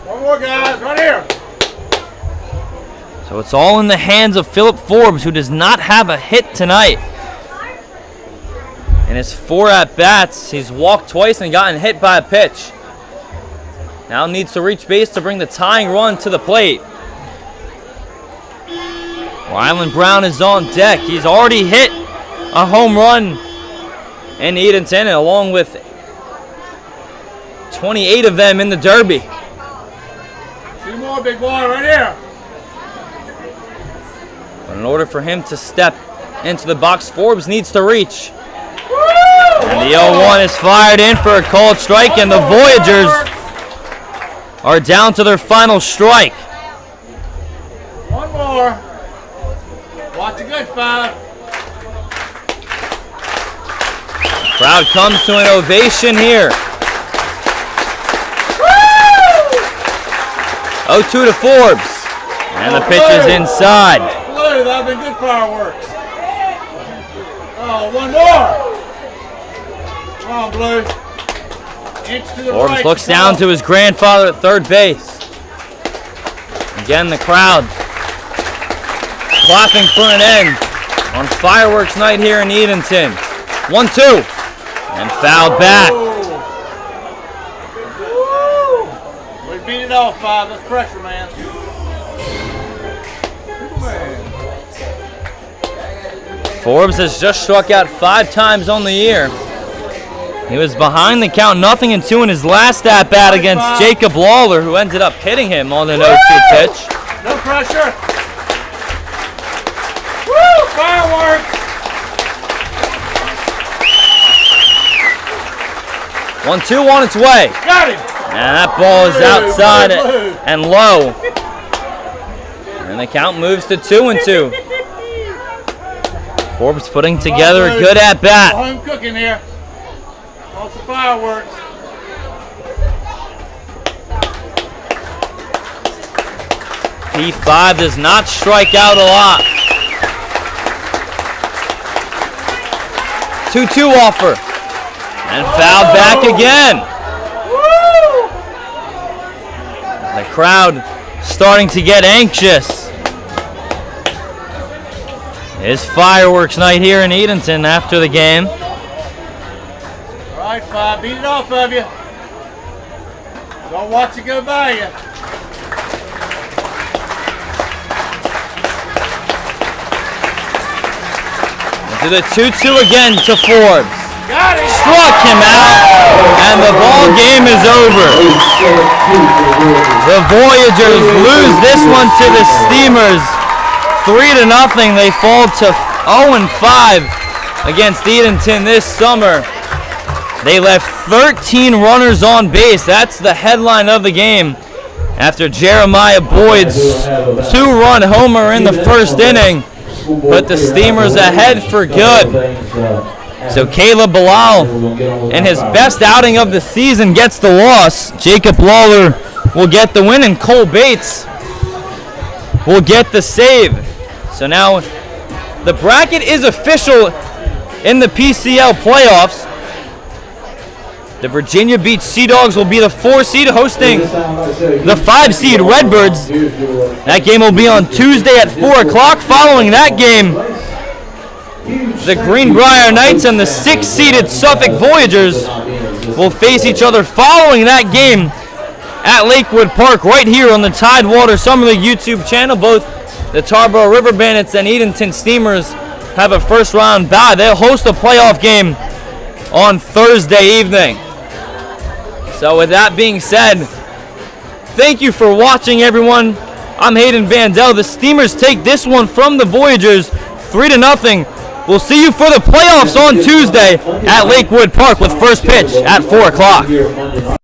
One more, guys, right here. So it's all in the hands of Philip Forbes, who does not have a hit tonight. In his 4 at-bats, he's walked twice and gotten hit by a pitch. Now needs to reach base to bring the tying run to the plate. Rylan Brown is on deck. He's already hit a home run in Edenton, along with 28 of them in the Derby. 2 more, big boy, right here. But in order for him to step into the box, Forbes needs to reach. And the 0-1 is fired in for a called strike, and the Voyagers are down to their final strike. One more. Watch it good, 5. Crowd comes to an ovation here. 0-2 to Forbes. And the pitch is inside. Blue, that have been good fireworks. Oh, one more. Come on, Blue. Inch to the Forbes right. looks down to his grandfather at third base. Again, the crowd clapping for an end on fireworks night here in Edenton. 1-2. And fouled back. We beat it off, 5. That's pressure, man. Forbes has just struck out 5 times on the year. He was behind the count, 0-2 in his last at-bat against Jacob Lawler, who ended up hitting him on an 0-2 pitch. No pressure. Woo! Fireworks. 1-2 on its way. Got him. And that ball is outside and low. And the count moves to 2-2. Forbes putting together a good at-bat. Home cooking here. Lots of fireworks. P5 does not strike out a lot. 2-2 offer. And fouled back again. The crowd starting to get anxious. It's fireworks night here in Edenton after the game. All right, 5. Beat it off of you. Don't watch it go by you. To the 2-2 again to Forbes. Got it. Struck him out, and the ball game is over. The Voyagers lose this one to the Steamers 3-0. They fall to 0-5 against Edenton this summer. They left 13 runners on base. That's the headline of the game after Jeremiah Boyd's 2-run homer in the first inning put the Steamers ahead for good. So Caleb Bilal, in his best outing of the season, gets the loss. Jacob Lawler will get the win, and Cole Bates will get the save. So now the bracket is official in the PCL playoffs. The Virginia Beach Sea Dogs will be the 4 seed hosting the 5 seed Redbirds. That game will be on Tuesday at 4 o'clock. Following that game, the Greenbrier Knights and the 6 seeded Suffolk Voyagers will face each other following that game at Lakewood Park right here on the Tidewater Summer League YouTube channel. Both the Tarboro River Bandits and Edenton Steamers have a first round bye. They'll host a playoff game on Thursday evening. So with that being said, thank you for watching, everyone. I'm Hayden Bandel. The Steamers take this one from the Voyagers 3-0. We'll see you for the playoffs on Tuesday at Lakewood Park with first pitch at 4 o'clock.